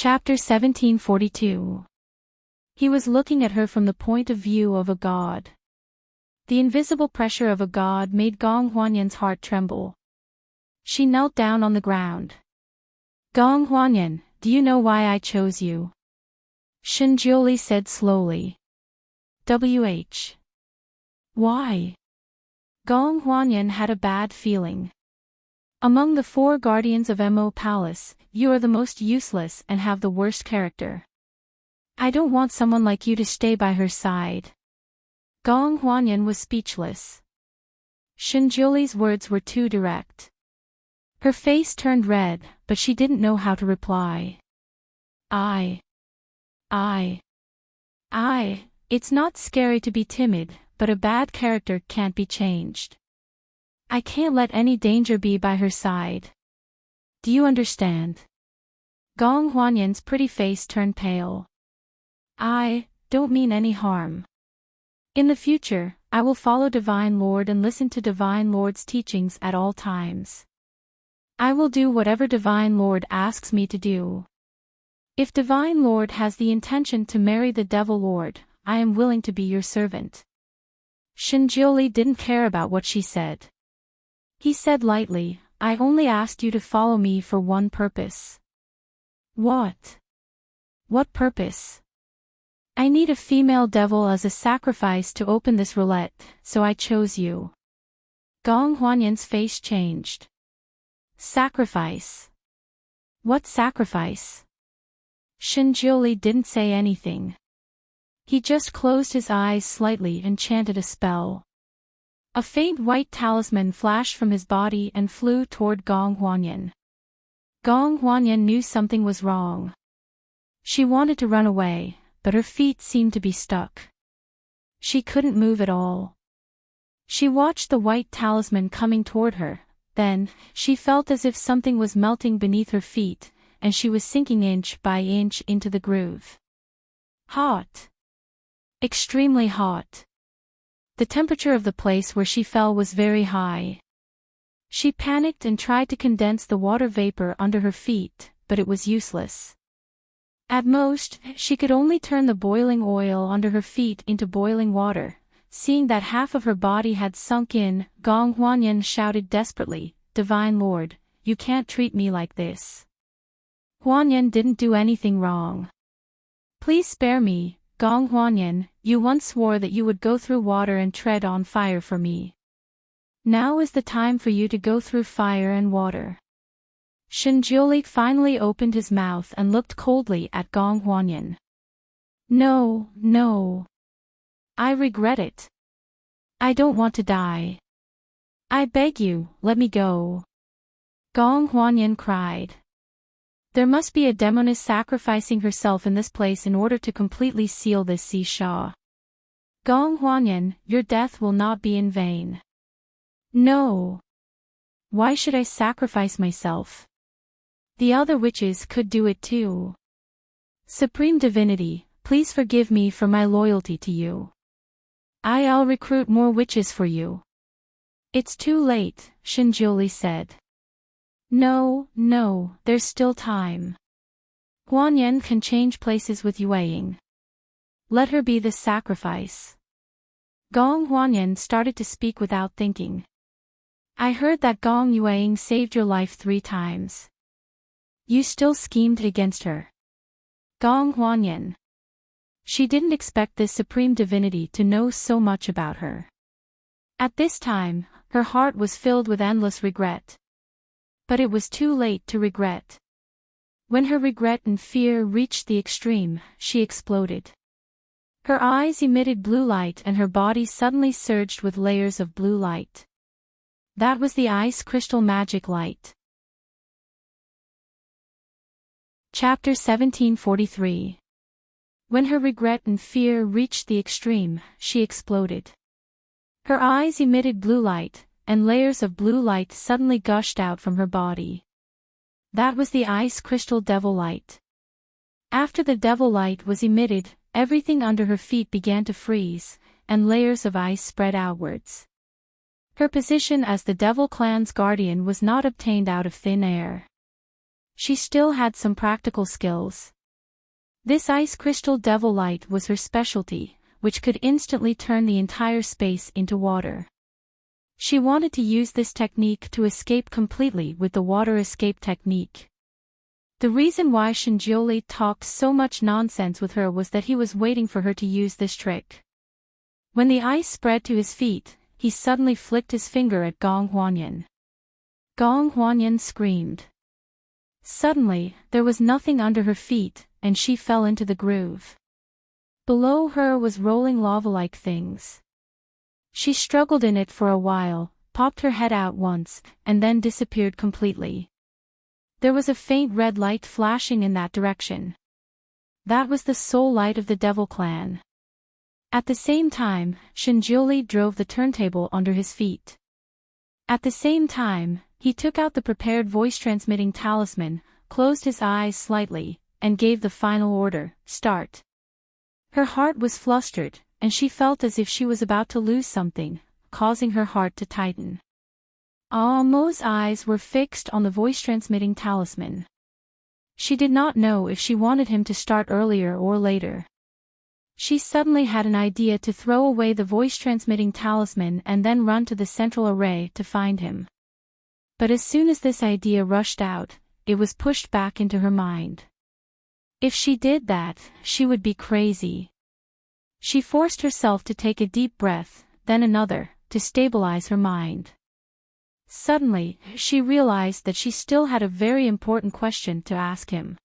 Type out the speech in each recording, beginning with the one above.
Chapter 1742. He was looking at her from the point of view of a god. The invisible pressure of a god made Gong Huanyan's heart tremble. She knelt down on the ground. Gong Huanyan, do you know why I chose you? Shinjiuli said slowly. Why? Gong Huanyan had a bad feeling. Among the 4 guardians of Mo Palace, you are the most useless and have the worst character. I don't want someone like you to stay by her side. Gong Huanyan was speechless. Shinjiuli's words were too direct. Her face turned red, but she didn't know how to reply. It's not scary to be timid, but a bad character can't be changed. I can't let any danger be by her side. Do you understand? Gong Huanyan's pretty face turned pale. I don't mean any harm. In the future, I will follow Divine Lord and listen to Divine Lord's teachings at all times. I will do whatever Divine Lord asks me to do. If Divine Lord has the intention to marry the Devil Lord, I am willing to be your servant. Shinjiuli didn't care about what she said. He said lightly, I only asked you to follow me for one purpose. What? What purpose? I need a female devil as a sacrifice to open this roulette, so I chose you. Gong Huanyan's face changed. Sacrifice? What sacrifice? Shinjiuli didn't say anything. He just closed his eyes slightly and chanted a spell. A faint white talisman flashed from his body and flew toward Gong Huanyan. Gong Huanyan knew something was wrong. She wanted to run away, but her feet seemed to be stuck. She couldn't move at all. She watched the white talisman coming toward her, then, she felt as if something was melting beneath her feet, and she was sinking inch by inch into the groove. Hot. Extremely hot. The temperature of the place where she fell was very high. She panicked and tried to condense the water vapor under her feet, but it was useless. At most, she could only turn the boiling oil under her feet into boiling water. Seeing that half of her body had sunk in, Gong Huanyan shouted desperately, Divine Lord, you can't treat me like this. Huanyan didn't do anything wrong. Please spare me, Gong Huanyan, you once swore that you would go through water and tread on fire for me. Now is the time for you to go through fire and water. Shinjiuli finally opened his mouth and looked coldly at Gong Huanyan. No. I regret it. I don't want to die. I beg you, let me go. Gong Huanyan cried. There must be a demoness sacrificing herself in this place in order to completely seal this Sha. Gong Huanyan, your death will not be in vain. No. Why should I sacrifice myself? The other witches could do it too. Supreme Divinity, please forgive me for my loyalty to you. I'll recruit more witches for you. It's too late, Shinjiuli said. No, there's still time. Huanyan can change places with Yueying. Let her be the sacrifice. Gong Huanyan started to speak without thinking. I heard that Gong Yueying saved your life 3 times. You still schemed against her. Gong Huanyan. She didn't expect this supreme divinity to know so much about her. At this time, her heart was filled with endless regret. But it was too late to regret. When her regret and fear reached the extreme, she exploded. Her eyes emitted blue light and her body suddenly surged with layers of blue light. That was the ice crystal magic light. Chapter 1743. When her regret and fear reached the extreme, she exploded. Her eyes emitted blue light, and layers of blue light suddenly gushed out from her body. That was the ice crystal devil light. After the devil light was emitted, everything under her feet began to freeze, and layers of ice spread outwards. Her position as the devil clan's guardian was not obtained out of thin air. She still had some practical skills. This ice crystal devil light was her specialty, which could instantly turn the entire space into water. She wanted to use this technique to escape completely with the water escape technique. The reason why Shinjioli talked so much nonsense with her was that he was waiting for her to use this trick. When the ice spread to his feet, he suddenly flicked his finger at Gong Huanyan. Gong Huanyan screamed. Suddenly, there was nothing under her feet, and she fell into the groove. Below her was rolling lava-like things. She struggled in it for a while, popped her head out once, and then disappeared completely. There was a faint red light flashing in that direction. That was the soul light of the Devil Clan. At the same time, Shinjioli drove the turntable under his feet. At the same time, he took out the prepared voice-transmitting talisman, closed his eyes slightly, and gave the final order, "Start." Her heart was flustered, and she felt as if she was about to lose something, causing her heart to tighten. Mo's eyes were fixed on the voice-transmitting talisman. She did not know if she wanted him to start earlier or later. She suddenly had an idea to throw away the voice-transmitting talisman and then run to the central array to find him. But as soon as this idea rushed out, it was pushed back into her mind. If she did that, she would be crazy. She forced herself to take a deep breath, then another, to stabilize her mind. Suddenly, she realized that she still had a very important question to ask him.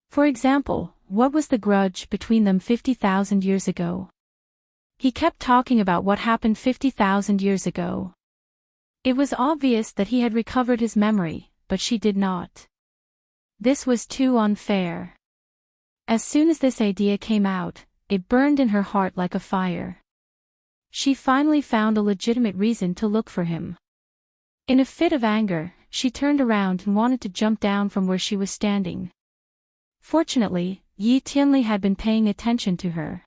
For example, what was the grudge between them 50,000 years ago? He kept talking about what happened 50,000 years ago. It was obvious that he had recovered his memory, but she did not. This was too unfair. As soon as this idea came out, it burned in her heart like a fire. She finally found a legitimate reason to look for him. In a fit of anger, she turned around and wanted to jump down from where she was standing. Fortunately, Yi Tianli had been paying attention to her.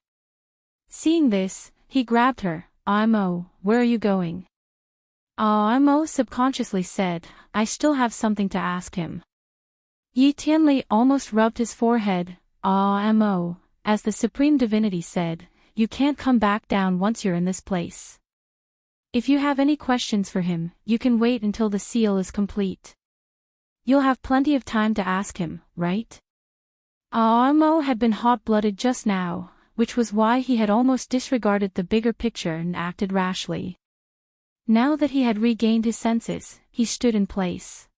Seeing this, he grabbed her. "Mo, where are you going?" Mo subconsciously said, "I still have something to ask him." Yi Tianli almost rubbed his forehead. Mo, as the Supreme Divinity said, you can't come back down once you're in this place. If you have any questions for him, you can wait until the seal is complete. You'll have plenty of time to ask him, right? Mo had been hot-blooded just now, which was why he had almost disregarded the bigger picture and acted rashly. Now that he had regained his senses, he stood in place.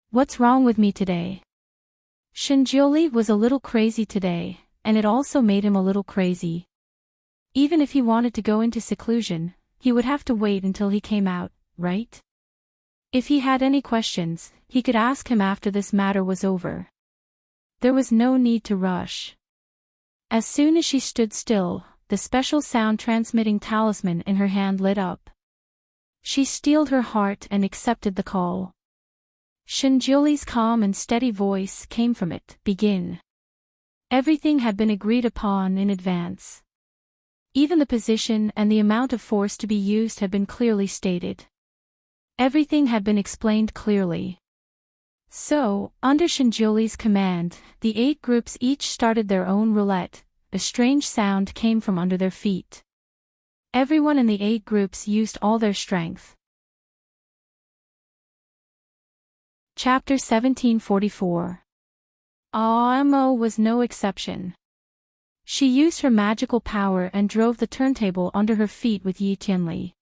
"What's wrong with me today?" Shinjioli was a little crazy today, and it also made him a little crazy. Even if he wanted to go into seclusion, he would have to wait until he came out, right? If he had any questions, he could ask him after this matter was over. There was no need to rush. As soon as she stood still, the special sound-transmitting talisman in her hand lit up. She steeled her heart and accepted the call. Shinjioli's calm and steady voice came from it. "Begin." Everything had been agreed upon in advance. Even the position and the amount of force to be used had been clearly stated. Everything had been explained clearly. So, under Shinjioli's command, the 8 groups each started their own roulette. A strange sound came from under their feet. Everyone in the 8 groups used all their strength. Chapter 1744. Mo was no exception. She used her magical power and drove the turntable under her feet with Yi Tianli.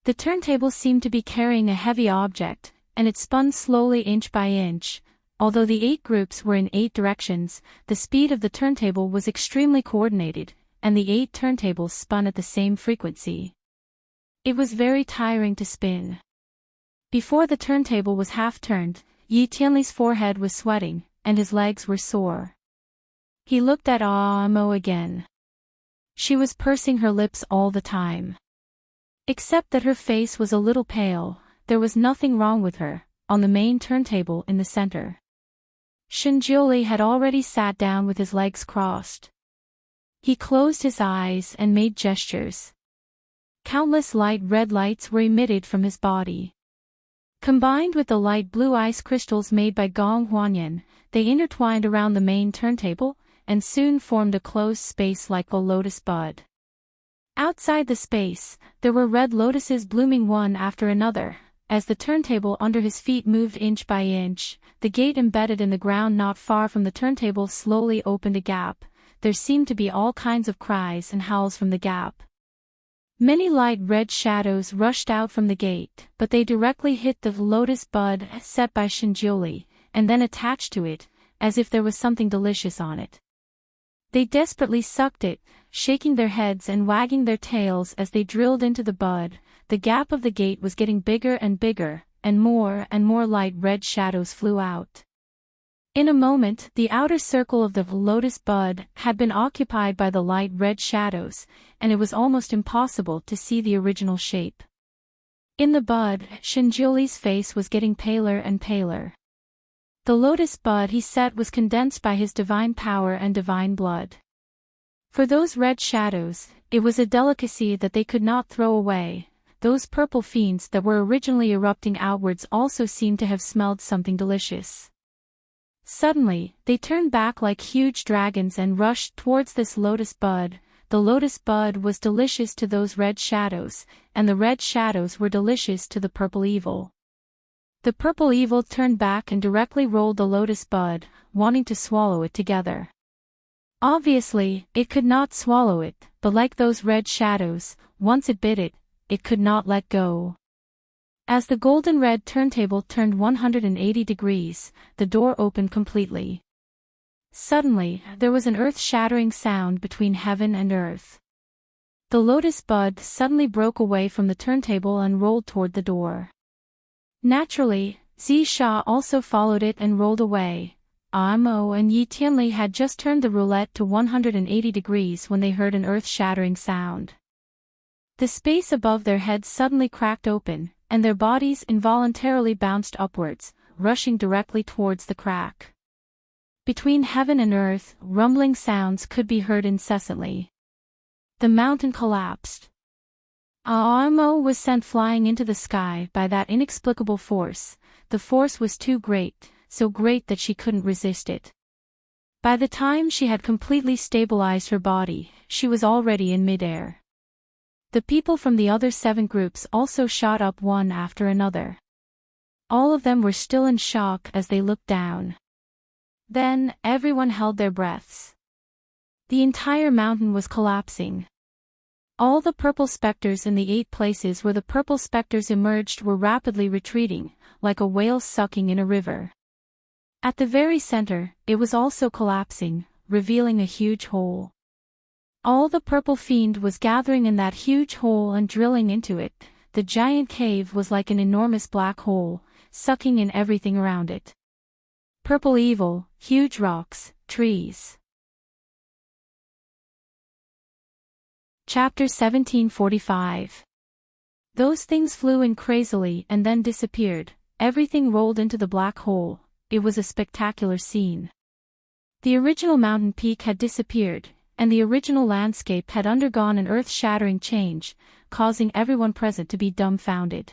The turntable seemed to be carrying a heavy object, and it spun slowly inch by inch. Although the 8 groups were in 8 directions, the speed of the turntable was extremely coordinated, and the 8 turntables spun at the same frequency. It was very tiring to spin. Before the turntable was half turned, Yi Tianli's forehead was sweating, and his legs were sore. He looked at Mo again. She was pursing her lips all the time. Except that her face was a little pale, there was nothing wrong with her, on the main turntable in the center. Shinjioli had already sat down with his legs crossed. He closed his eyes and made gestures. Countless light red lights were emitted from his body. Combined with the light blue ice crystals made by Gong Huanyan, they intertwined around the main turntable, and soon formed a closed space like a lotus bud. Outside the space, there were red lotuses blooming one after another. As the turntable under his feet moved inch by inch, the gate embedded in the ground not far from the turntable slowly opened a gap. There seemed to be all kinds of cries and howls from the gap. Many light red shadows rushed out from the gate, but they directly hit the lotus bud set by Shinjiuli, and then attached to it, as if there was something delicious on it. They desperately sucked it, shaking their heads and wagging their tails as they drilled into the bud. The gap of the gate was getting bigger, and more light red shadows flew out. In a moment, the outer circle of the lotus bud had been occupied by the light red shadows, and it was almost impossible to see the original shape. In the bud, Shinjuli's face was getting paler and paler. The lotus bud he set was condensed by his divine power and divine blood. For those red shadows, it was a delicacy that they could not throw away. Those purple fiends that were originally erupting outwards also seemed to have smelled something delicious. Suddenly, they turned back like huge dragons and rushed towards this lotus bud. The lotus bud was delicious to those red shadows, and the red shadows were delicious to the purple evil. The purple evil turned back and directly rolled the lotus bud, wanting to swallow it together. Obviously, it could not swallow it, but like those red shadows, once it bit it, it could not let go. As the golden-red turntable turned 180 degrees, the door opened completely. Suddenly, there was an earth-shattering sound between heaven and earth. The lotus bud suddenly broke away from the turntable and rolled toward the door. Naturally, Zisha also followed it and rolled away. Amo and Yi Tianli had just turned the roulette to 180 degrees when they heard an earth-shattering sound. The space above their heads suddenly cracked open, and their bodies involuntarily bounced upwards, rushing directly towards the crack. Between heaven and earth, rumbling sounds could be heard incessantly. The mountain collapsed. Amo was sent flying into the sky by that inexplicable force. The force was too great, so great that she couldn't resist it. By the time she had completely stabilized her body, she was already in midair. The people from the other 7 groups also shot up one after another. All of them were still in shock as they looked down. Then, everyone held their breaths. The entire mountain was collapsing. All the purple specters in the 8 places where the purple specters emerged were rapidly retreating, like a whale sucking in a river. At the very center, it was also collapsing, revealing a huge hole. All the purple fiend was gathering in that huge hole and drilling into it. The giant cave was like an enormous black hole, sucking in everything around it. Purple evil, huge rocks, trees. Chapter 1745. Those things flew in crazily and then disappeared. Everything rolled into the black hole. It was a spectacular scene. The original mountain peak had disappeared, and the original landscape had undergone an earth-shattering change, causing everyone present to be dumbfounded.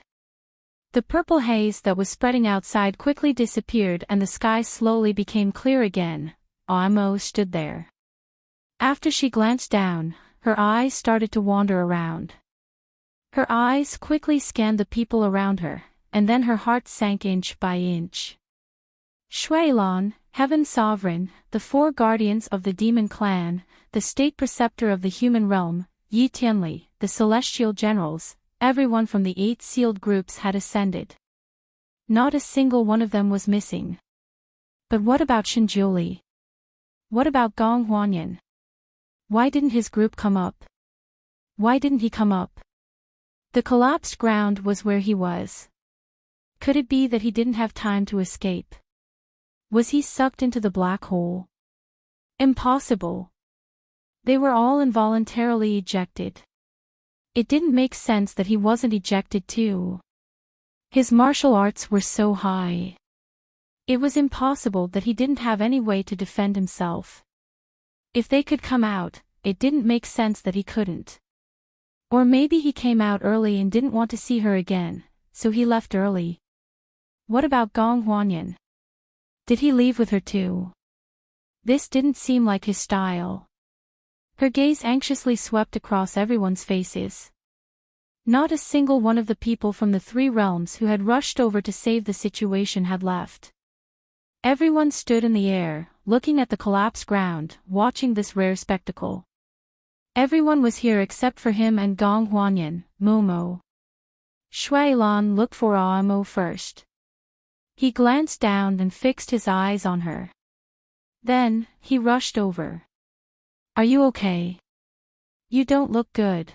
The purple haze that was spreading outside quickly disappeared and the sky slowly became clear again. Amo stood there. After she glanced down, her eyes started to wander around. Her eyes quickly scanned the people around her, and then her heart sank inch by inch. Shuilan, Heaven Sovereign, the 4 guardians of the demon clan, the state preceptor of the human realm, Yi Tianli, the celestial generals, everyone from the 8 sealed groups had ascended. Not a single one of them was missing. But what about Shinjiuli? What about Gong Huanyan? Why didn't his group come up? Why didn't he come up? The collapsed ground was where he was. Could it be that he didn't have time to escape? Was he sucked into the black hole? Impossible. They were all involuntarily ejected. It didn't make sense that he wasn't ejected too. His martial arts were so high. It was impossible that he didn't have any way to defend himself. If they could come out, it didn't make sense that he couldn't. Or maybe he came out early and didn't want to see her again, so he left early. What about Gong Huanyan? Did he leave with her too? This didn't seem like his style. Her gaze anxiously swept across everyone's faces. Not a single one of the people from the three realms who had rushed over to save the situation had left. Everyone stood in the air, looking at the collapsed ground, watching this rare spectacle. Everyone was here except for him and Gong Huanyan, Momo. Shui Lan looked for Amo first. He glanced down and fixed his eyes on her. Then, he rushed over. Are you okay? You don't look good.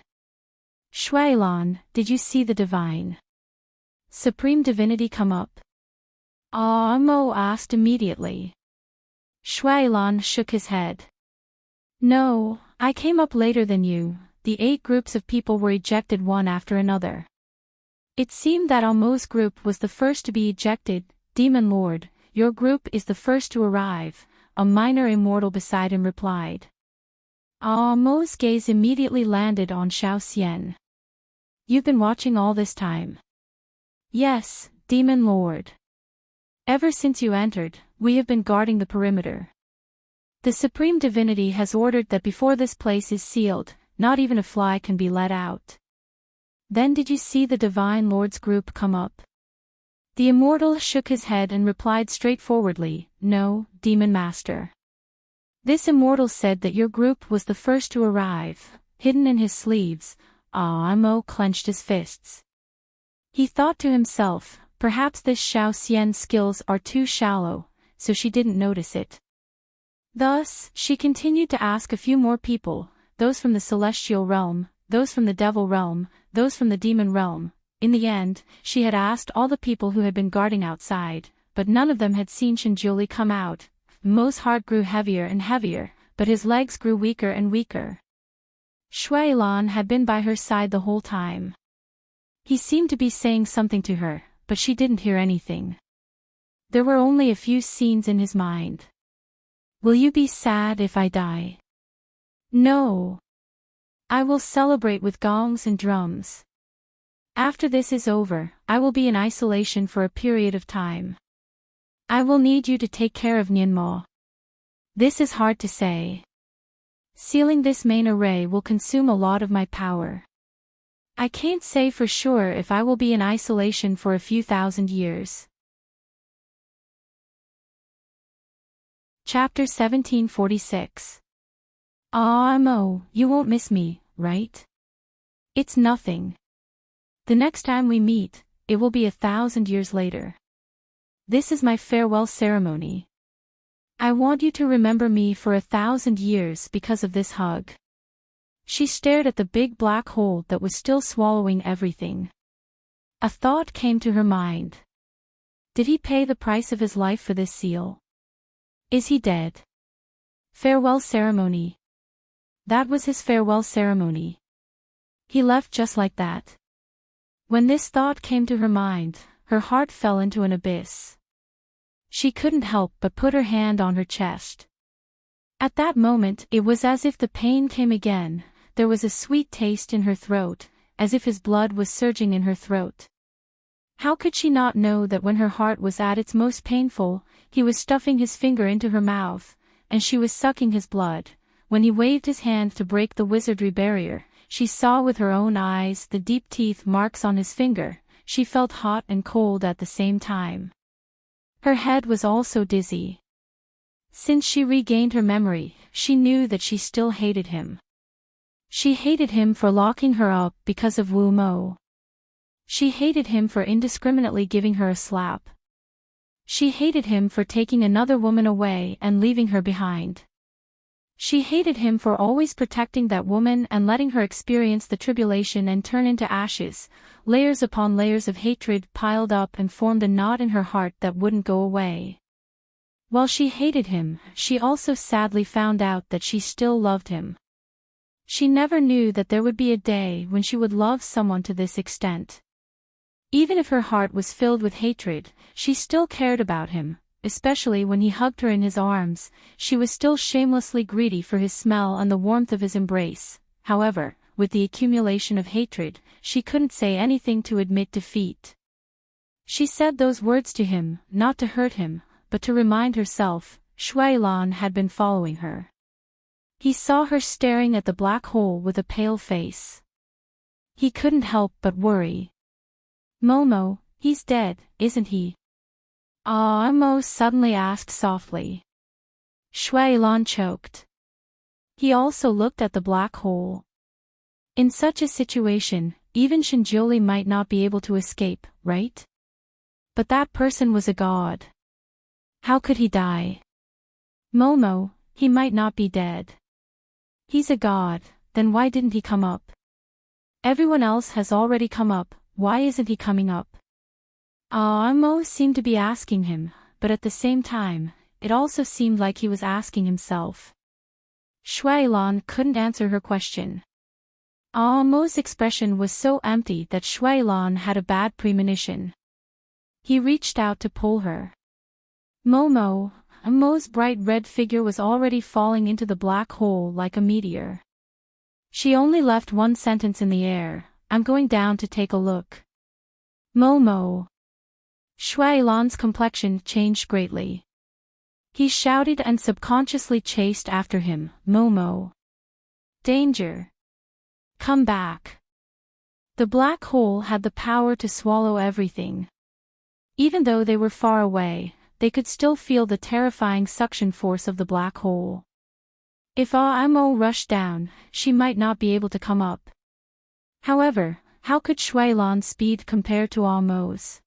Shui Lan, did you see the divine Supreme Divinity come up? Amo asked immediately. Shui Lan shook his head. No, I came up later than you. The 8 groups of people were ejected one after another. It seemed that Amo's group was the first to be ejected. Demon Lord, your group is the first to arrive, a minor immortal beside him replied. Amo's gaze immediately landed on Xiao Xian. You've been watching all this time? Yes, Demon Lord. Ever since you entered, we have been guarding the perimeter. The Supreme Divinity has ordered that before this place is sealed, not even a fly can be let out. Then did you see the Divine Lord's group come up? The immortal shook his head and replied straightforwardly, no, Demon Master. This immortal said that your group was the first to arrive, hidden in his sleeves. Amo clenched his fists. He thought to himself, perhaps this Xiao Xian's skills are too shallow, so she didn't notice it. Thus, she continued to ask a few more people, those from the celestial realm, those from the devil realm, those from the demon realm. In the end, she had asked all the people who had been guarding outside, but none of them had seen Shinjuli come out. Mo's heart grew heavier and heavier, but his legs grew weaker and weaker. Shui Lan had been by her side the whole time. He seemed to be saying something to her, but she didn't hear anything. There were only a few scenes in his mind. Will you be sad if I die? No. I will celebrate with gongs and drums. After this is over, I will be in isolation for a period of time. I will need you to take care of Nianmo. This is hard to say. Sealing this main array will consume a lot of my power. I can't say for sure if I will be in isolation for a few thousand years. Chapter 1746. Mo, you won't miss me, right? It's nothing. The next time we meet, it will be 1,000 years later. This is my farewell ceremony. I want you to remember me for 1,000 years because of this hug. She stared at the big black hole that was still swallowing everything. A thought came to her mind. Did he pay the price of his life for this seal? Is he dead? Farewell ceremony. That was his farewell ceremony. He left just like that. When this thought came to her mind, her heart fell into an abyss. She couldn't help but put her hand on her chest. At that moment, it was as if the pain came again. There was a sweet taste in her throat, as if his blood was surging in her throat. How could she not know that when her heart was at its most painful, he was stuffing his finger into her mouth, and she was sucking his blood? When he waved his hand to break the wizardry barrier, she saw with her own eyes the deep teeth marks on his finger. She felt hot and cold at the same time. Her head was also dizzy. Since she regained her memory, she knew that she still hated him. She hated him for locking her up because of Wu Mo. She hated him for indiscriminately giving her a slap. She hated him for taking another woman away and leaving her behind. She hated him for always protecting that woman and letting her experience the tribulation and turn into ashes. Layers upon layers of hatred piled up and formed a knot in her heart that wouldn't go away. While she hated him, she also sadly found out that she still loved him. She never knew that there would be a day when she would love someone to this extent. Even if her heart was filled with hatred, she still cared about him. Especially when he hugged her in his arms, she was still shamelessly greedy for his smell and the warmth of his embrace. However, with the accumulation of hatred, she couldn't say anything to admit defeat. She said those words to him, not to hurt him, but to remind herself, Shuailan had been following her. He saw her staring at the black hole with a pale face. He couldn't help but worry. Momo, he's dead, isn't he? Mo suddenly asked softly. Shuailan choked. He also looked at the black hole. In such a situation, even Shinjuli might not be able to escape, right? But that person was a god. How could he die? Momo, he might not be dead. He's a god, then why didn't he come up? Everyone else has already come up, why isn't he coming up? Mo seemed to be asking him, but at the same time, it also seemed like he was asking himself. Shuailan couldn't answer her question. Mo's expression was so empty that Shuailan had a bad premonition. He reached out to pull her. Mo's bright red figure was already falling into the black hole like a meteor. She only left one sentence in the air, I'm going down to take a look. Momo. Shuailan's complexion changed greatly. He shouted and subconsciously chased after him, Momo. Danger. Come back. The black hole had the power to swallow everything. Even though they were far away, they could still feel the terrifying suction force of the black hole. If Mo rushed down, she might not be able to come up. However, how could Shuailan's speed compare to Mo's?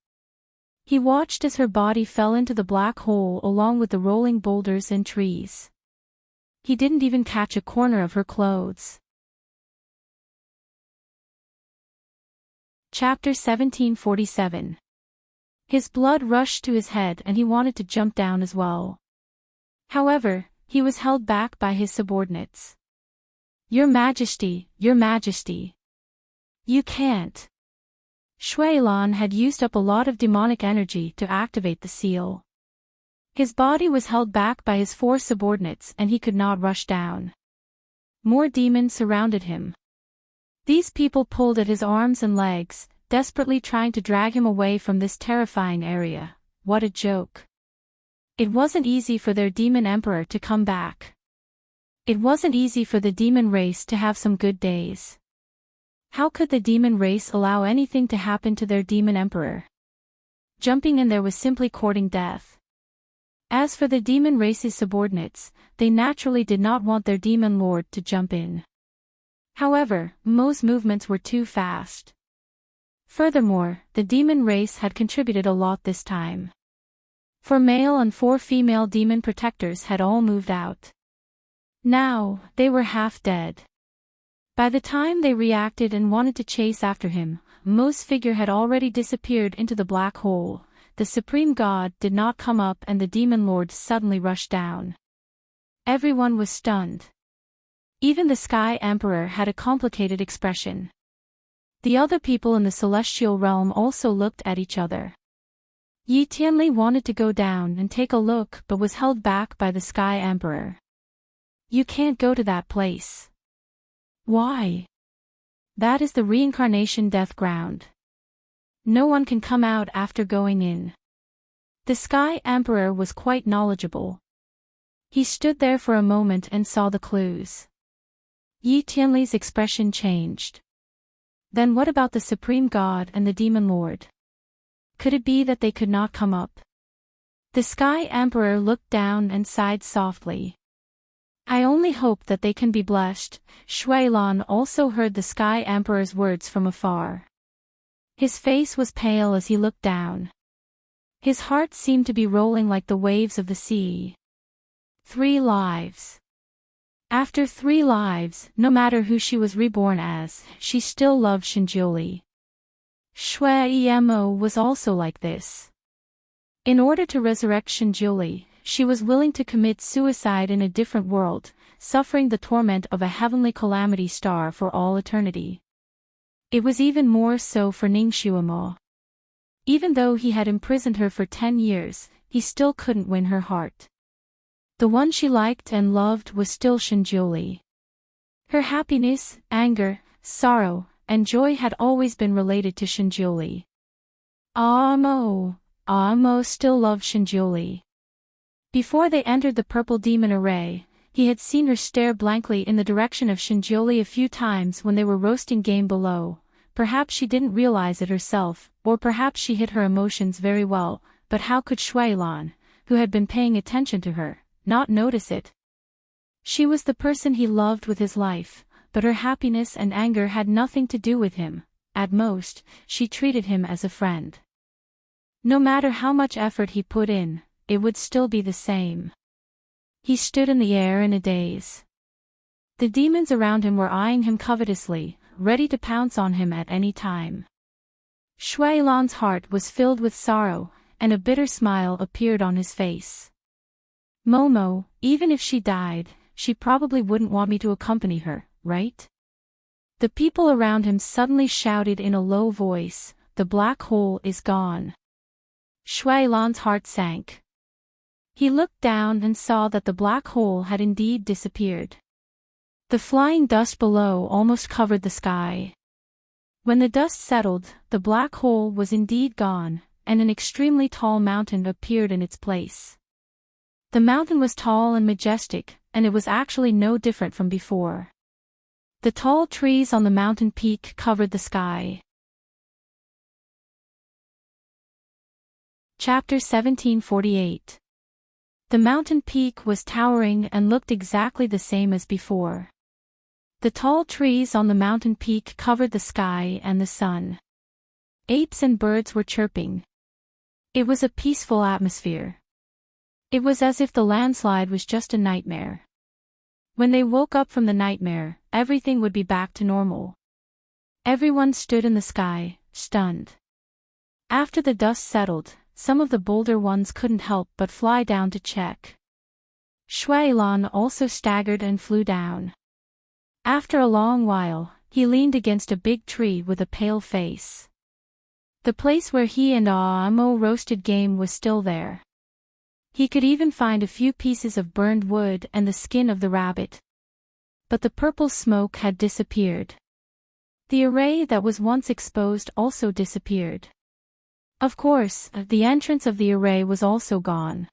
He watched as her body fell into the black hole along with the rolling boulders and trees. He didn't even catch a corner of her clothes. Chapter 1747. His blood rushed to his head and he wanted to jump down as well. However, he was held back by his subordinates. Your Majesty, Your Majesty. You can't. Shuailan had used up a lot of demonic energy to activate the seal. His body was held back by his 4 subordinates and he could not rush down. More demons surrounded him. These people pulled at his arms and legs, desperately trying to drag him away from this terrifying area. What a joke. It wasn't easy for their demon emperor to come back. It wasn't easy for the demon race to have some good days. How could the demon race allow anything to happen to their demon emperor? Jumping in there was simply courting death. As for the demon race's subordinates, they naturally did not want their demon lord to jump in. However, Mo's movements were too fast. Furthermore, the demon race had contributed a lot this time. 4 male and 4 female demon protectors had all moved out. Now, they were half dead. By the time they reacted and wanted to chase after him, Mo's figure had already disappeared into the black hole. The supreme god did not come up and the demon lord suddenly rushed down. Everyone was stunned. Even the Sky Emperor had a complicated expression. The other people in the celestial realm also looked at each other. Yi Tianli wanted to go down and take a look but was held back by the Sky Emperor. You can't go to that place. Why? That is the reincarnation death ground. No one can come out after going in. The Sky Emperor was quite knowledgeable. He stood there for a moment and saw the clues. Yi Tianli's expression changed. Then what about the Supreme God and the Demon Lord? Could it be that they could not come up? The Sky Emperor looked down and sighed softly. I only hope that they can be blessed. Shuailan also heard the Sky Emperor's words from afar. His face was pale as he looked down. His heart seemed to be rolling like the waves of the sea. 3 lives. After 3 lives, no matter who she was reborn as, she still loved Shinjuli. Shuailan was also like this. In order to resurrect Shinjuli, she was willing to commit suicide in a different world, suffering the torment of a heavenly calamity star for all eternity. It was even more so for Ningxuemo. Even though he had imprisoned her for 10 years, he still couldn't win her heart. The one she liked and loved was still Shinjuli. Her happiness, anger, sorrow, and joy had always been related to Shinjuli. Amo still loved Shinjuli. Before they entered the purple demon array, he had seen her stare blankly in the direction of Shinjuli a few times when they were roasting game below. Perhaps she didn't realize it herself, or perhaps she hid her emotions very well, but how could Shuailan, who had been paying attention to her, not notice it? She was the person he loved with his life, but her happiness and anger had nothing to do with him. At most, she treated him as a friend. No matter how much effort he put in, it would still be the same. He stood in the air in a daze. The demons around him were eyeing him covetously, ready to pounce on him at any time. Shuailan's heart was filled with sorrow, and a bitter smile appeared on his face. Momo, even if she died, she probably wouldn't want me to accompany her, right? The people around him suddenly shouted in a low voice, "The black hole is gone." Shuailan's heart sank. He looked down and saw that the black hole had indeed disappeared. The flying dust below almost covered the sky. When the dust settled, the black hole was indeed gone, and an extremely tall mountain appeared in its place. The mountain was tall and majestic, and it was actually no different from before. The tall trees on the mountain peak covered the sky. Chapter 1748. The mountain peak was towering and looked exactly the same as before. The tall trees on the mountain peak covered the sky and the sun. Apes and birds were chirping. It was a peaceful atmosphere. It was as if the landslide was just a nightmare. When they woke up from the nightmare, everything would be back to normal. Everyone stood in the sky, stunned. After the dust settled, some of the bolder ones couldn't help but fly down to check. Shuailan also staggered and flew down. After a long while, he leaned against a big tree with a pale face. The place where he and Amo roasted game was still there. He could even find a few pieces of burned wood and the skin of the rabbit. But the purple smoke had disappeared. The array that was once exposed also disappeared. Of course, the entrance of the array was also gone.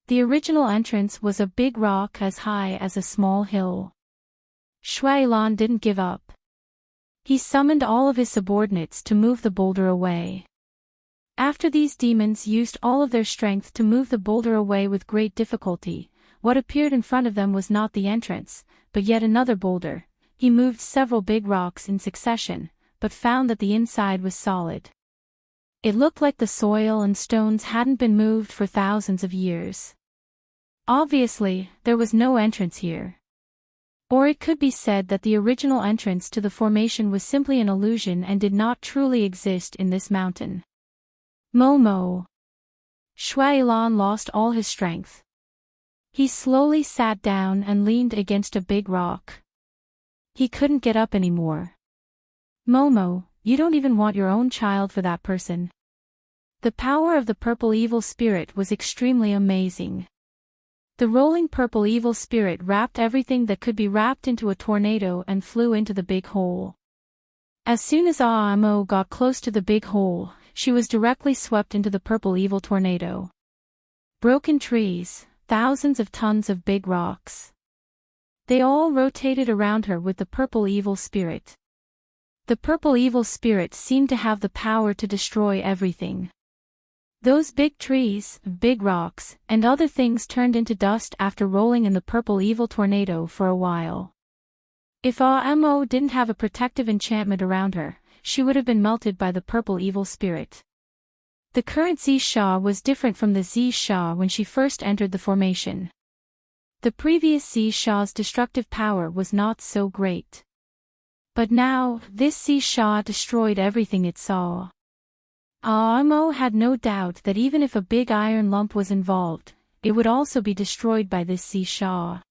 The original entrance was a big rock as high as a small hill. Shuailan didn't give up. He summoned all of his subordinates to move the boulder away. After these demons used all of their strength to move the boulder away with great difficulty, what appeared in front of them was not the entrance, but yet another boulder. He moved several big rocks in succession, but found that the inside was solid. It looked like the soil and stones hadn't been moved for thousands of years. Obviously, there was no entrance here. Or it could be said that the original entrance to the formation was simply an illusion and did not truly exist in this mountain. Momo. Shuailan lost all his strength. He slowly sat down and leaned against a big rock. He couldn't get up anymore. Momo, you don't even want your own child for that person. The power of the purple evil spirit was extremely amazing. The rolling purple evil spirit wrapped everything that could be wrapped into a tornado and flew into the big hole. As soon as Amo got close to the big hole, she was directly swept into the purple evil tornado. Broken trees, thousands of tons of big rocks. They all rotated around her with the purple evil spirit. The purple evil spirit seemed to have the power to destroy everything. Those big trees, big rocks, and other things turned into dust after rolling in the purple evil tornado for a while. If Amo didn't have a protective enchantment around her, she would have been melted by the purple evil spirit. The current Zisha was different from the Zisha when she first entered the formation. The previous Zisha's destructive power was not so great. But now, this Zisha destroyed everything it saw. Amo had no doubt that even if a big iron lump was involved, it would also be destroyed by this Zisha.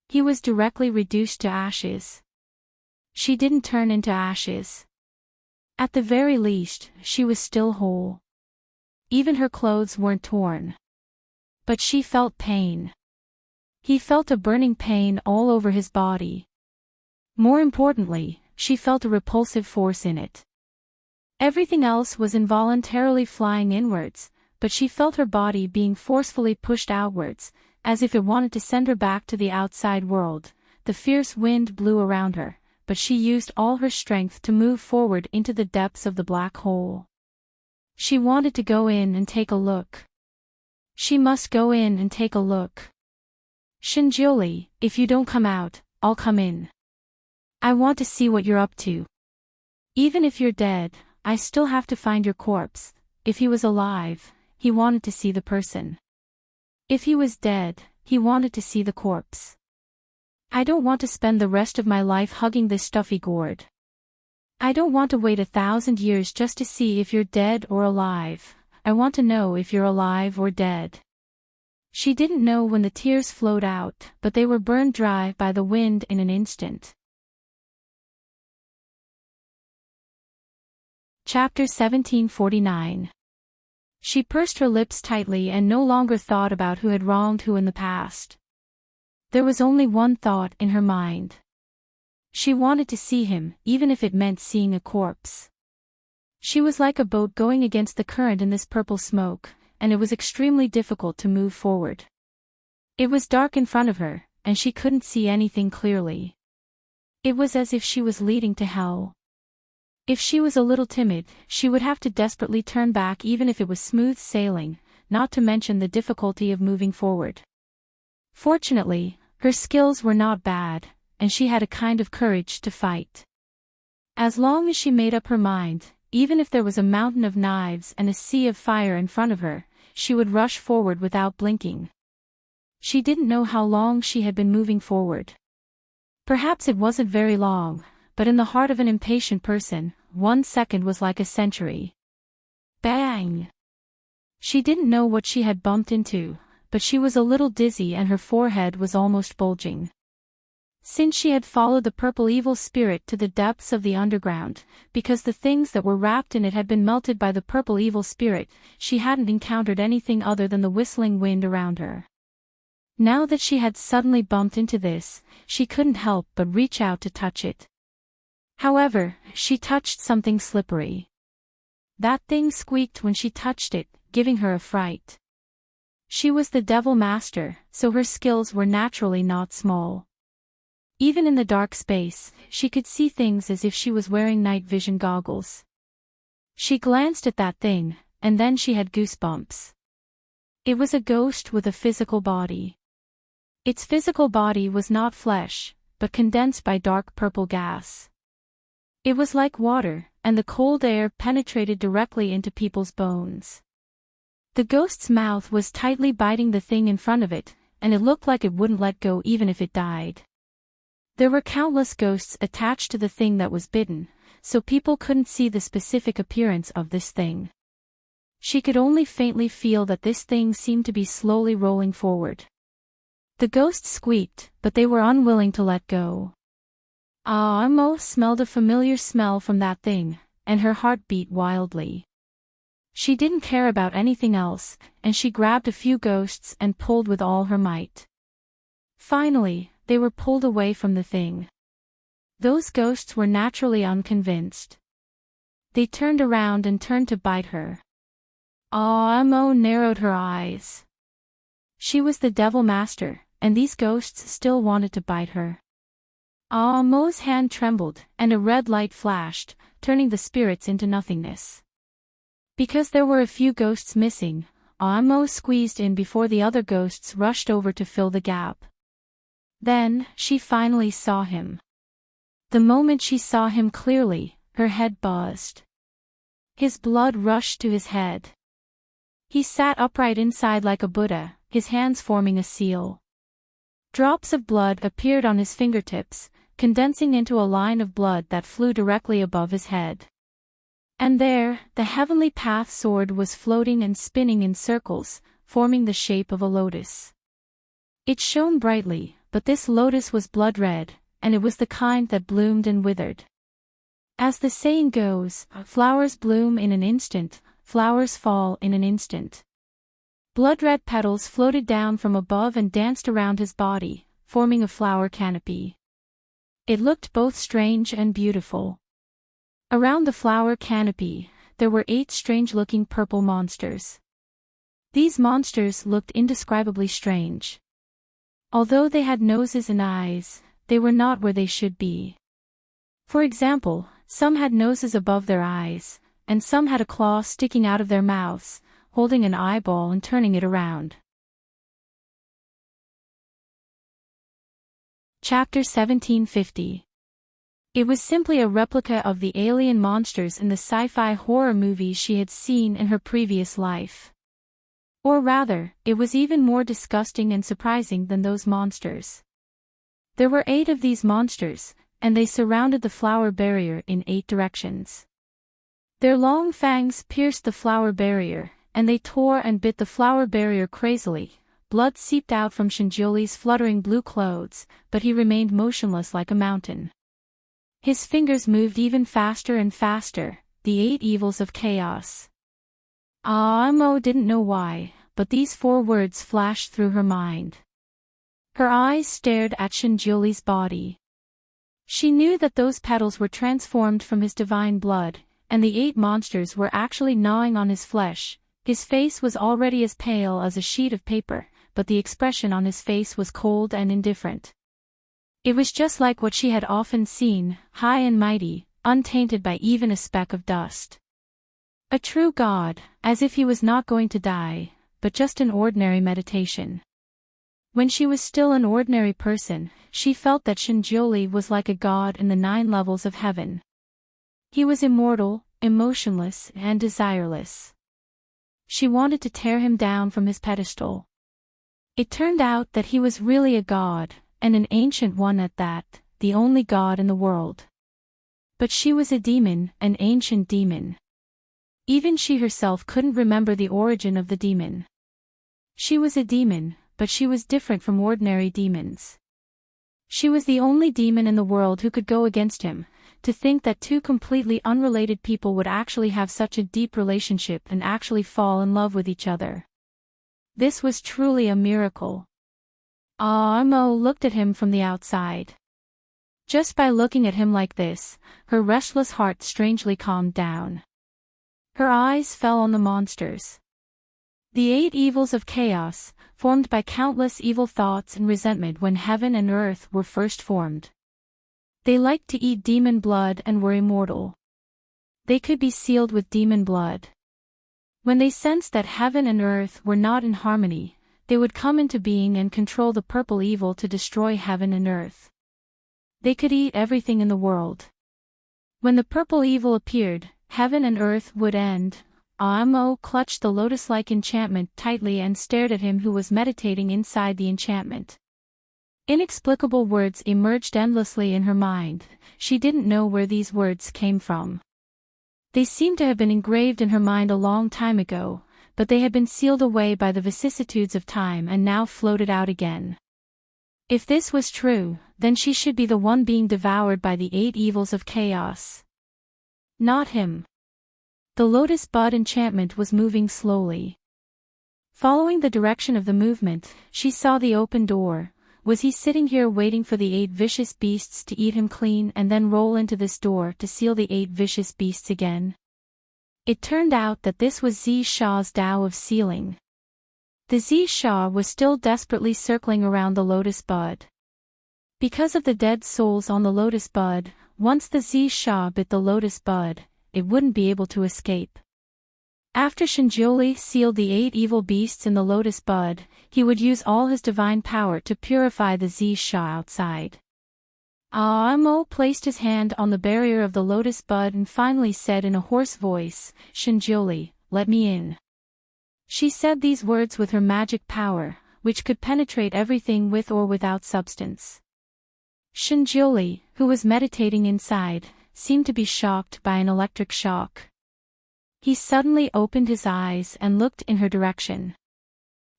He was directly reduced to ashes. She didn't turn into ashes. At the very least, she was still whole. Even her clothes weren't torn. But she felt pain. He felt a burning pain all over his body. More importantly, she felt a repulsive force in it. Everything else was involuntarily flying inwards, but she felt her body being forcefully pushed outwards, as if it wanted to send her back to the outside world. The fierce wind blew around her, but she used all her strength to move forward into the depths of the black hole. She wanted to go in and take a look. She must go in and take a look. Shinjioli, if you don't come out, I'll come in. I want to see what you're up to. Even if you're dead, I still have to find your corpse. If he was alive, he wanted to see the person. If he was dead, he wanted to see the corpse. I don't want to spend the rest of my life hugging this stuffy gourd. I don't want to wait 1,000 years just to see if you're dead or alive. I want to know if you're alive or dead. She didn't know when the tears flowed out, but they were burned dry by the wind in an instant. Chapter 1749. She pursed her lips tightly and no longer thought about who had wronged who in the past. There was only one thought in her mind. She wanted to see him, even if it meant seeing a corpse. She was like a boat going against the current in this purple smoke, and it was extremely difficult to move forward. It was dark in front of her, and she couldn't see anything clearly. It was as if she was leading to hell. If she was a little timid, she would have to desperately turn back even if it was smooth sailing, not to mention the difficulty of moving forward. Fortunately, her skills were not bad, and she had a kind of courage to fight. As long as she made up her mind, even if there was a mountain of knives and a sea of fire in front of her, she would rush forward without blinking. She didn't know how long she had been moving forward. Perhaps it wasn't very long, but in the heart of an impatient person, 1 second was like a century. Bang! She didn't know what she had bumped into, but she was a little dizzy and her forehead was almost bulging. Since she had followed the purple evil spirit to the depths of the underground, because the things that were wrapped in it had been melted by the purple evil spirit, she hadn't encountered anything other than the whistling wind around her. Now that she had suddenly bumped into this, she couldn't help but reach out to touch it. However, she touched something slippery. That thing squeaked when she touched it, giving her a fright. She was the Devil Master, so her skills were naturally not small. Even in the dark space, she could see things as if she was wearing night vision goggles. She glanced at that thing, and then she had goosebumps. It was a ghost with a physical body. Its physical body was not flesh, but condensed by dark purple gas. It was like water, and the cold air penetrated directly into people's bones. The ghost's mouth was tightly biting the thing in front of it, and it looked like it wouldn't let go even if it died. There were countless ghosts attached to the thing that was bitten, so people couldn't see the specific appearance of this thing. She could only faintly feel that this thing seemed to be slowly rolling forward. The ghosts squeaked, but they were unwilling to let go. Amo smelled a familiar smell from that thing, and her heart beat wildly. She didn't care about anything else, and she grabbed a few ghosts and pulled with all her might. Finally, they were pulled away from the thing. Those ghosts were naturally unconvinced. They turned around and turned to bite her. Amo narrowed her eyes. She was the Devil Master, and these ghosts still wanted to bite her. Amo's hand trembled, and a red light flashed, turning the spirits into nothingness. Because there were a few ghosts missing, Amo squeezed in before the other ghosts rushed over to fill the gap. Then, she finally saw him. The moment she saw him clearly, her head buzzed. His blood rushed to his head. He sat upright inside like a Buddha, his hands forming a seal. Drops of blood appeared on his fingertips, condensing into a line of blood that flew directly above his head. And there, the heavenly path sword was floating and spinning in circles, forming the shape of a lotus. It shone brightly, but this lotus was blood red, and it was the kind that bloomed and withered. As the saying goes, flowers bloom in an instant, flowers fall in an instant. Blood-red petals floated down from above and danced around his body, forming a flower canopy. It looked both strange and beautiful. Around the flower canopy, there were 8 strange-looking purple monsters. These monsters looked indescribably strange. Although they had noses and eyes, they were not where they should be. For example, some had noses above their eyes, and some had a claw sticking out of their mouths, holding an eyeball and turning it around. Chapter 1750. It was simply a replica of the alien monsters in the sci-fi horror movies she had seen in her previous life. Or rather, it was even more disgusting and surprising than those monsters. There were 8 of these monsters, and they surrounded the flower barrier in 8 directions. Their long fangs pierced the flower barrier, and they tore and bit the flower barrier crazily. Blood seeped out from Shinjoli's fluttering blue clothes, but he remained motionless like a mountain. His fingers moved even faster and faster, the 8 evils of chaos. Amo didn't know why, but these 4 words flashed through her mind. Her eyes stared at Shinjoli's body. She knew that those petals were transformed from his divine blood, and the 8 monsters were actually gnawing on his flesh. His face was already as pale as a sheet of paper, but the expression on his face was cold and indifferent. It was just like what she had often seen, high and mighty, untainted by even a speck of dust. A true god, as if he was not going to die, but just an ordinary meditation. When she was still an ordinary person, she felt that Shinjoli was like a god in the 9 levels of heaven. He was immortal, emotionless, and desireless. She wanted to tear him down from his pedestal. It turned out that he was really a god, and an ancient one at that, the only god in the world. But she was a demon, an ancient demon. Even she herself couldn't remember the origin of the demon. She was a demon, but she was different from ordinary demons. She was the only demon in the world who could go against him. To think that 2 completely unrelated people would actually have such a deep relationship and actually fall in love with each other. This was truly a miracle. Amo looked at him from the outside. Just by looking at him like this, her restless heart strangely calmed down. Her eyes fell on the monsters. The 8 evils of chaos, formed by countless evil thoughts and resentment when heaven and earth were first formed. They liked to eat demon blood and were immortal. They could be sealed with demon blood. When they sensed that heaven and earth were not in harmony, they would come into being and control the purple evil to destroy heaven and earth. They could eat everything in the world. When the purple evil appeared, heaven and earth would end. Amo clutched the lotus-like enchantment tightly and stared at him who was meditating inside the enchantment. Inexplicable words emerged endlessly in her mind. She didn't know where these words came from. They seemed to have been engraved in her mind a long time ago, but they had been sealed away by the vicissitudes of time and now floated out again. If this was true, then she should be the one being devoured by the 8 evils of chaos. Not him. The lotus bud enchantment was moving slowly. Following the direction of the movement, she saw the open door. Was he sitting here waiting for the 8 vicious beasts to eat him clean and then roll into this door to seal the 8 vicious beasts again? It turned out that this was Z Shah's Tao of sealing. The Z Shah was still desperately circling around the lotus bud. Because of the dead souls on the lotus bud, once the Z Shah bit the lotus bud, it wouldn't be able to escape. After Shinjoli sealed the 8 evil beasts in the lotus bud, he would use all his divine power to purify the Z Shah outside. Amo placed his hand on the barrier of the lotus bud and finally said in a hoarse voice, "Shinjoli, let me in." She said these words with her magic power, which could penetrate everything with or without substance. Shinjoli, who was meditating inside, seemed to be shocked by an electric shock. He suddenly opened his eyes and looked in her direction.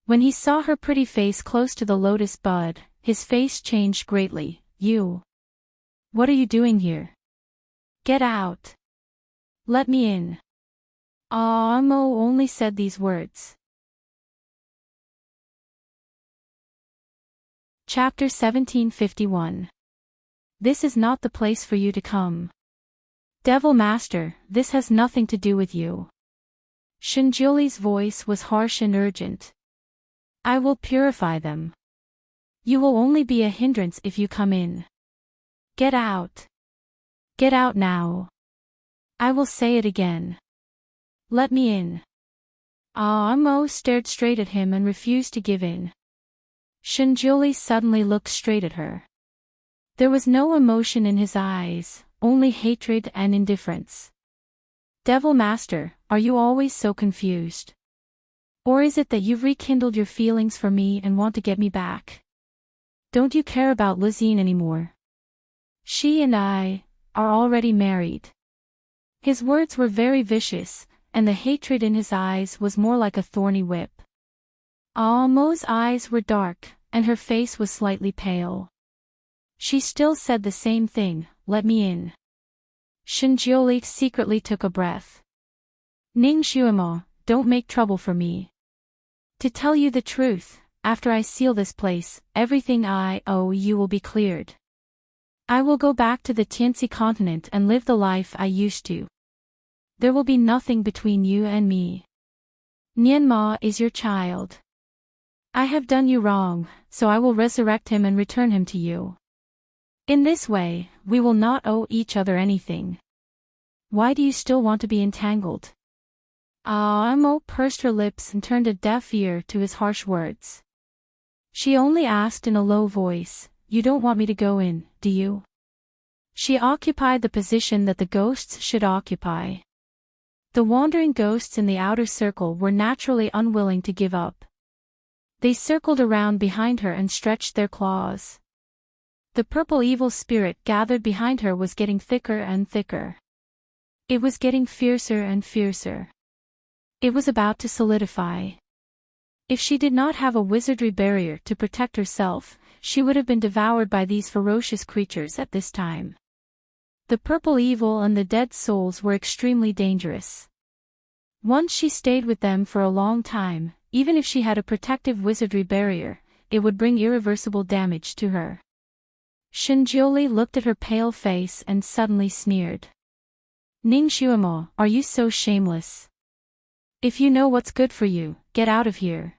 When he saw her pretty face close to the lotus bud, his face changed greatly. "You. What are you doing here? Get out. Let me in." Amo only said these words. Chapter 1751. This is not the place for you to come. Devil Master, this has nothing to do with you. Shinjuli's voice was harsh and urgent. I will purify them. You will only be a hindrance if you come in. Get out. Get out now. I will say it again. Let me in. Amo stared straight at him and refused to give in. Shinjuli suddenly looked straight at her. There was no emotion in his eyes, only hatred and indifference. Devil Master, are you always so confused? Or is it that you've rekindled your feelings for me and want to get me back? Don't you care about Lizine anymore? She and I are already married. His words were very vicious, and the hatred in his eyes was more like a thorny whip. Aomo's eyes were dark, and her face was slightly pale. She still said the same thing, let me in. Shinjioli secretly took a breath. Ning Shuimo, don't make trouble for me. To tell you the truth, after I seal this place, everything I owe you will be cleared. I will go back to the Tianxi continent and live the life I used to. There will be nothing between you and me. Nianma is your child. I have done you wrong, so I will resurrect him and return him to you. In this way, we will not owe each other anything. Why do you still want to be entangled? Amo pursed her lips and turned a deaf ear to his harsh words. She only asked in a low voice, you don't want me to go in, do you? She occupied the position that the ghosts should occupy. The wandering ghosts in the outer circle were naturally unwilling to give up. They circled around behind her and stretched their claws. The purple evil spirit gathered behind her was getting thicker and thicker. It was getting fiercer and fiercer. It was about to solidify. If she did not have a wizardry barrier to protect herself, she would have been devoured by these ferocious creatures at this time. The purple evil and the dead souls were extremely dangerous. Once she stayed with them for a long time, even if she had a protective wizardry barrier, it would bring irreversible damage to her. Shinjioli looked at her pale face and suddenly sneered. Ning Shuimo, are you so shameless? If you know what's good for you, get out of here.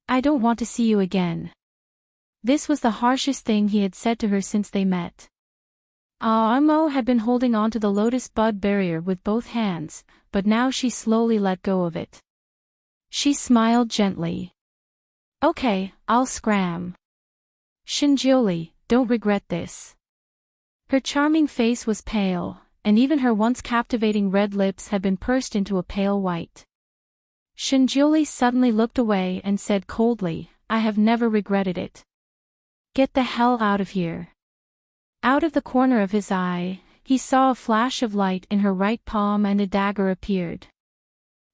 I don't want to see you again. This was the harshest thing he had said to her since they met. Amo had been holding on to the lotus bud barrier with both hands, but now she slowly let go of it. She smiled gently. Okay, I'll scram. Shinjioli, don't regret this. Her charming face was pale, and even her once captivating red lips had been pursed into a pale white. Shinjioli suddenly looked away and said coldly, I have never regretted it. Get the hell out of here. Out of the corner of his eye, he saw a flash of light in her right palm and a dagger appeared.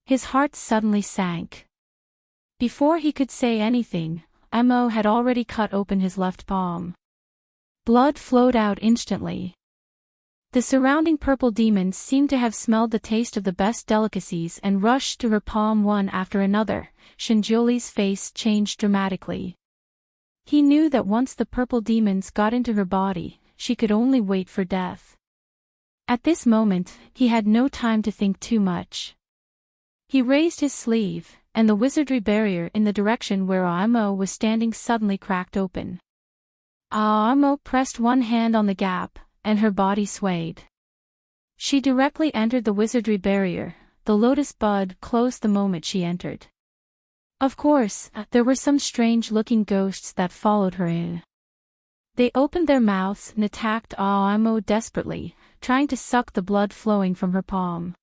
His heart suddenly sank. Before he could say anything, Amo had already cut open his left palm. Blood flowed out instantly. The surrounding purple demons seemed to have smelled the taste of the best delicacies and rushed to her palm one after another. Shinjioli's face changed dramatically. He knew that once the purple demons got into her body, she could only wait for death. At this moment, he had no time to think too much. He raised his sleeve, and the wizardry barrier in the direction where Amo was standing suddenly cracked open. Amo pressed one hand on the gap, and her body swayed. She directly entered the wizardry barrier. The lotus bud closed the moment she entered. Of course, there were some strange-looking ghosts that followed her in. They opened their mouths and attacked Amo desperately, trying to suck the blood flowing from her palm.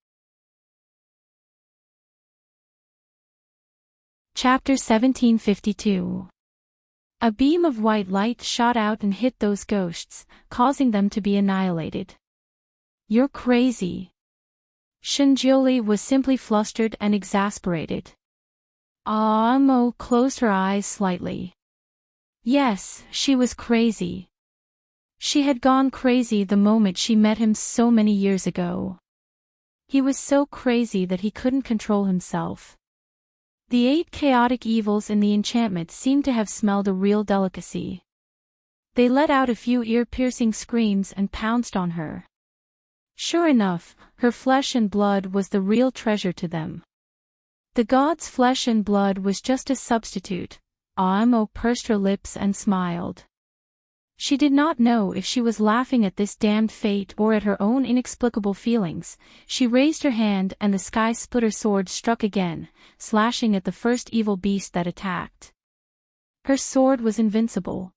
Chapter 1752. A beam of white light shot out and hit those ghosts, causing them to be annihilated. You're crazy. Shinjioli was simply flustered and exasperated. Amo closed her eyes slightly. Yes, she was crazy. She had gone crazy the moment she met him so many years ago. He was so crazy that he couldn't control himself. The 8 chaotic evils in the enchantment seemed to have smelled a real delicacy. They let out a few ear-piercing screams and pounced on her. Sure enough, her flesh and blood was the real treasure to them. The god's flesh and blood was just a substitute. Amo pursed her lips and smiled. She did not know if she was laughing at this damned fate or at her own inexplicable feelings. She raised her hand and the sky splitter sword struck again, slashing at the first evil beast that attacked. Her sword was invincible.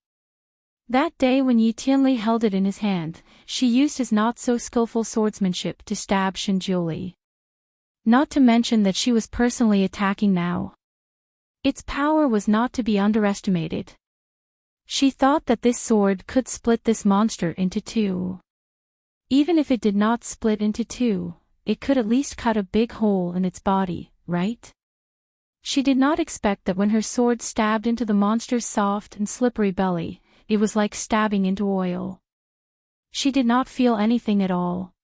That day when Yi Tianli held it in his hand, she used his not-so-skillful swordsmanship to stab Shinjuli. Not to mention that she was personally attacking now. Its power was not to be underestimated. She thought that this sword could split this monster into two. Even if it did not split into two, it could at least cut a big hole in its body, right? She did not expect that when her sword stabbed into the monster's soft and slippery belly, it was like stabbing into oil. She did not feel anything at all.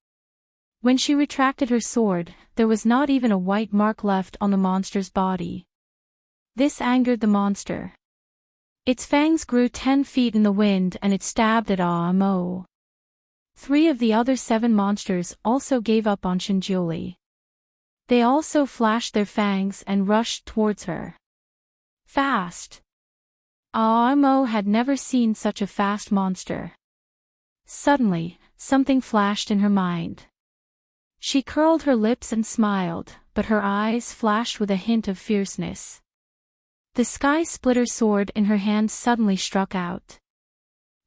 When she retracted her sword, there was not even a white mark left on the monster's body. This angered the monster. Its fangs grew 10 feet in the wind and it stabbed at Amo. 3 of the other 7 monsters also gave up on Shinjuli. They also flashed their fangs and rushed towards her. Fast. Amo had never seen such a fast monster. Suddenly, something flashed in her mind. She curled her lips and smiled, but her eyes flashed with a hint of fierceness. The sky splitter sword in her hand suddenly struck out.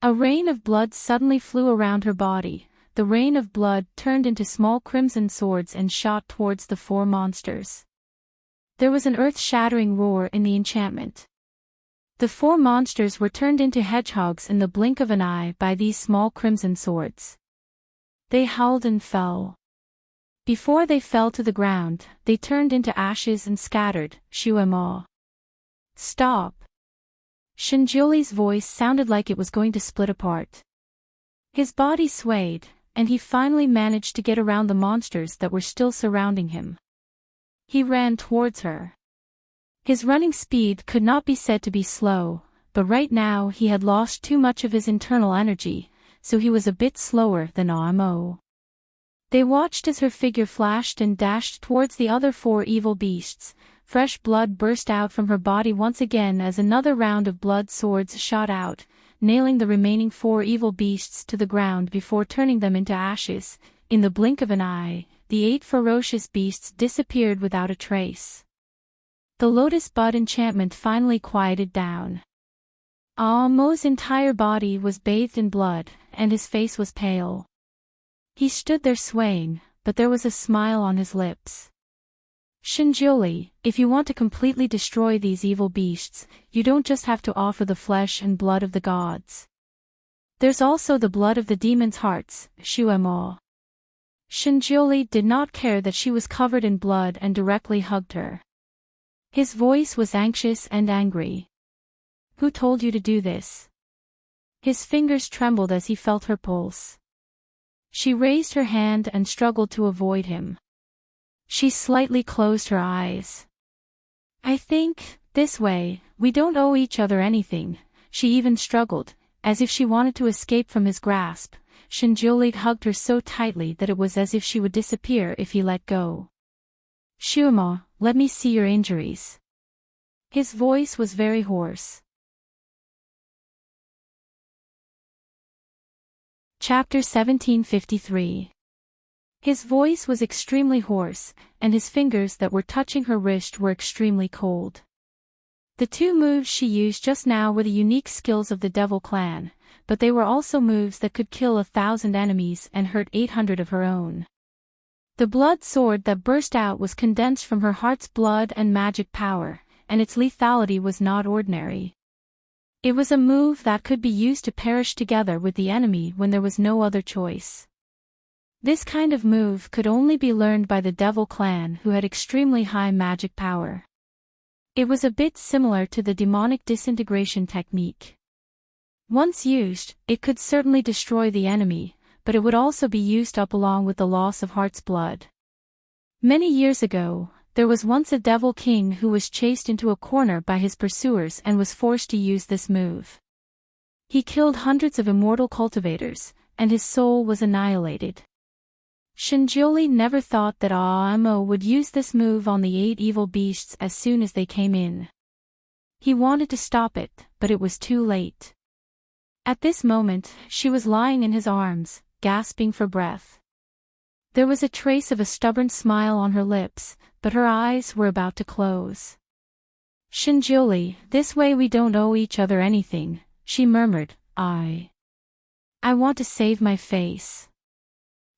A rain of blood suddenly flew around her body. The rain of blood turned into small crimson swords and shot towards the 4 monsters. There was an earth-shattering roar in the enchantment. The 4 monsters were turned into hedgehogs in the blink of an eye by these small crimson swords. They howled and fell. Before they fell to the ground, they turned into ashes and scattered. Shuema. Stop. Shinjuli's voice sounded like it was going to split apart. His body swayed, and he finally managed to get around the monsters that were still surrounding him. He ran towards her. His running speed could not be said to be slow, but right now he had lost too much of his internal energy, so he was a bit slower than Amo. They watched as her figure flashed and dashed towards the other 4 evil beasts. Fresh blood burst out from her body once again as another round of blood swords shot out, nailing the remaining 4 evil beasts to the ground before turning them into ashes. In the blink of an eye, the 8 ferocious beasts disappeared without a trace. The lotus bud enchantment finally quieted down. Amo's entire body was bathed in blood, and his face was pale. He stood there swaying, but there was a smile on his lips. Shinjuli, if you want to completely destroy these evil beasts, you don't just have to offer the flesh and blood of the gods. There's also the blood of the demons' hearts, Shuema. Shinjuli did not care that she was covered in blood and directly hugged her. His voice was anxious and angry. Who told you to do this? His fingers trembled as he felt her pulse. She raised her hand and struggled to avoid him. She slightly closed her eyes. I think, this way, we don't owe each other anything. She even struggled, as if she wanted to escape from his grasp. Shinjuli hugged her so tightly that it was as if she would disappear if he let go. Shuema, let me see your injuries. His voice was very hoarse. Chapter 1753. His voice was extremely hoarse, and his fingers that were touching her wrist were extremely cold. The 2 moves she used just now were the unique skills of the Devil clan, but they were also moves that could kill 1,000 enemies and hurt 800 of her own. The blood sword that burst out was condensed from her heart's blood and magic power, and its lethality was not ordinary. It was a move that could be used to perish together with the enemy when there was no other choice. This kind of move could only be learned by the Devil clan who had extremely high magic power. It was a bit similar to the demonic disintegration technique. Once used, it could certainly destroy the enemy, but it would also be used up along with the loss of heart's blood. Many years ago, there was once a devil king who was chased into a corner by his pursuers and was forced to use this move. He killed hundreds of immortal cultivators, and his soul was annihilated. Shinjoli never thought that Aamo would use this move on the 8 evil beasts as soon as they came in. He wanted to stop it, but it was too late. At this moment, she was lying in his arms, gasping for breath. There was a trace of a stubborn smile on her lips, but her eyes were about to close. Shinjoli, this way we don't owe each other anything, she murmured. I want to save my face.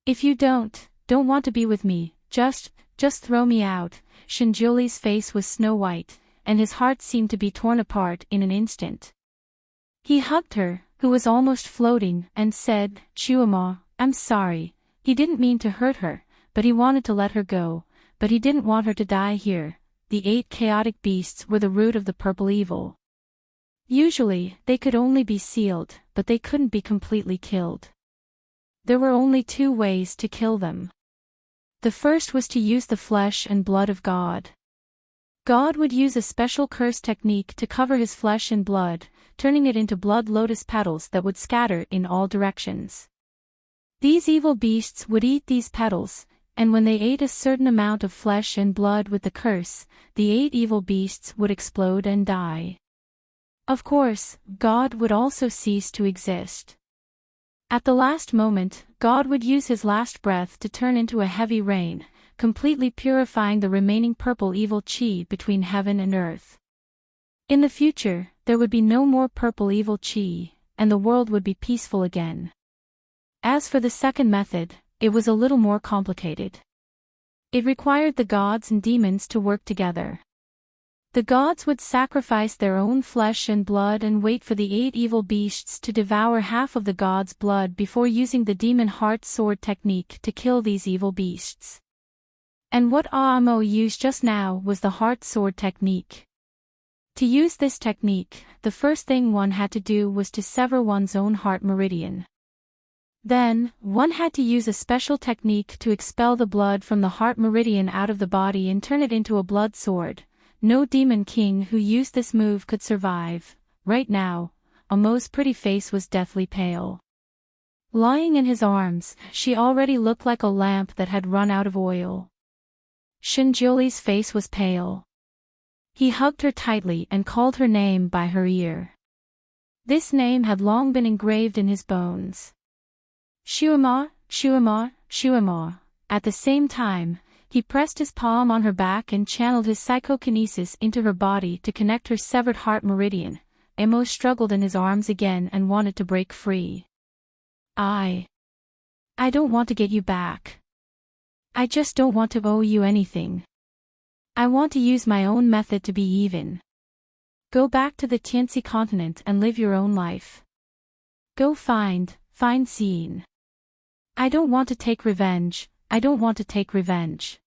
If you don't want to be with me, just throw me out. Shinjoli's face was snow white, and his heart seemed to be torn apart in an instant. He hugged her, who was almost floating, and said, Chuama, I'm sorry. He didn't mean to hurt her, but he wanted to let her go, but he didn't want her to die here. The 8 chaotic beasts were the root of the purple evil. Usually, they could only be sealed, but they couldn't be completely killed. There were only 2 ways to kill them. The first was to use the flesh and blood of God. God would use a special curse technique to cover his flesh in blood, turning it into blood lotus petals that would scatter in all directions. These evil beasts would eat these petals, and when they ate a certain amount of flesh and blood with the curse, the 8 evil beasts would explode and die. Of course, God would also cease to exist. At the last moment, God would use his last breath to turn into a heavy rain, completely purifying the remaining purple evil chi between heaven and earth. In the future, there would be no more purple evil chi, and the world would be peaceful again. As for the second method, it was a little more complicated. It required the gods and demons to work together. The gods would sacrifice their own flesh and blood and wait for the 8 evil beasts to devour half of the god's blood before using the demon heart sword technique to kill these evil beasts. And what Aamo used just now was the heart sword technique. To use this technique, the first thing one had to do was to sever one's own heart meridian. Then, one had to use a special technique to expel the blood from the heart meridian out of the body and turn it into a blood sword. No demon king who used this move could survive. Right now, Amo's pretty face was deathly pale. Lying in his arms, she already looked like a lamp that had run out of oil. Shinjoli's face was pale. He hugged her tightly and called her name by her ear. This name had long been engraved in his bones. Chuama, Chuama, Chuama. At the same time, he pressed his palm on her back and channeled his psychokinesis into her body to connect her severed heart meridian. Amo struggled in his arms again and wanted to break free. I don't want to get you back. I just don't want to owe you anything. I want to use my own method to be even. Go back to the Tianxi continent and live your own life. Go find Xin. I don't want to take revenge. I don't want to take revenge.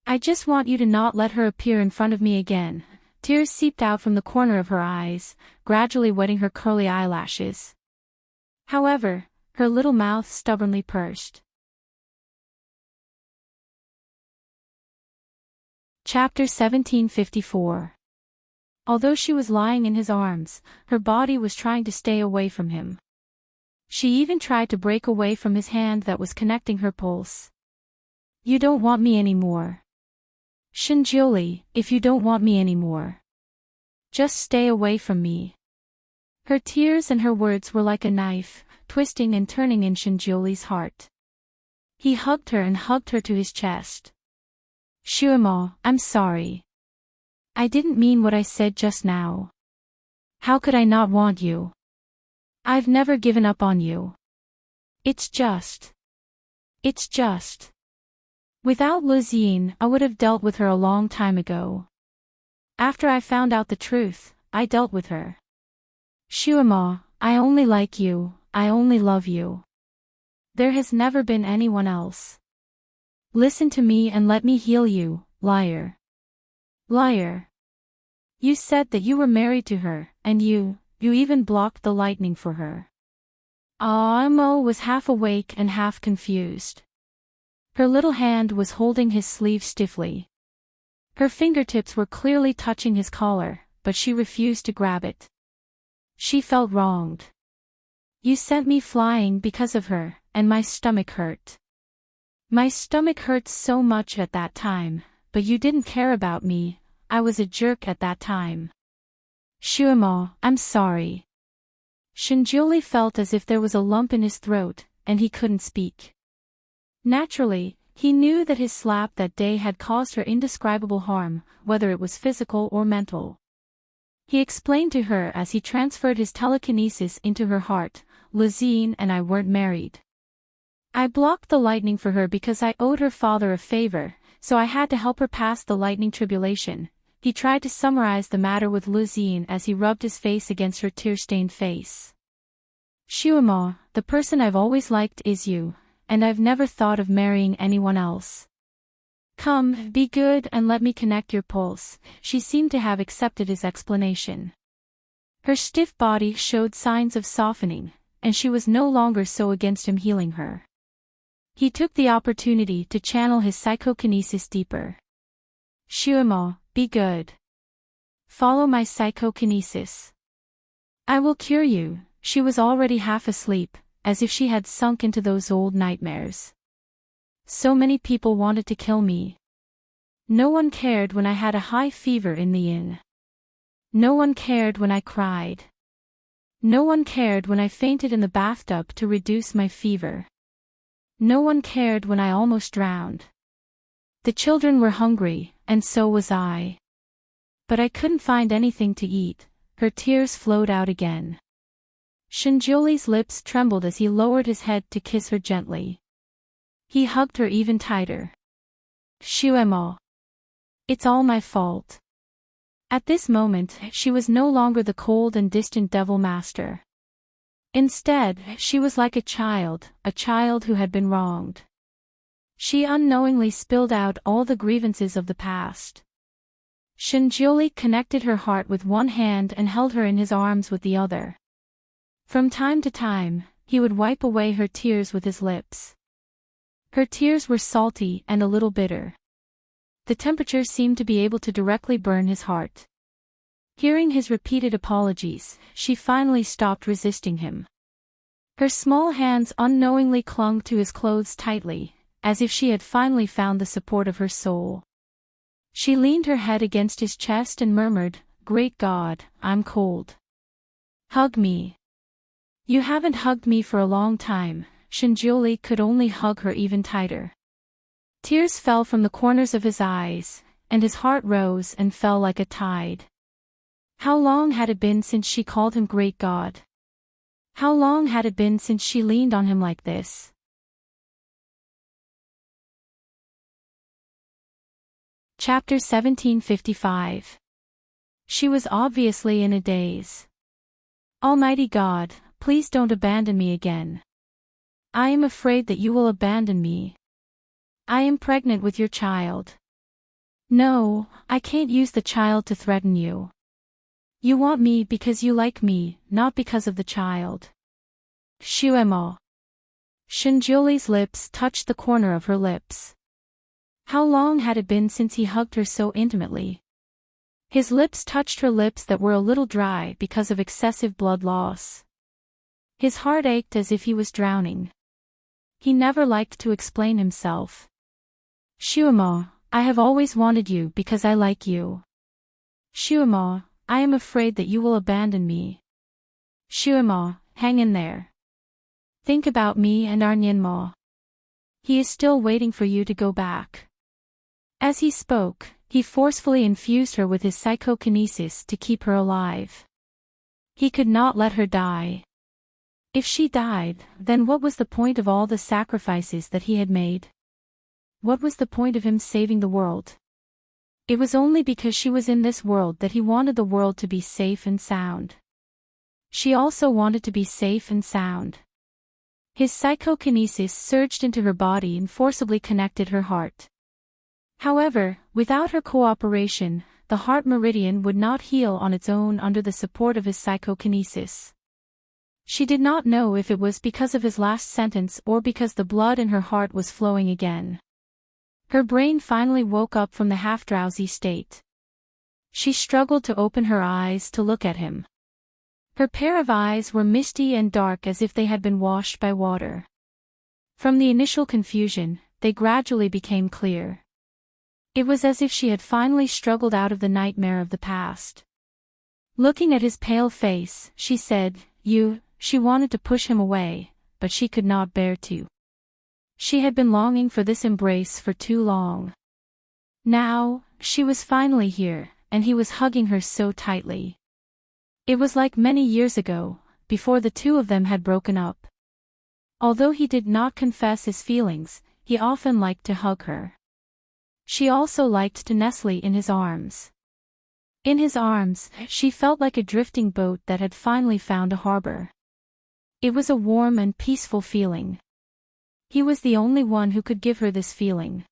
I just want you to not let her appear in front of me again. Tears seeped out from the corner of her eyes, gradually wetting her curly eyelashes. However, her little mouth stubbornly pursed. Chapter 1754. Although she was lying in his arms, her body was trying to stay away from him. She even tried to break away from his hand that was connecting her pulse. You don't want me anymore. Shinjoli, if you don't want me anymore, just stay away from me. Her tears and her words were like a knife, twisting and turning in Shinjoli's heart. He hugged her and hugged her to his chest. Chuama, I'm sorry. I didn't mean what I said just now. How could I not want you? I've never given up on you. It's just. Without Luzine, I would have dealt with her a long time ago. After I found out the truth, I dealt with her. Chuama, I only like you, I only love you. There has never been anyone else. Listen to me and let me heal you, liar. Liar. You said that you were married to her, and you even blocked the lightning for her. Aamo was half awake and half confused. Her little hand was holding his sleeve stiffly. Her fingertips were clearly touching his collar, but she refused to grab it. She felt wronged. You sent me flying because of her, and my stomach hurt. My stomach hurt so much at that time, but you didn't care about me, I was a jerk at that time. Shuemo, I'm sorry. Shinjuli felt as if there was a lump in his throat, and he couldn't speak. Naturally, he knew that his slap that day had caused her indescribable harm, whether it was physical or mental. He explained to her as he transferred his telekinesis into her heart, Lizine and I weren't married. I blocked the lightning for her because I owed her father a favor, so I had to help her pass the lightning tribulation. He tried to summarize the matter with Lizine as he rubbed his face against her tear-stained face. Shuemo, the person I've always liked is you, and I've never thought of marrying anyone else. Come, be good and let me connect your pulse. She seemed to have accepted his explanation. Her stiff body showed signs of softening, and she was no longer so against him healing her. He took the opportunity to channel his psychokinesis deeper. Shuemo, be good. Follow my psychokinesis. I will cure you. She was already half asleep, as if she had sunk into those old nightmares. So many people wanted to kill me. No one cared when I had a high fever in the inn. No one cared when I cried. No one cared when I fainted in the bathtub to reduce my fever. No one cared when I almost drowned. The children were hungry, and so was I. But I couldn't find anything to eat. Her tears flowed out again. Shinjuli's lips trembled as he lowered his head to kiss her gently. He hugged her even tighter. Shuemo. It's all my fault. At this moment, she was no longer the cold and distant devil master. Instead, she was like a child who had been wronged. She unknowingly spilled out all the grievances of the past. Shinjuli connected her heart with one hand and held her in his arms with the other. From time to time, he would wipe away her tears with his lips. Her tears were salty and a little bitter. The temperature seemed to be able to directly burn his heart. Hearing his repeated apologies, she finally stopped resisting him. Her small hands unknowingly clung to his clothes tightly, as if she had finally found the support of her soul. She leaned her head against his chest and murmured, "Great God, I'm cold. Hug me." "You haven't hugged me for a long time." Shinjuli could only hug her even tighter. Tears fell from the corners of his eyes, and his heart rose and fell like a tide. How long had it been since she called him Great God? How long had it been since she leaned on him like this? Chapter 1755. She was obviously in a daze. Almighty God, please don't abandon me again. I am afraid that you will abandon me. I am pregnant with your child. No, I can't use the child to threaten you. You want me because you like me, not because of the child. Shuemo. Shinjuli's lips touched the corner of her lips. How long had it been since he hugged her so intimately? His lips touched her lips that were a little dry because of excessive blood loss. His heart ached as if he was drowning. He never liked to explain himself. Shuemo, I have always wanted you because I like you. Shuemo, I am afraid that you will abandon me. Shuemo, hang in there. Think about me and Arnyenmo. He is still waiting for you to go back. As he spoke, he forcefully infused her with his psychokinesis to keep her alive. He could not let her die. If she died, then what was the point of all the sacrifices that he had made? What was the point of him saving the world? It was only because she was in this world that he wanted the world to be safe and sound. She also wanted to be safe and sound. His psychokinesis surged into her body and forcibly connected her heart. However, without her cooperation, the heart meridian would not heal on its own under the support of his psychokinesis. She did not know if it was because of his last sentence or because the blood in her heart was flowing again. Her brain finally woke up from the half-drowsy state. She struggled to open her eyes to look at him. Her pair of eyes were misty and dark as if they had been washed by water. From the initial confusion, they gradually became clear. It was as if she had finally struggled out of the nightmare of the past. Looking at his pale face, she said, She wanted to push him away, but she could not bear to. She had been longing for this embrace for too long. Now, she was finally here, and he was hugging her so tightly. It was like many years ago, before the two of them had broken up. Although he did not confess his feelings, he often liked to hug her. She also liked to nestle in his arms. In his arms, she felt like a drifting boat that had finally found a harbor. It was a warm and peaceful feeling. He was the only one who could give her this feeling.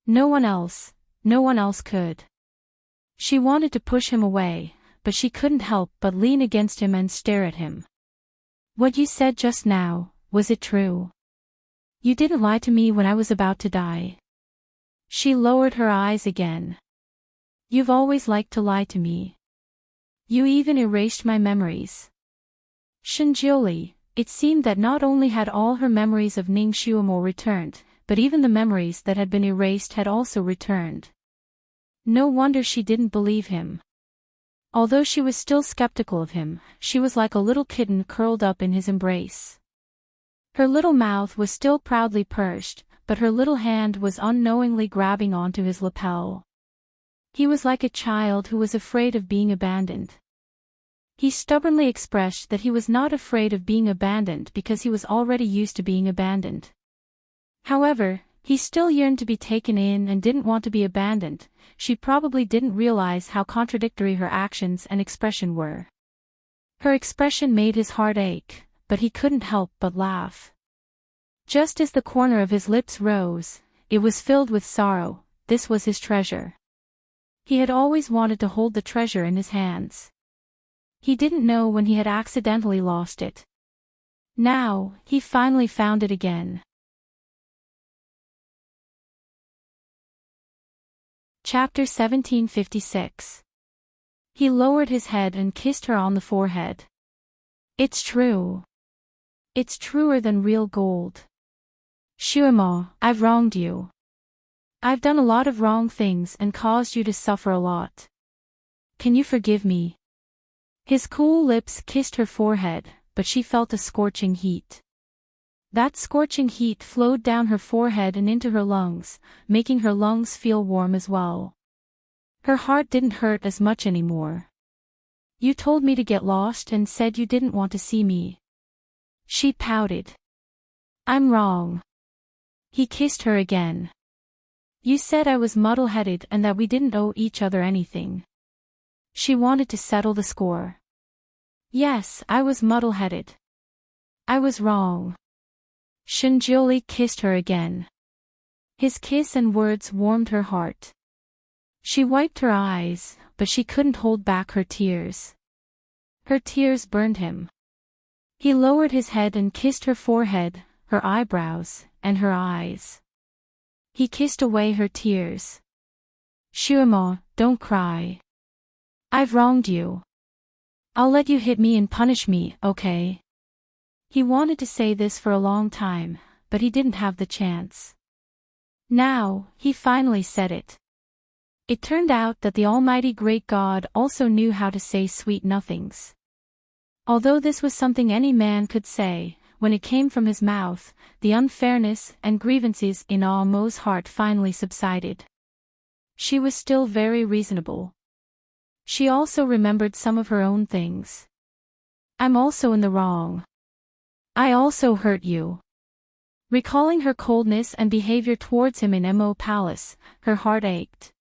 No one else could. She wanted to push him away, but she couldn't help but lean against him and stare at him. What you said just now, was it true? You didn't lie to me when I was about to die. She lowered her eyes again. You've always liked to lie to me. You even erased my memories. Shinjioli, it seemed that not only had all her memories of Ning Xuemo returned, but even the memories that had been erased had also returned. No wonder she didn't believe him. Although she was still skeptical of him, she was like a little kitten curled up in his embrace. Her little mouth was still proudly pursed, but her little hand was unknowingly grabbing onto his lapel. He was like a child who was afraid of being abandoned. He stubbornly expressed that he was not afraid of being abandoned because he was already used to being abandoned. However, he still yearned to be taken in and didn't want to be abandoned. She probably didn't realize how contradictory her actions and expression were. Her expression made his heart ache, but he couldn't help but laugh. Just as the corner of his lips rose, it was filled with sorrow. This was his treasure. He had always wanted to hold the treasure in his hands. He didn't know when he had accidentally lost it. Now, he finally found it again. Chapter 1756. He lowered his head and kissed her on the forehead. It's true. It's truer than real gold. Xuemo, I've wronged you. I've done a lot of wrong things and caused you to suffer a lot. Can you forgive me? His cool lips kissed her forehead, but she felt a scorching heat. That scorching heat flowed down her forehead and into her lungs, making her lungs feel warm as well. Her heart didn't hurt as much anymore. You told me to get lost and said you didn't want to see me. She pouted. I'm wrong. He kissed her again. You said I was muddle-headed and that we didn't owe each other anything. She wanted to settle the score. Yes, I was muddle-headed. I was wrong. Shinjioli kissed her again. His kiss and words warmed her heart. She wiped her eyes, but she couldn't hold back her tears. Her tears burned him. He lowered his head and kissed her forehead, her eyebrows, and her eyes. He kissed away her tears. Xuemo, don't cry. I've wronged you. I'll let you hit me and punish me, okay? He wanted to say this for a long time, but he didn't have the chance. Now, he finally said it. It turned out that the Almighty Great God also knew how to say sweet nothings. Although this was something any man could say, when it came from his mouth, the unfairness and grievances in Aomo's heart finally subsided. She was still very reasonable. She also remembered some of her own things. I'm also in the wrong. I also hurt you. Recalling her coldness and behavior towards him in Mo Palace, her heart ached.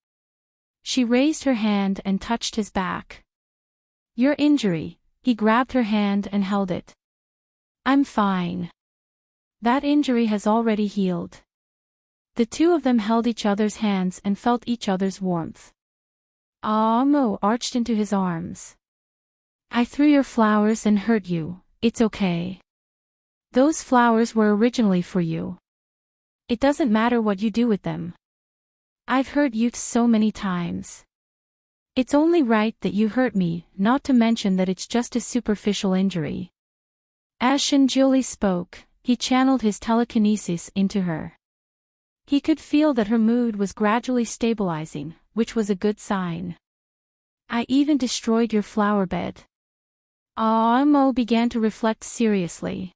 She raised her hand and touched his back. Your injury. He grabbed her hand and held it. I'm fine. That injury has already healed. The two of them held each other's hands and felt each other's warmth. Mo arched into his arms. I threw your flowers and hurt you, it's okay. Those flowers were originally for you. It doesn't matter what you do with them. I've hurt you so many times. It's only right that you hurt me, not to mention that it's just a superficial injury. As Shinjioli spoke, he channeled his telekinesis into her. He could feel that her mood was gradually stabilizing, which was a good sign. I even destroyed your flower bed. Mo began to reflect seriously.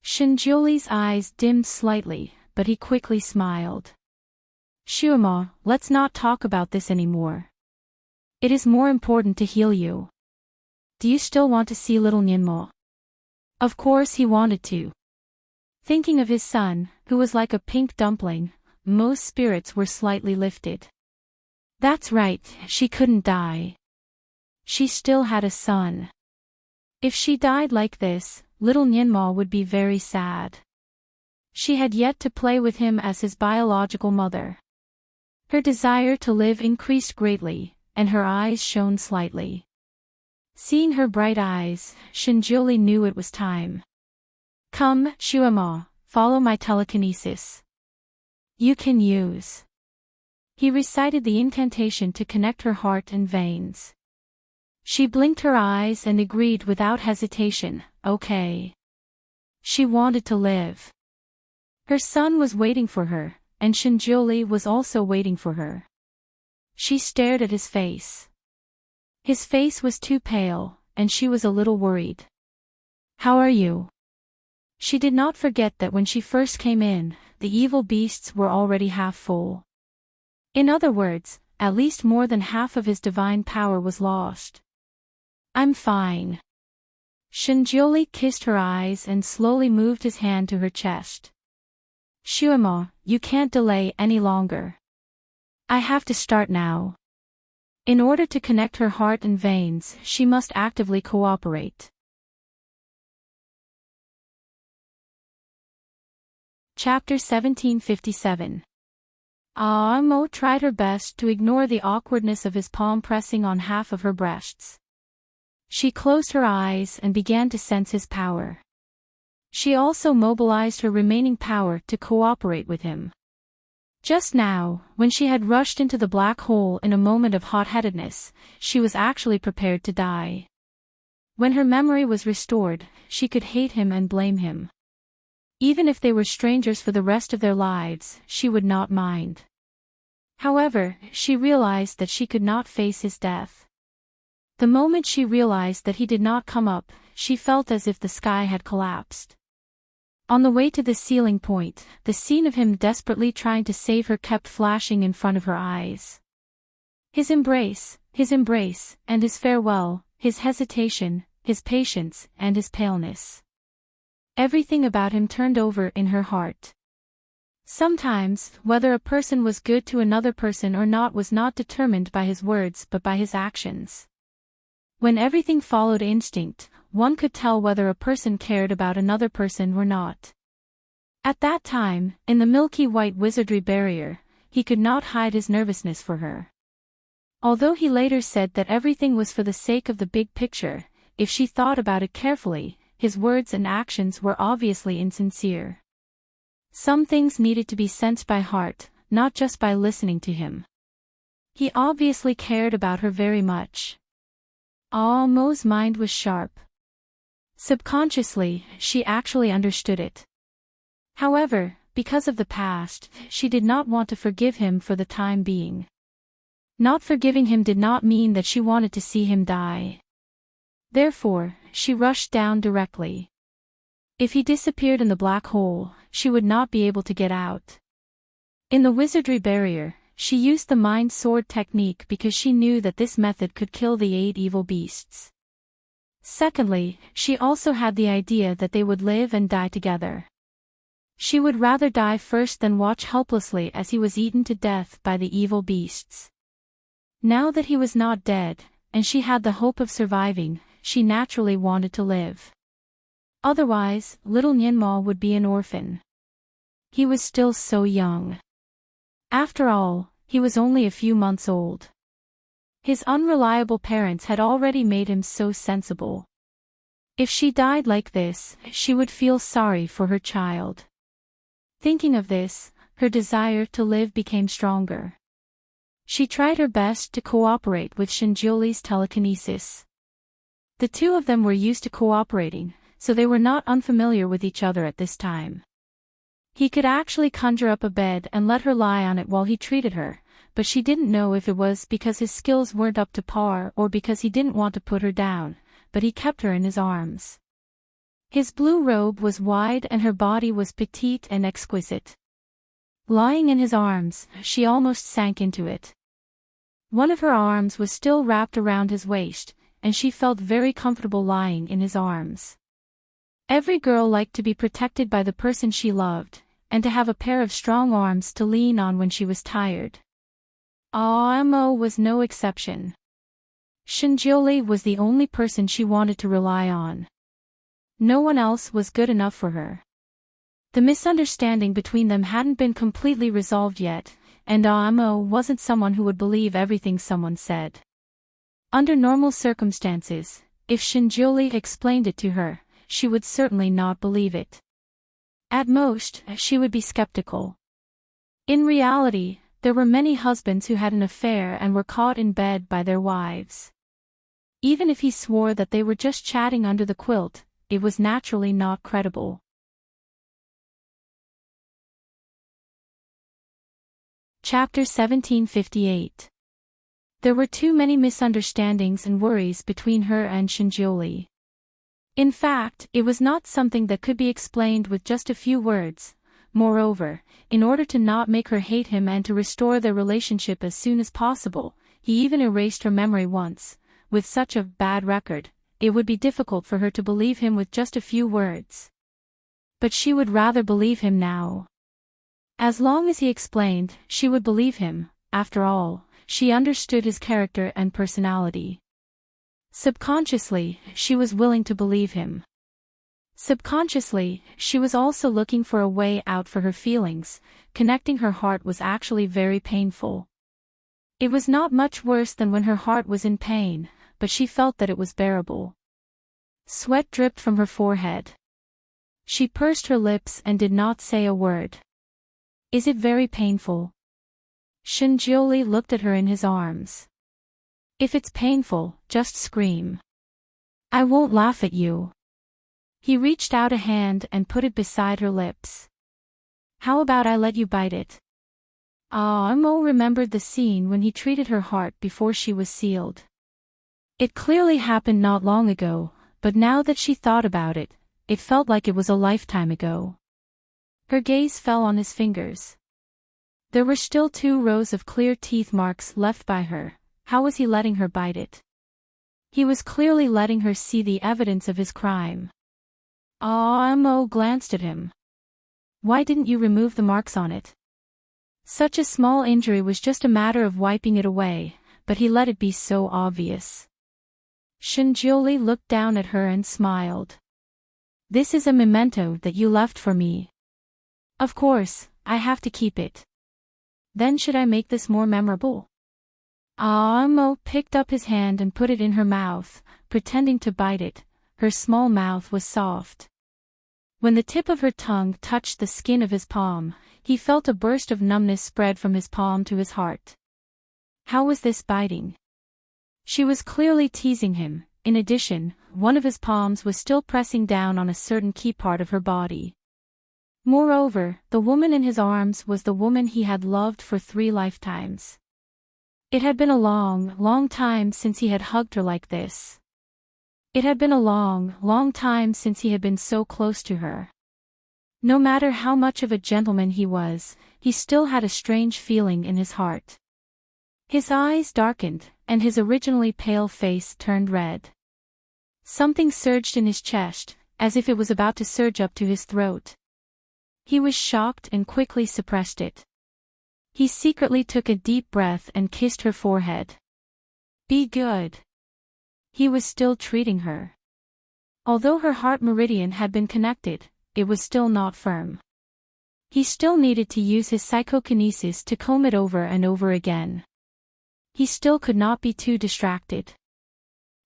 Shinjuli's eyes dimmed slightly, but he quickly smiled. Shuemo, let's not talk about this anymore. It is more important to heal you. Do you still want to see little Ninmo? Of course he wanted to. Thinking of his son, who was like a pink dumpling, Mo's spirits were slightly lifted. That's right, she couldn't die. She still had a son. If she died like this, little Ninmo would be very sad. She had yet to play with him as his biological mother. Her desire to live increased greatly, and her eyes shone slightly. Seeing her bright eyes, Shinjuli knew it was time. Come, Shuemo, follow my telekinesis. You can use. He recited the incantation to connect her heart and veins. She blinked her eyes and agreed without hesitation, okay. She wanted to live. Her son was waiting for her, and Shinjuli was also waiting for her. She stared at his face. His face was too pale, and she was a little worried. How are you? She did not forget that when she first came in, the evil beasts were already half full. In other words, at least more than half of his divine power was lost. I'm fine. Shinjuli kissed her eyes and slowly moved his hand to her chest. Shuemo, you can't delay any longer. I have to start now. In order to connect her heart and veins, she must actively cooperate. Chapter 1757. Mo tried her best to ignore the awkwardness of his palm pressing on half of her breasts. She closed her eyes and began to sense his power. She also mobilized her remaining power to cooperate with him. Just now, when she had rushed into the black hole in a moment of hot-headedness, she was actually prepared to die. When her memory was restored, she could hate him and blame him. Even if they were strangers for the rest of their lives, she would not mind. However, she realized that she could not face his death. The moment she realized that he did not come up, she felt as if the sky had collapsed. On the way to the ceiling point, the scene of him desperately trying to save her kept flashing in front of her eyes. His embrace, and his farewell, his hesitation, his patience, and his paleness. Everything about him turned over in her heart. Sometimes, whether a person was good to another person or not was not determined by his words but by his actions. When everything followed instinct, one could tell whether a person cared about another person or not. At that time, in the milky white wizardry barrier, he could not hide his nervousness for her. Although he later said that everything was for the sake of the big picture, if she thought about it carefully, his words and actions were obviously insincere. Some things needed to be sensed by heart, not just by listening to him. He obviously cared about her very much. Mo's mind was sharp. Subconsciously, she actually understood it. However, because of the past, she did not want to forgive him for the time being. Not forgiving him did not mean that she wanted to see him die. Therefore, she rushed down directly. If he disappeared in the black hole, she would not be able to get out. In the wizardry barrier, she used the mind sword technique because she knew that this method could kill the 8 evil beasts. Secondly, she also had the idea that they would live and die together. She would rather die first than watch helplessly as he was eaten to death by the evil beasts. Now that he was not dead, and she had the hope of surviving, she naturally wanted to live. Otherwise, little Ninmo would be an orphan. He was still so young. After all, he was only a few months old. His unreliable parents had already made him so sensible. If she died like this, she would feel sorry for her child. Thinking of this, her desire to live became stronger. She tried her best to cooperate with Shinjuli's telekinesis. The two of them were used to cooperating, so they were not unfamiliar with each other at this time. He could actually conjure up a bed and let her lie on it while he treated her, but she didn't know if it was because his skills weren't up to par or because he didn't want to put her down, but he kept her in his arms. His blue robe was wide and her body was petite and exquisite. Lying in his arms, she almost sank into it. One of her arms was still wrapped around his waist, and she felt very comfortable lying in his arms. Every girl liked to be protected by the person she loved, and to have a pair of strong arms to lean on when she was tired. Amo was no exception. Shinjioli was the only person she wanted to rely on. No one else was good enough for her. The misunderstanding between them hadn't been completely resolved yet, and Amo wasn't someone who would believe everything someone said. Under normal circumstances, if Shinjioli explained it to her, she would certainly not believe it. At most, she would be skeptical. In reality, there were many husbands who had an affair and were caught in bed by their wives. Even if he swore that they were just chatting under the quilt, it was naturally not credible. Chapter 1758. There were too many misunderstandings and worries between her and Shinjioli. In fact, it was not something that could be explained with just a few words. Moreover, in order to not make her hate him and to restore their relationship as soon as possible, he even erased her memory once. With such a bad record, it would be difficult for her to believe him with just a few words. But she would rather believe him now. As long as he explained, she would believe him. After all, she understood his character and personality. Subconsciously, she was willing to believe him. Subconsciously, she was also looking for a way out for her feelings. Connecting her heart was actually very painful. It was not much worse than when her heart was in pain, but she felt that it was bearable. Sweat dripped from her forehead. She pursed her lips and did not say a word. Is it very painful? Shinjioli looked at her in his arms. If it's painful, just scream. I won't laugh at you. He reached out a hand and put it beside her lips. How about I let you bite it? Amo remembered the scene when he treated her heart before she was sealed. It clearly happened not long ago, but now that she thought about it, it felt like it was a lifetime ago. Her gaze fell on his fingers. There were still 2 rows of clear teeth marks left by her. How was he letting her bite it? He was clearly letting her see the evidence of his crime. Amo glanced at him. Why didn't you remove the marks on it? Such a small injury was just a matter of wiping it away, but he let it be so obvious. Shinjioli looked down at her and smiled. This is a memento that you left for me. Of course, I have to keep it. Then should I make this more memorable? Amo picked up his hand and put it in her mouth, pretending to bite it. Her small mouth was soft. When the tip of her tongue touched the skin of his palm, he felt a burst of numbness spread from his palm to his heart. How was this biting? She was clearly teasing him. In addition, one of his palms was still pressing down on a certain key part of her body. Moreover, the woman in his arms was the woman he had loved for 3 lifetimes. It had been a long, long time since he had hugged her like this. It had been a long, long time since he had been so close to her. No matter how much of a gentleman he was, he still had a strange feeling in his heart. His eyes darkened, and his originally pale face turned red. Something surged in his chest, as if it was about to surge up to his throat. He was shocked and quickly suppressed it. He secretly took a deep breath and kissed her forehead. Be good. He was still treating her. Although her heart meridian had been connected, it was still not firm. He still needed to use his psychokinesis to comb it over and over again. He still could not be too distracted.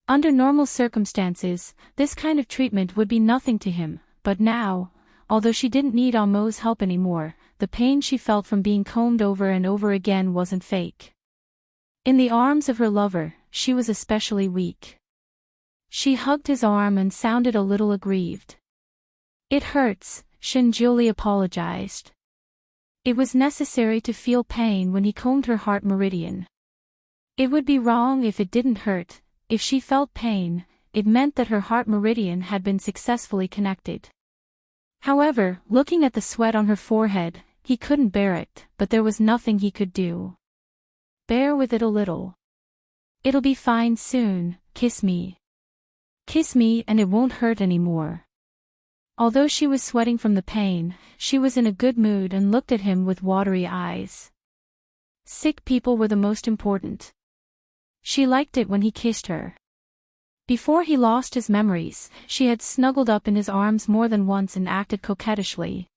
Under normal circumstances, this kind of treatment would be nothing to him, but now, although she didn't need Amo's help anymore, the pain she felt from being combed over and over again wasn't fake. In the arms of her lover, she was especially weak. She hugged his arm and sounded a little aggrieved. It hurts, Shinjuli apologized. It was necessary to feel pain when he combed her heart meridian. It would be wrong if it didn't hurt. If she felt pain, it meant that her heart meridian had been successfully connected. However, looking at the sweat on her forehead, he couldn't bear it, but there was nothing he could do. Bear with it a little. It'll be fine soon, kiss me. Kiss me and it won't hurt anymore. Although she was sweating from the pain, she was in a good mood and looked at him with watery eyes. Sick people were the most important. She liked it when he kissed her. Before he lost his memories, she had snuggled up in his arms more than once and acted coquettishly.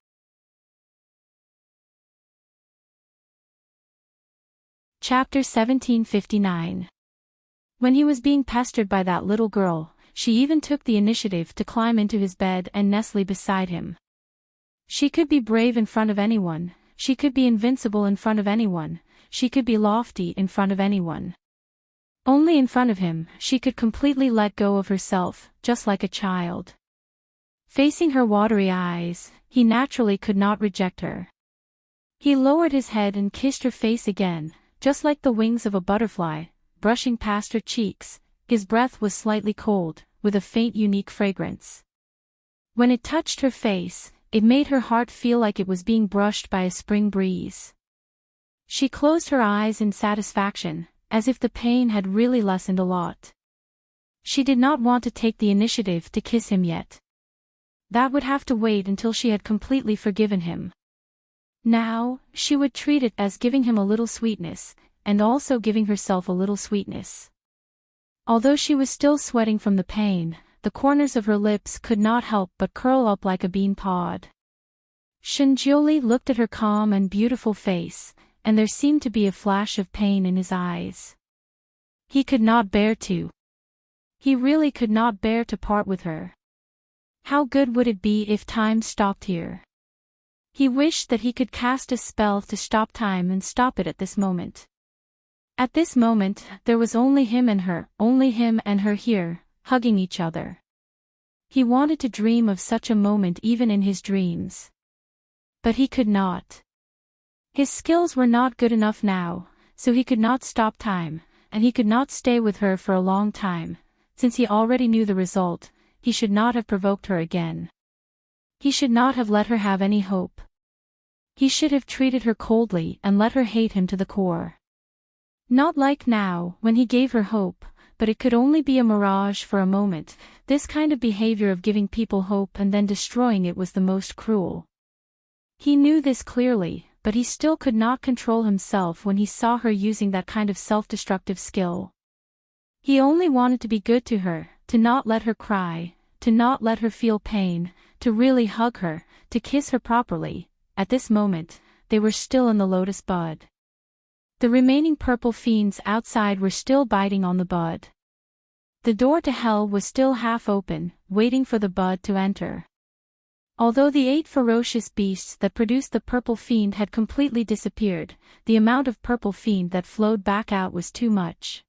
Chapter 1759. When he was being pestered by that little girl, she even took the initiative to climb into his bed and nestle beside him. She could be brave in front of anyone, she could be invincible in front of anyone, she could be lofty in front of anyone. Only in front of him, she could completely let go of herself, just like a child. Facing her watery eyes, he naturally could not reject her. He lowered his head and kissed her face again, just like the wings of a butterfly, brushing past her cheeks. His breath was slightly cold, with a faint unique fragrance. When it touched her face, it made her heart feel like it was being brushed by a spring breeze. She closed her eyes in satisfaction, as if the pain had really lessened a lot. She did not want to take the initiative to kiss him yet. That would have to wait until she had completely forgiven him. Now, she would treat it as giving him a little sweetness, and also giving herself a little sweetness. Although she was still sweating from the pain, the corners of her lips could not help but curl up like a bean pod. Shinjuli looked at her calm and beautiful face, and there seemed to be a flash of pain in his eyes. He could not bear to. He really could not bear to part with her. How good would it be if time stopped here? He wished that he could cast a spell to stop time and stop it at this moment. At this moment, there was only him and her here, hugging each other. He wanted to dream of such a moment even in his dreams. But he could not. His skills were not good enough now, so he could not stop time, and he could not stay with her for a long time. Since he already knew the result, he should not have provoked her again. He should not have let her have any hope. He should have treated her coldly and let her hate him to the core. Not like now, when he gave her hope, but it could only be a mirage for a moment. This kind of behavior of giving people hope and then destroying it was the most cruel. He knew this clearly, but he still could not control himself when he saw her using that kind of self-destructive skill. He only wanted to be good to her, to not let her cry, to not let her feel pain, to really hug her, to kiss her properly. At this moment, they were still in the lotus bud. The remaining purple fiends outside were still biting on the bud. The door to hell was still half open, waiting for the bud to enter. Although the 8 ferocious beasts that produced the purple fiend had completely disappeared, the amount of purple fiend that flowed back out was too much.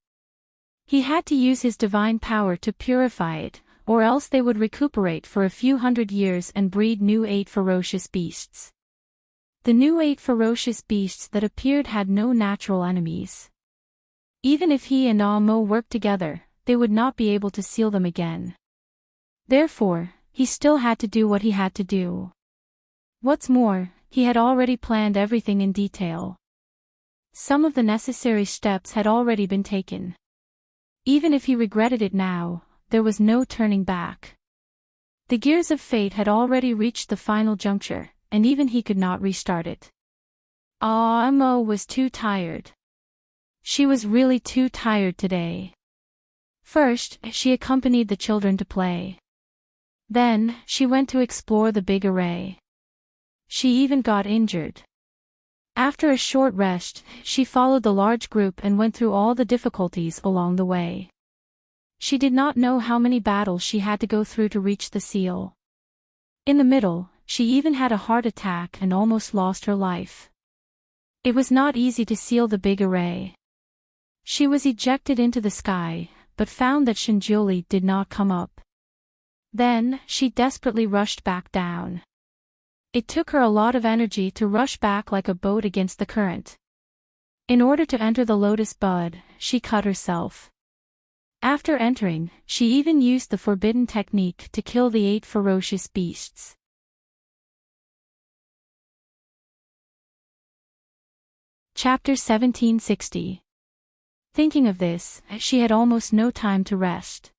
He had to use his divine power to purify it, or else they would recuperate for a few hundred years and breed new 8 ferocious beasts. The new 8 ferocious beasts that appeared had no natural enemies. Even if he and Amo worked together, they would not be able to seal them again. Therefore, he still had to do what he had to do. What's more, he had already planned everything in detail. Some of the necessary steps had already been taken. Even if he regretted it now, there was no turning back. The gears of fate had already reached the final juncture, and even he could not restart it. Amo was too tired. She was really too tired today. First, she accompanied the children to play. Then, she went to explore the big array. She even got injured. After a short rest, she followed the large group and went through all the difficulties along the way. She did not know how many battles she had to go through to reach the seal. In the middle, she even had a heart attack and almost lost her life. It was not easy to seal the big array. She was ejected into the sky, but found that Shinjuli did not come up. Then, she desperately rushed back down. It took her a lot of energy to rush back like a boat against the current. In order to enter the lotus bud, she cut herself. After entering, she even used the forbidden technique to kill the 8 ferocious beasts. Chapter 1760. Thinking of this, she had almost no time to rest.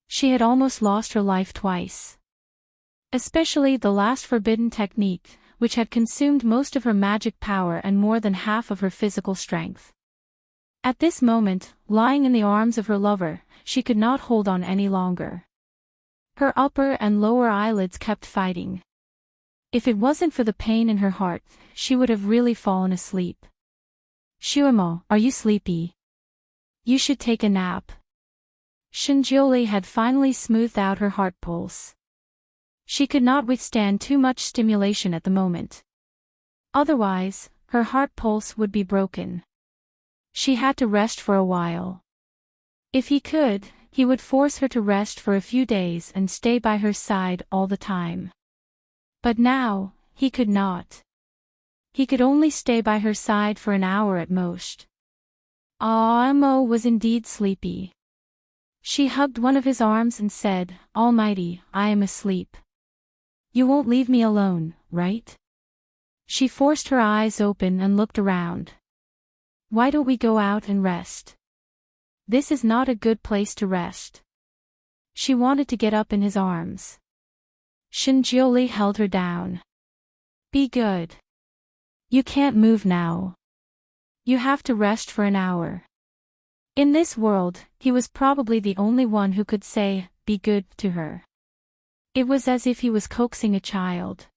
She had almost lost her life twice. Especially the last forbidden technique, which had consumed most of her magic power and more than half of her physical strength. At this moment, lying in the arms of her lover, she could not hold on any longer. Her upper and lower eyelids kept fighting. If it wasn't for the pain in her heart, she would have really fallen asleep. Shuemo, are you sleepy? You should take a nap. Shinjioli had finally smoothed out her heart pulse. She could not withstand too much stimulation at the moment. Otherwise, her heart pulse would be broken. She had to rest for a while. If he could, he would force her to rest for a few days and stay by her side all the time. But now, he could not. He could only stay by her side for an hour at most. Amo was indeed sleepy. She hugged one of his arms and said, "Almighty, I am asleep. You won't leave me alone, right?" She forced her eyes open and looked around. "Why don't we go out and rest? This is not a good place to rest." She wanted to get up in his arms. Shinjioli held her down. "Be good. You can't move now. You have to rest for an hour." In this world, he was probably the only one who could say, "Be good," to her. It was as if he was coaxing a child.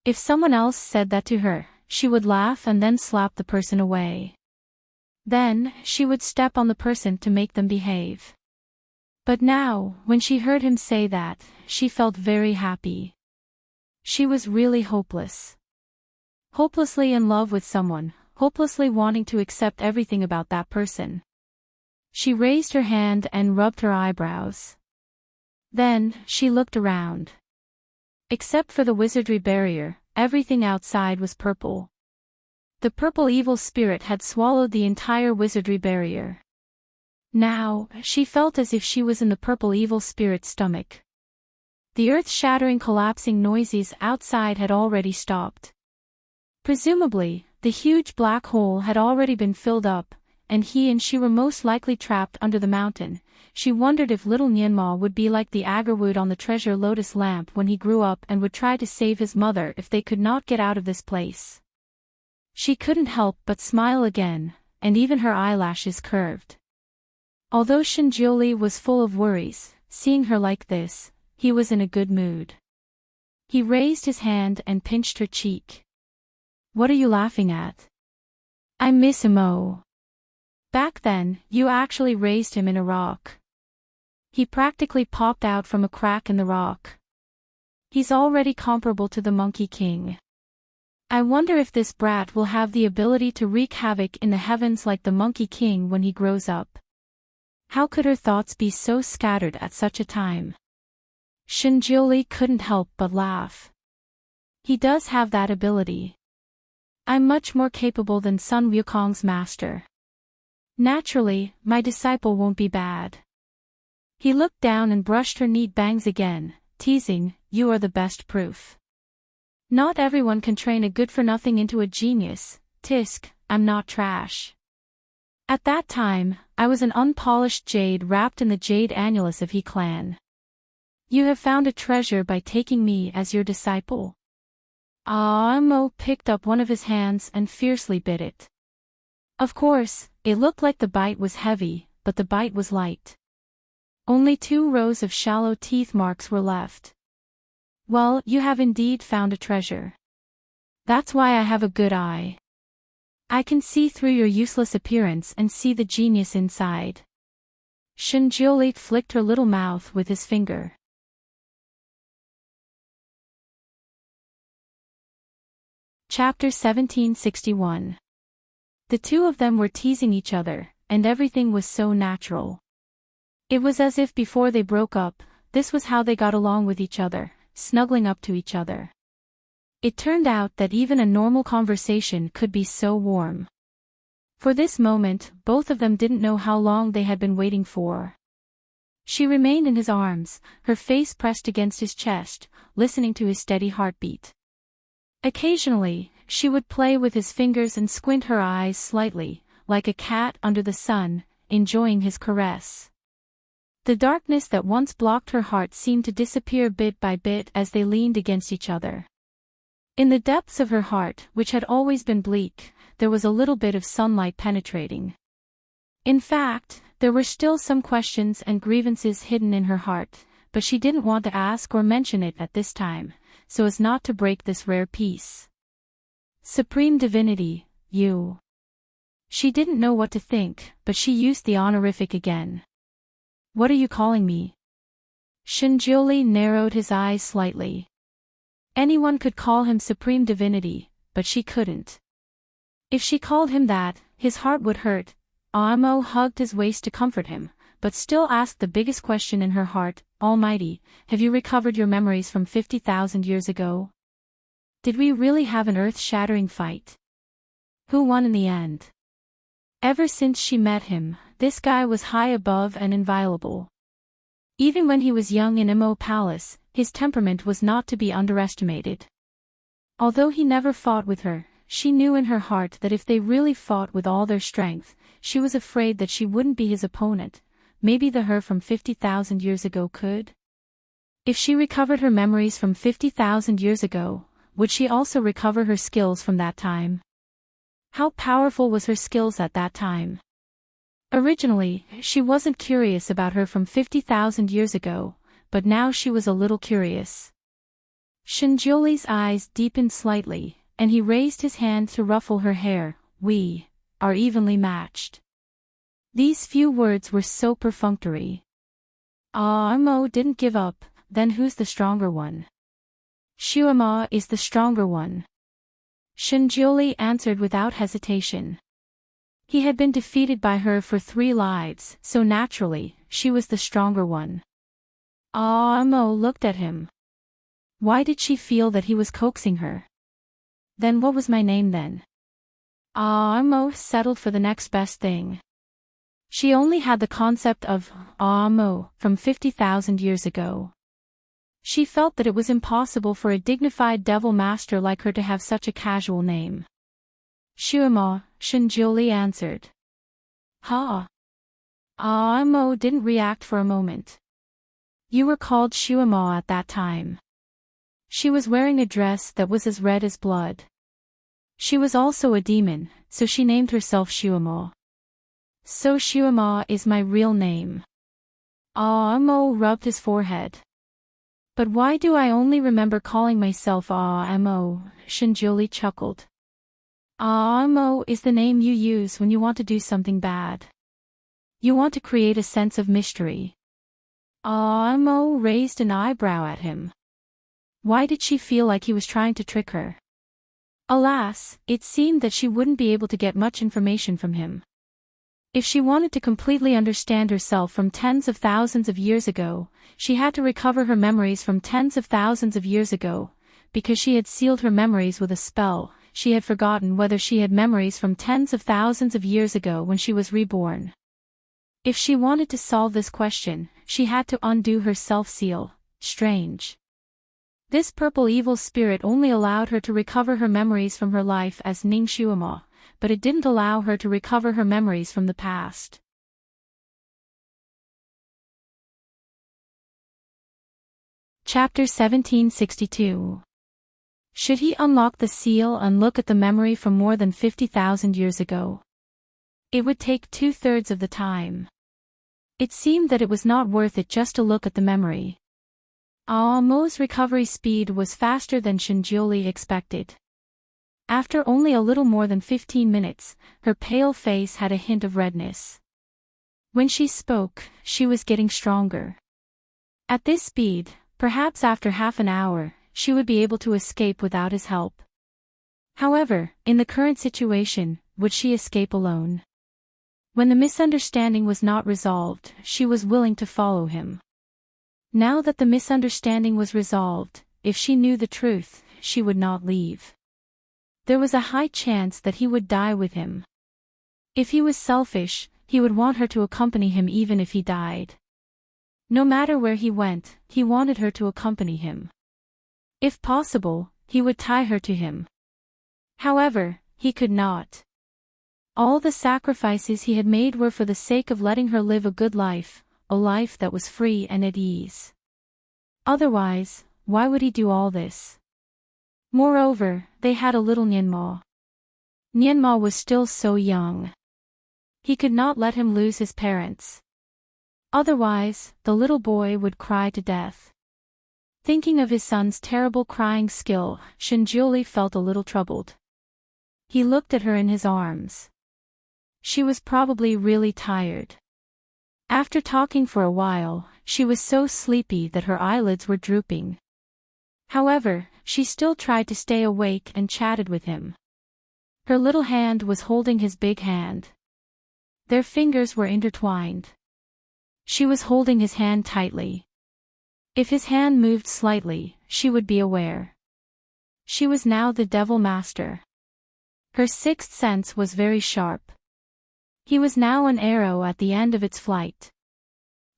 If someone else said that to her, she would laugh and then slap the person away. Then, she would step on the person to make them behave. But now, when she heard him say that, she felt very happy. She was really hopeless. Hopelessly in love with someone, hopelessly wanting to accept everything about that person. She raised her hand and rubbed her eyebrows. Then, she looked around. Except for the wizardry barrier, everything outside was purple. The purple evil spirit had swallowed the entire wizardry barrier. Now, she felt as if she was in the purple evil spirit's stomach. The earth-shattering collapsing noises outside had already stopped. Presumably, the huge black hole had already been filled up, and he and she were most likely trapped under the mountain. She wondered if little Nyenma would be like the agarwood on the treasure lotus lamp when he grew up and would try to save his mother if they could not get out of this place. She couldn't help but smile again, and even her eyelashes curved. Although Shinjioli was full of worries, seeing her like this, he was in a good mood. He raised his hand and pinched her cheek. "What are you laughing at?" "I miss Imo. Back then, you actually raised him in a rock. He practically popped out from a crack in the rock. He's already comparable to the Monkey King. I wonder if this brat will have the ability to wreak havoc in the heavens like the Monkey King when he grows up." How could her thoughts be so scattered at such a time? Shinjioli couldn't help but laugh. He does have that ability. I'm much more capable than Sun Wukong's master. Naturally, my disciple won't be bad. He looked down and brushed her neat bangs again, teasing, "You are the best proof. Not everyone can train a good-for-nothing into a genius. Tisk, I'm not trash. At that time, I was an unpolished jade wrapped in the jade annulus of He clan. You have found a treasure by taking me as your disciple." Amo picked up one of his hands and fiercely bit it. Of course, it looked like the bite was heavy, but the bite was light. Only 2 rows of shallow teeth marks were left. "Well, you have indeed found a treasure. That's why I have a good eye. I can see through your useless appearance and see the genius inside." Shinjioli flicked her little mouth with his finger. Chapter 1761. The two of them were teasing each other, and everything was so natural. It was as if before they broke up, this was how they got along with each other, snuggling up to each other. It turned out that even a normal conversation could be so warm. For this moment, both of them didn't know how long they had been waiting for. She remained in his arms, her face pressed against his chest, listening to his steady heartbeat. Occasionally, she would play with his fingers and squint her eyes slightly, like a cat under the sun, enjoying his caress. The darkness that once blocked her heart seemed to disappear bit by bit as they leaned against each other. In the depths of her heart, which had always been bleak, there was a little bit of sunlight penetrating. In fact, there were still some questions and grievances hidden in her heart, but she didn't want to ask or mention it at this time, so as not to break this rare peace. Supreme Divinity, you. She didn't know what to think, but she used the honorific again. What are you calling me? Shinjuli narrowed his eyes slightly. Anyone could call him Supreme Divinity, but she couldn't. If she called him that, his heart would hurt. Amo hugged his waist to comfort him, but still asked the biggest question in her heart, Almighty, have you recovered your memories from 50,000 years ago? Did we really have an earth-shattering fight? Who won in the end? Ever since she met him, this guy was high above and inviolable. Even when he was young in Imo Palace, his temperament was not to be underestimated. Although he never fought with her, she knew in her heart that if they really fought with all their strength, she was afraid that she wouldn't be his opponent. Maybe the her from 50,000 years ago could? If she recovered her memories from 50,000 years ago, would she also recover her skills from that time? How powerful was her skills at that time? Originally, she wasn't curious about her from 50,000 years ago, but now she was a little curious. Shinjuli's eyes deepened slightly, and he raised his hand to ruffle her hair. We are evenly matched. These few words were so perfunctory. Amo didn't give up. Then who's the stronger one? Shuama is the stronger one. Shinjuli answered without hesitation. He had been defeated by her for 3 lives, so naturally, she was the stronger one. Amo looked at him. Why did she feel that he was coaxing her? Then what was my name then? Amo settled for the next best thing. She only had the concept of Amo from 50,000 years ago. She felt that it was impossible for a dignified devil master like her to have such a casual name. Shuama, Shinjuli answered. Ha! Amo didn't react for a moment. You were called Shuama at that time. She was wearing a dress that was as red as blood. She was also a demon, so she named herself Shuama. So Shuama is my real name. Amo rubbed his forehead. But why do I only remember calling myself Amo? Shinjuli chuckled. Amo is the name you use when you want to do something bad. You want to create a sense of mystery. Amo raised an eyebrow at him. Why did she feel like he was trying to trick her? Alas, it seemed that she wouldn't be able to get much information from him. If she wanted to completely understand herself from tens of thousands of years ago, she had to recover her memories from tens of thousands of years ago. Because she had sealed her memories with a spell, she had forgotten whether she had memories from tens of thousands of years ago when she was reborn. If she wanted to solve this question, she had to undo her self-seal. Strange. This purple evil spirit only allowed her to recover her memories from her life as Ning Shuama, but it didn't allow her to recover her memories from the past. Chapter 1762. Should he unlock the seal and look at the memory from more than 50,000 years ago? It would take 2/3 of the time. It seemed that it was not worth it just to look at the memory. Aomo's recovery speed was faster than Shinjuli expected. After only a little more than 15 minutes, her pale face had a hint of redness. When she spoke, she was getting stronger. At this speed, perhaps after half an hour, she would be able to escape without his help. However, in the current situation, would she escape alone? When the misunderstanding was not resolved, she was willing to follow him. Now that the misunderstanding was resolved, if she knew the truth, she would not leave. There was a high chance that he would die with him. If he was selfish, he would want her to accompany him even if he died. No matter where he went, he wanted her to accompany him. If possible, he would tie her to him. However, he could not. All the sacrifices he had made were for the sake of letting her live a good life, a life that was free and at ease. Otherwise, why would he do all this? Moreover, they had a little Nianma. Nianma was still so young. He could not let him lose his parents. Otherwise, the little boy would cry to death. Thinking of his son's terrible crying skill, Shinjioli felt a little troubled. He looked at her in his arms. She was probably really tired. After talking for a while, she was so sleepy that her eyelids were drooping. However, she still tried to stay awake and chatted with him. Her little hand was holding his big hand. Their fingers were intertwined. She was holding his hand tightly. If his hand moved slightly, she would be aware. She was now the devil master. Her sixth sense was very sharp. He was now an arrow at the end of its flight.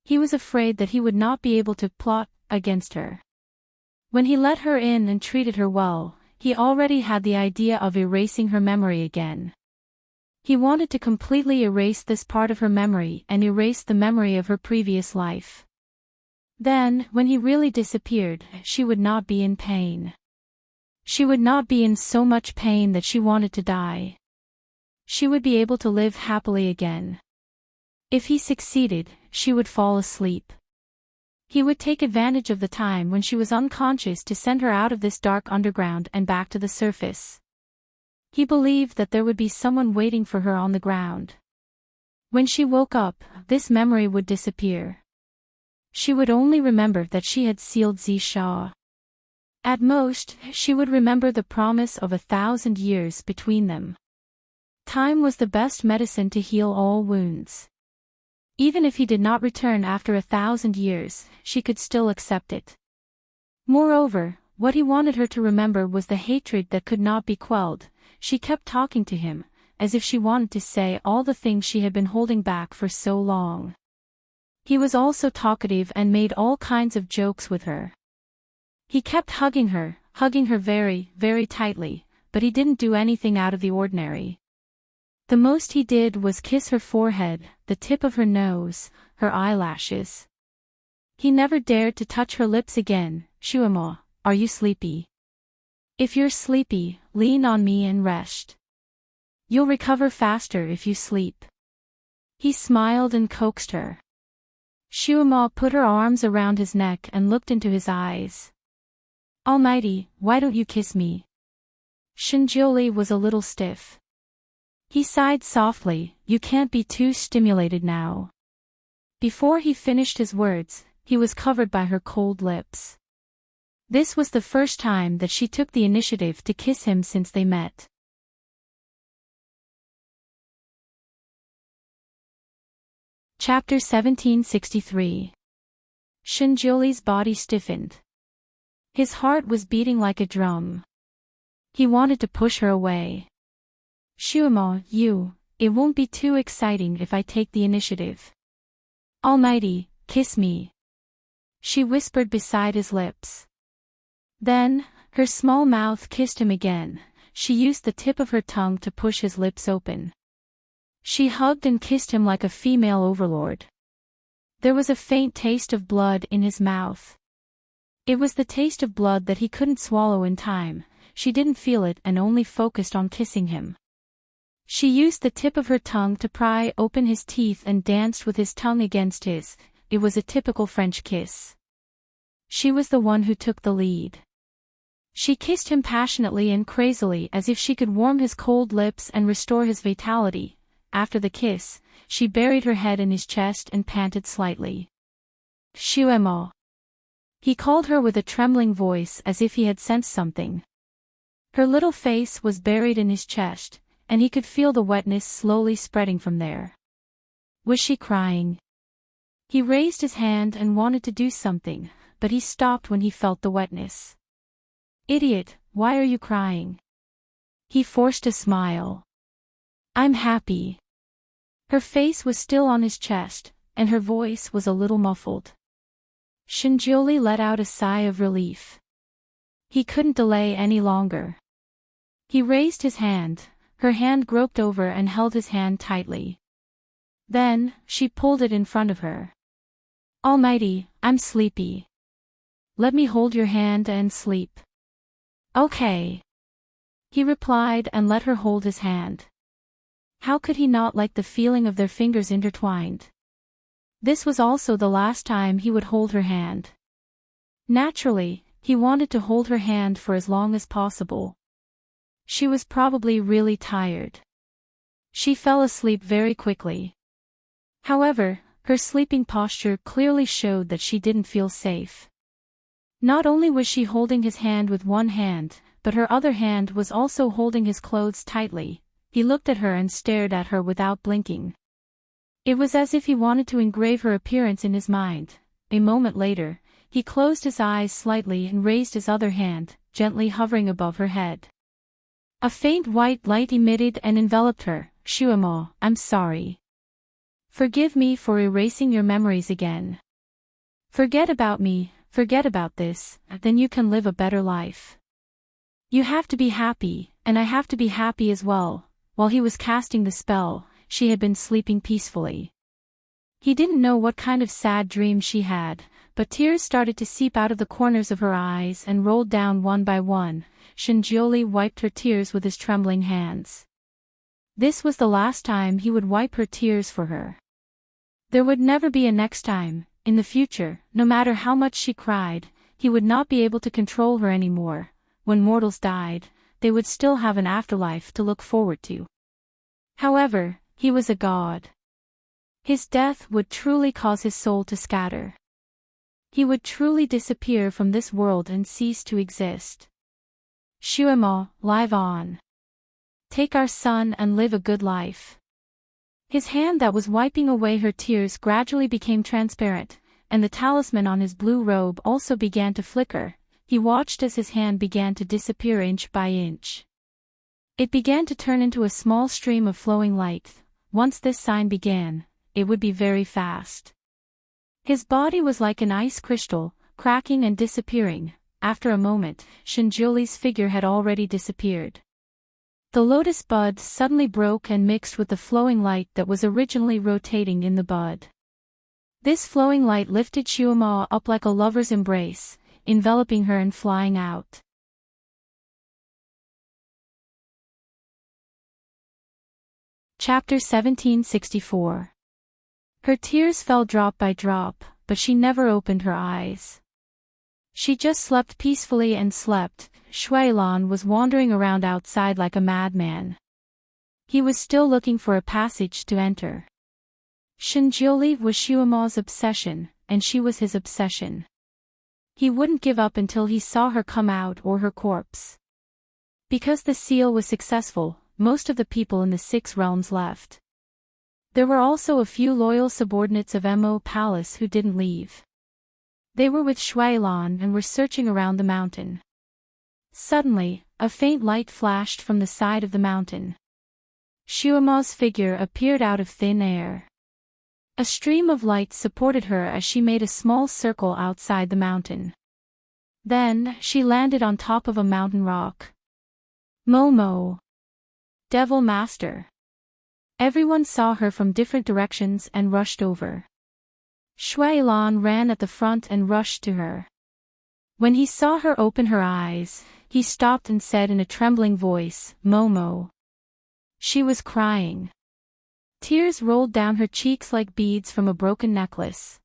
He was afraid that he would not be able to plot against her. When he let her in and treated her well, he already had the idea of erasing her memory again. He wanted to completely erase this part of her memory and erase the memory of her previous life. Then, when he really disappeared, she would not be in pain. She would not be in so much pain that she wanted to die. She would be able to live happily again. If he succeeded, she would fall asleep. He would take advantage of the time when she was unconscious to send her out of this dark underground and back to the surface. He believed that there would be someone waiting for her on the ground. When she woke up, this memory would disappear. She would only remember that she had sealed Zisha. At most, she would remember the promise of 1,000 years between them. Time was the best medicine to heal all wounds. Even if he did not return after 1,000 years, she could still accept it. Moreover, what he wanted her to remember was the hatred that could not be quelled. She kept talking to him, as if she wanted to say all the things she had been holding back for so long. He was also talkative and made all kinds of jokes with her. He kept hugging her very, very tightly, but he didn't do anything out of the ordinary. The most he did was kiss her forehead, the tip of her nose, her eyelashes. He never dared to touch her lips again. Shuamo, are you sleepy? If you're sleepy, lean on me and rest. You'll recover faster if you sleep. He smiled and coaxed her. Shuamo put her arms around his neck and looked into his eyes. Almighty, why don't you kiss me? Shinjioli was a little stiff. He sighed softly, you can't be too stimulated now. Before he finished his words, he was covered by her cold lips. This was the first time that she took the initiative to kiss him since they met. Chapter 1763. Shinjioli's body stiffened. His heart was beating like a drum. He wanted to push her away. Shuamo, it won't be too exciting if I take the initiative. Almighty, kiss me. She whispered beside his lips. Then, her small mouth kissed him again. She used the tip of her tongue to push his lips open. She hugged and kissed him like a female overlord. There was a faint taste of blood in his mouth. It was the taste of blood that he couldn't swallow in time. She didn't feel it and only focused on kissing him. She used the tip of her tongue to pry open his teeth and danced with his tongue against his. It was a typical French kiss. She was the one who took the lead. She kissed him passionately and crazily as if she could warm his cold lips and restore his vitality. After the kiss, she buried her head in his chest and panted slightly. Shuemo. He called her with a trembling voice as if he had sensed something. Her little face was buried in his chest, and he could feel the wetness slowly spreading from there. Was she crying? He raised his hand and wanted to do something, but he stopped when he felt the wetness. Idiot, why are you crying? He forced a smile. I'm happy. Her face was still on his chest, and her voice was a little muffled. Shinjoli let out a sigh of relief. He couldn't delay any longer. He raised his hand, her hand groped over and held his hand tightly. Then, she pulled it in front of her. Almighty, I'm sleepy. Let me hold your hand and sleep. Okay. He replied and let her hold his hand. How could he not like the feeling of their fingers intertwined? This was also the last time he would hold her hand. Naturally, he wanted to hold her hand for as long as possible. She was probably really tired. She fell asleep very quickly. However, her sleeping posture clearly showed that she didn't feel safe. Not only was she holding his hand with one hand, but her other hand was also holding his clothes tightly. He looked at her and stared at her without blinking. It was as if he wanted to engrave her appearance in his mind. A moment later, he closed his eyes slightly and raised his other hand, gently hovering above her head. A faint white light emitted and enveloped her. Shuemo, I'm sorry. Forgive me for erasing your memories again. Forget about me, forget about this, then you can live a better life. You have to be happy, and I have to be happy as well. While he was casting the spell, she had been sleeping peacefully. He didn't know what kind of sad dream she had, but tears started to seep out of the corners of her eyes and rolled down one by one. Shinjoli wiped her tears with his trembling hands. This was the last time he would wipe her tears for her. There would never be a next time. In the future, no matter how much she cried, he would not be able to control her anymore. When mortals died, they would still have an afterlife to look forward to. However, he was a god. His death would truly cause his soul to scatter. He would truly disappear from this world and cease to exist. Shuemo, live on. Take our son and live a good life. His hand that was wiping away her tears gradually became transparent, and the talisman on his blue robe also began to flicker. He watched as his hand began to disappear inch by inch. It began to turn into a small stream of flowing light. Once this sign began, it would be very fast. His body was like an ice crystal, cracking and disappearing. After a moment, Shinjoli's figure had already disappeared. The lotus bud suddenly broke and mixed with the flowing light that was originally rotating in the bud. This flowing light lifted Shuemo up like a lover's embrace, enveloping her and flying out. Chapter 1764. Her tears fell drop by drop, but she never opened her eyes. She just slept peacefully and slept. Shuailan was wandering around outside like a madman. He was still looking for a passage to enter. Shinjoli was Shuemo's obsession, and she was his obsession. He wouldn't give up until he saw her come out or her corpse. Because the seal was successful, most of the people in the 6 realms left. There were also a few loyal subordinates of Mo Palace who didn't leave. They were with Shuailan and were searching around the mountain. Suddenly, a faint light flashed from the side of the mountain. Shuemo's figure appeared out of thin air. A stream of light supported her as she made a small circle outside the mountain. Then, she landed on top of a mountain rock. Momo. Devil Master. Everyone saw her from different directions and rushed over. Shuailan ran at the front and rushed to her. When he saw her open her eyes, he stopped and said in a trembling voice, Momo. She was crying. Tears rolled down her cheeks like beads from a broken necklace.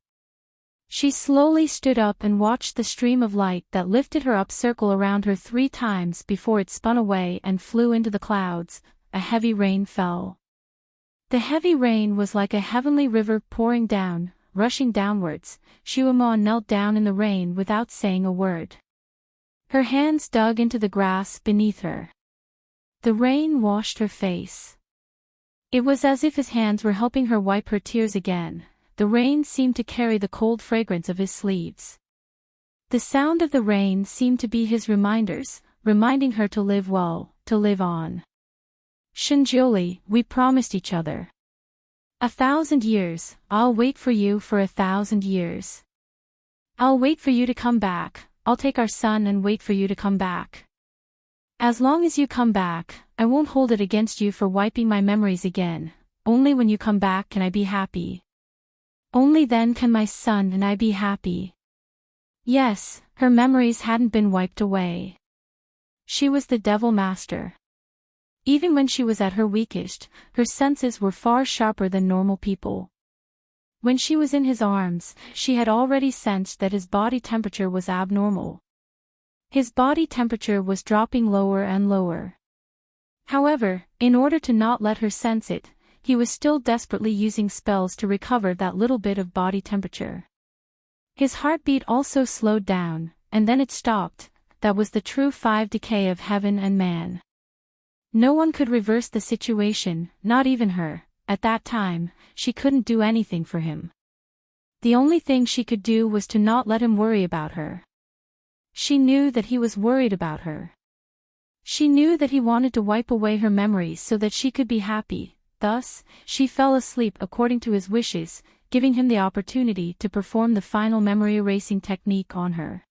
She slowly stood up and watched the stream of light that lifted her up circle around her 3 times before it spun away and flew into the clouds. A heavy rain fell. The heavy rain was like a heavenly river pouring down, rushing downwards. Shuemo knelt down in the rain without saying a word. Her hands dug into the grass beneath her. The rain washed her face. It was as if his hands were helping her wipe her tears again. The rain seemed to carry the cold fragrance of his sleeves. The sound of the rain seemed to be his reminders, reminding her to live well, to live on. Shinjoli, we promised each other. 1,000 years, I'll wait for you for 1,000 years. I'll wait for you to come back, I'll take our son and wait for you to come back. As long as you come back, I won't hold it against you for wiping my memories again. Only when you come back can I be happy. Only then can my son and I be happy. Yes, her memories hadn't been wiped away. She was the devil master. Even when she was at her weakest, her senses were far sharper than normal people. When she was in his arms, she had already sensed that his body temperature was abnormal. His body temperature was dropping lower and lower. However, in order to not let her sense it, he was still desperately using spells to recover that little bit of body temperature. His heartbeat also slowed down, and then it stopped. That was the true 5 decay of heaven and man. No one could reverse the situation, not even her. At that time, she couldn't do anything for him. The only thing she could do was to not let him worry about her. She knew that he was worried about her. She knew that he wanted to wipe away her memories so that she could be happy. Thus, she fell asleep according to his wishes, giving him the opportunity to perform the final memory erasing technique on her.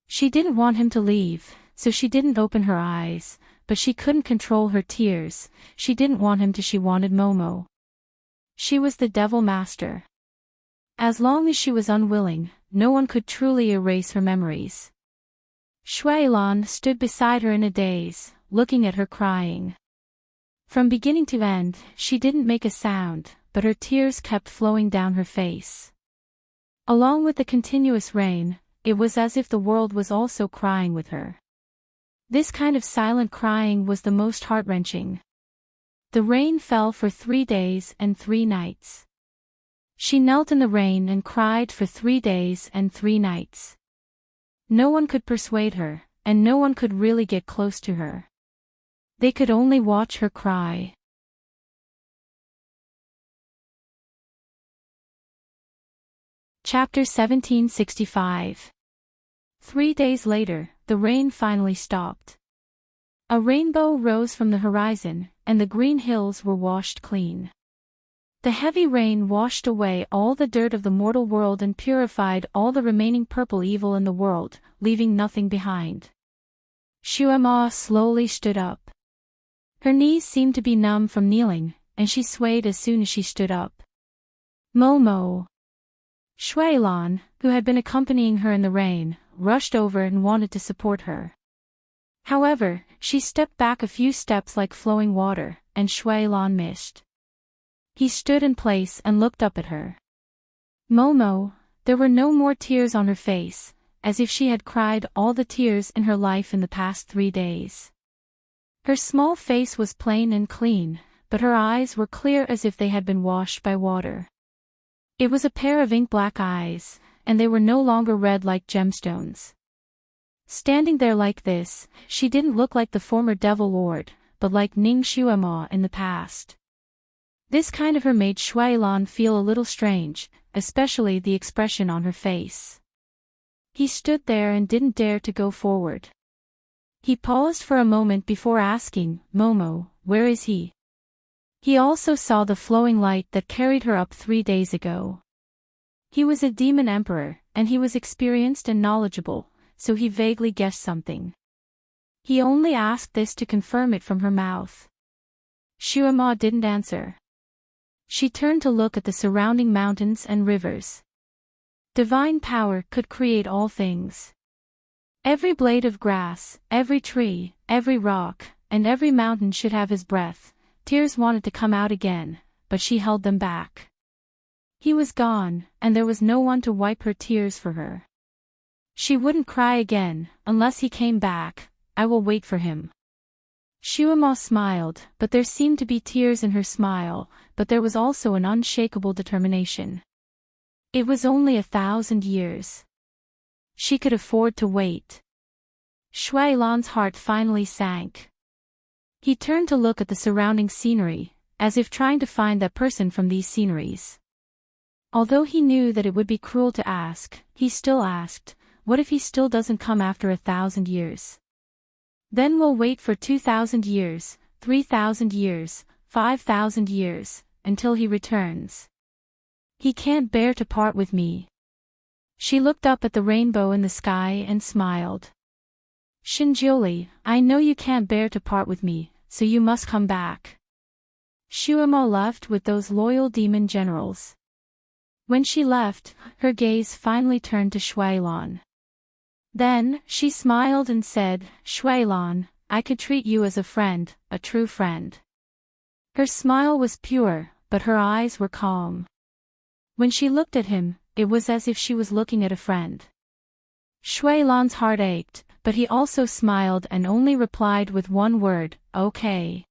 She didn't want him to leave, so she didn't open her eyes, but she couldn't control her tears. She didn't want him to. She wanted Momo. She was the devil master. As long as she was unwilling, no one could truly erase her memories. Shuailan stood beside her in a daze, looking at her crying. From beginning to end, she didn't make a sound, but her tears kept flowing down her face. Along with the continuous rain, it was as if the world was also crying with her. This kind of silent crying was the most heart-wrenching. The rain fell for 3 days and 3 nights. She knelt in the rain and cried for 3 days and 3 nights. No one could persuade her, and no one could really get close to her. They could only watch her cry. Chapter 1765. 3 days later, the rain finally stopped. A rainbow rose from the horizon, and the green hills were washed clean. The heavy rain washed away all the dirt of the mortal world and purified all the remaining purple evil in the world, leaving nothing behind. Shuema slowly stood up. Her knees seemed to be numb from kneeling, and she swayed as soon as she stood up. Momo. Shuailan, who had been accompanying her in the rain, rushed over and wanted to support her. However, she stepped back a few steps like flowing water, and Shuailan missed. He stood in place and looked up at her. Momo, there were no more tears on her face, as if she had cried all the tears in her life in the past 3 days. Her small face was plain and clean, but her eyes were clear as if they had been washed by water. It was a pair of ink-black eyes, and they were no longer red like gemstones. Standing there like this, she didn't look like the former Devil Lord, but like Ning Shuema in the past. This kind of her made Shuailan feel a little strange, especially the expression on her face. He stood there and didn't dare to go forward. He paused for a moment before asking, Momo, where is he? He also saw the flowing light that carried her up 3 days ago. He was a demon emperor, and he was experienced and knowledgeable, so he vaguely guessed something. He only asked this to confirm it from her mouth. Shuema didn't answer. She turned to look at the surrounding mountains and rivers. Divine power could create all things. Every blade of grass, every tree, every rock, and every mountain should have his breath. Tears wanted to come out again, but she held them back. He was gone, and there was no one to wipe her tears for her. She wouldn't cry again, unless he came back. I will wait for him. Shuema smiled, but there seemed to be tears in her smile, but there was also an unshakable determination. It was only 1,000 years. She could afford to wait. Shuailan's heart finally sank. He turned to look at the surrounding scenery, as if trying to find that person from these sceneries. Although he knew that it would be cruel to ask, he still asked, what if he still doesn't come after 1,000 years? Then we'll wait for 2,000 years, 3,000 years, 5,000 years, until he returns. He can't bear to part with me. She looked up at the rainbow in the sky and smiled. Shinjioli, I know you can't bear to part with me, so you must come back. Shuemo left with those loyal demon generals. When she left, her gaze finally turned to Shuailan. Then, she smiled and said, Shuailan, I could treat you as a friend, a true friend. Her smile was pure, but her eyes were calm. When she looked at him, it was as if she was looking at a friend. Shuailan's heart ached, but he also smiled and only replied with one word, okay.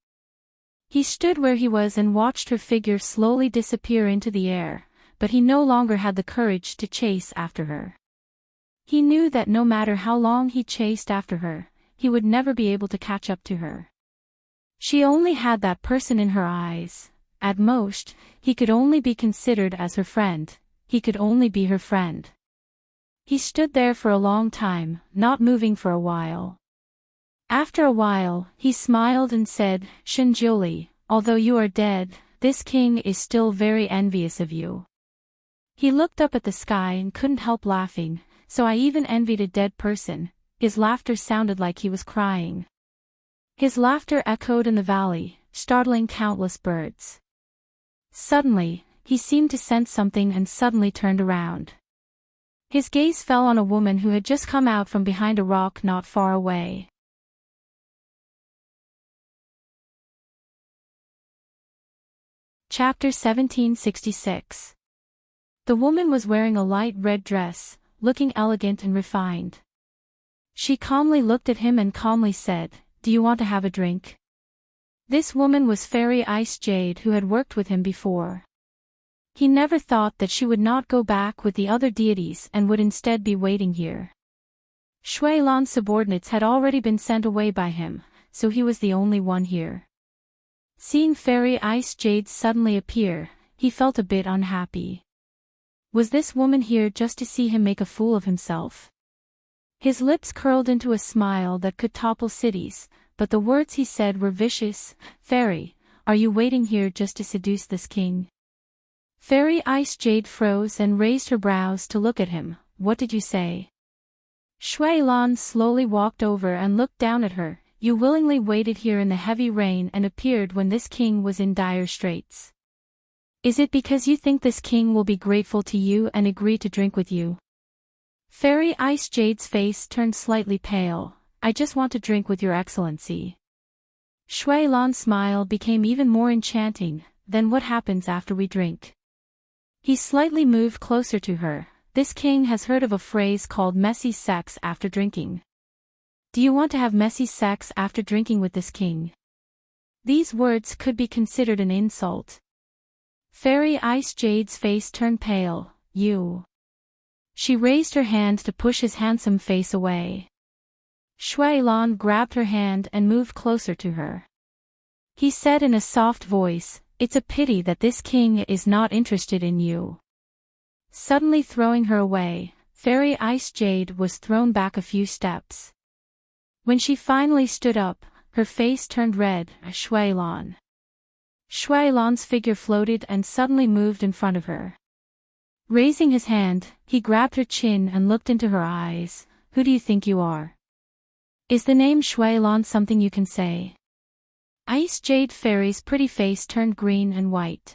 He stood where he was and watched her figure slowly disappear into the air, but he no longer had the courage to chase after her. He knew that no matter how long he chased after her, he would never be able to catch up to her. She only had that person in her eyes. At most, he could only be considered as her friend, he could only be her friend. He stood there for a long time, not moving for a while. After a while, he smiled and said, Shinjioli, although you are dead, this king is still very envious of you. He looked up at the sky and couldn't help laughing, so I even envied a dead person. His laughter sounded like he was crying. His laughter echoed in the valley, startling countless birds. Suddenly, he seemed to sense something and suddenly turned around. His gaze fell on a woman who had just come out from behind a rock not far away. Chapter 1766. The woman was wearing a light red dress, looking elegant and refined. She calmly looked at him and calmly said, Do you want to have a drink? This woman was Fairy Ice Jade, who had worked with him before. He never thought that she would not go back with the other deities and would instead be waiting here. Shuailan's subordinates had already been sent away by him, so he was the only one here. Seeing Fairy Ice Jade suddenly appear, he felt a bit unhappy. Was this woman here just to see him make a fool of himself? His lips curled into a smile that could topple cities, but the words he said were vicious. Fairy, are you waiting here just to seduce this king? Fairy Ice Jade froze and raised her brows to look at him. What did you say? Shuailan slowly walked over and looked down at her. You willingly waited here in the heavy rain and appeared when this king was in dire straits. Is it because you think this king will be grateful to you and agree to drink with you? Fairy Ice Jade's face turned slightly pale. I just want to drink with your excellency. Shuailan's smile became even more enchanting. Then what happens after we drink? He slightly moved closer to her. This king has heard of a phrase called messy sex after drinking. Do you want to have messy sex after drinking with this king? These words could be considered an insult. Fairy Ice Jade's face turned pale. You. She raised her hand to push his handsome face away. Shuailan grabbed her hand and moved closer to her. He said in a soft voice, It's a pity that this king is not interested in you. Suddenly throwing her away, Fairy Ice Jade was thrown back a few steps. When she finally stood up, her face turned red. Shuailan. Shuailan's figure floated and suddenly moved in front of her. Raising his hand, he grabbed her chin and looked into her eyes. Who do you think you are? Is the name Shuailan something you can say? Ice Jade Fairy's pretty face turned green and white.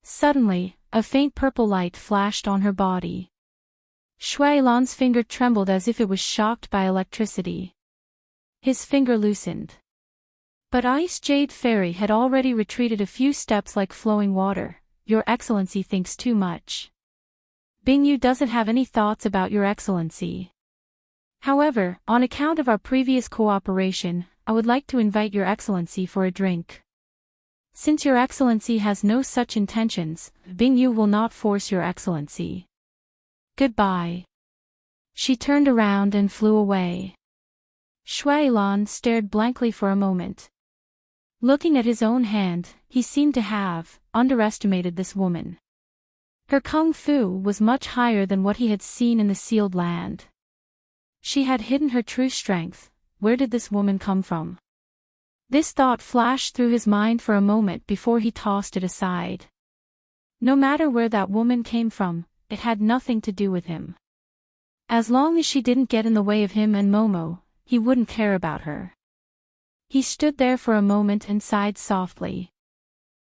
Suddenly, a faint purple light flashed on her body. Shuailan's finger trembled as if it was shocked by electricity. His finger loosened. But Ice Jade Fairy had already retreated a few steps like flowing water. Your Excellency thinks too much. Bingyu doesn't have any thoughts about Your Excellency. However, on account of our previous cooperation, I would like to invite Your Excellency for a drink. Since Your Excellency has no such intentions, Bingyu will not force Your Excellency. Goodbye. She turned around and flew away. Shuailan stared blankly for a moment. Looking at his own hand, he seemed to have underestimated this woman. Her kung fu was much higher than what he had seen in the sealed land. She had hidden her true strength, where did this woman come from? This thought flashed through his mind for a moment before he tossed it aside. No matter where that woman came from, it had nothing to do with him. As long as she didn't get in the way of him and Momo, he wouldn't care about her. He stood there for a moment and sighed softly.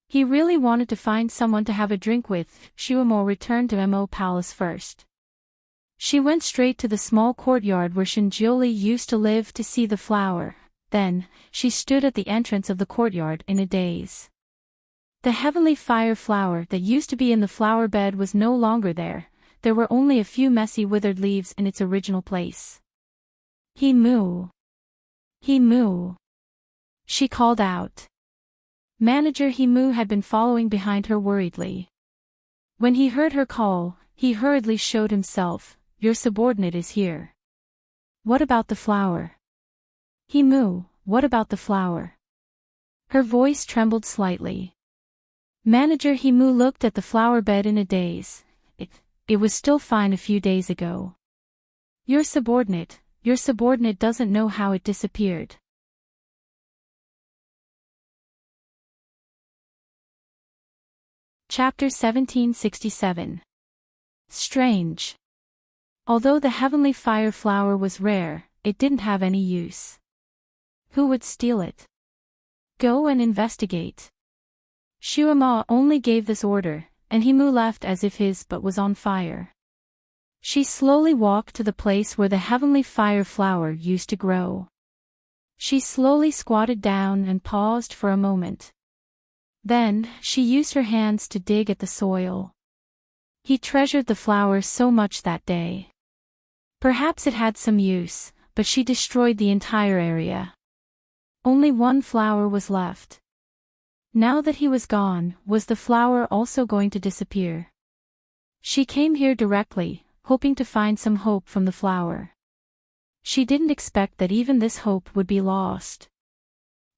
He really wanted to find someone to have a drink with. Shuamo returned to Mo Palace first. She went straight to the small courtyard where Shinjioli used to live to see the flower. Then, she stood at the entrance of the courtyard in a daze. The heavenly fire flower that used to be in the flower bed was no longer there. There were only a few messy withered leaves in its original place. He moo. He moo. She called out. Manager Himu had been following behind her worriedly. When he heard her call, he hurriedly showed himself. Your subordinate is here. What about the flower? Himu, what about the flower? Her voice trembled slightly. Manager Himu looked at the flower bed in a daze. It was still fine a few days ago. Your subordinate doesn't know how it disappeared. Chapter 1767. Strange. Although the heavenly fire flower was rare, it didn't have any use. Who would steal it? Go and investigate. Shuama only gave this order, and Himu left as if his butt was on fire. She slowly walked to the place where the heavenly fire flower used to grow. She slowly squatted down and paused for a moment. Then, she used her hands to dig at the soil. He treasured the flower so much that day. Perhaps it had some use, but she destroyed the entire area. Only one flower was left. Now that he was gone, was the flower also going to disappear? She came here directly, hoping to find some hope from the flower. She didn't expect that even this hope would be lost.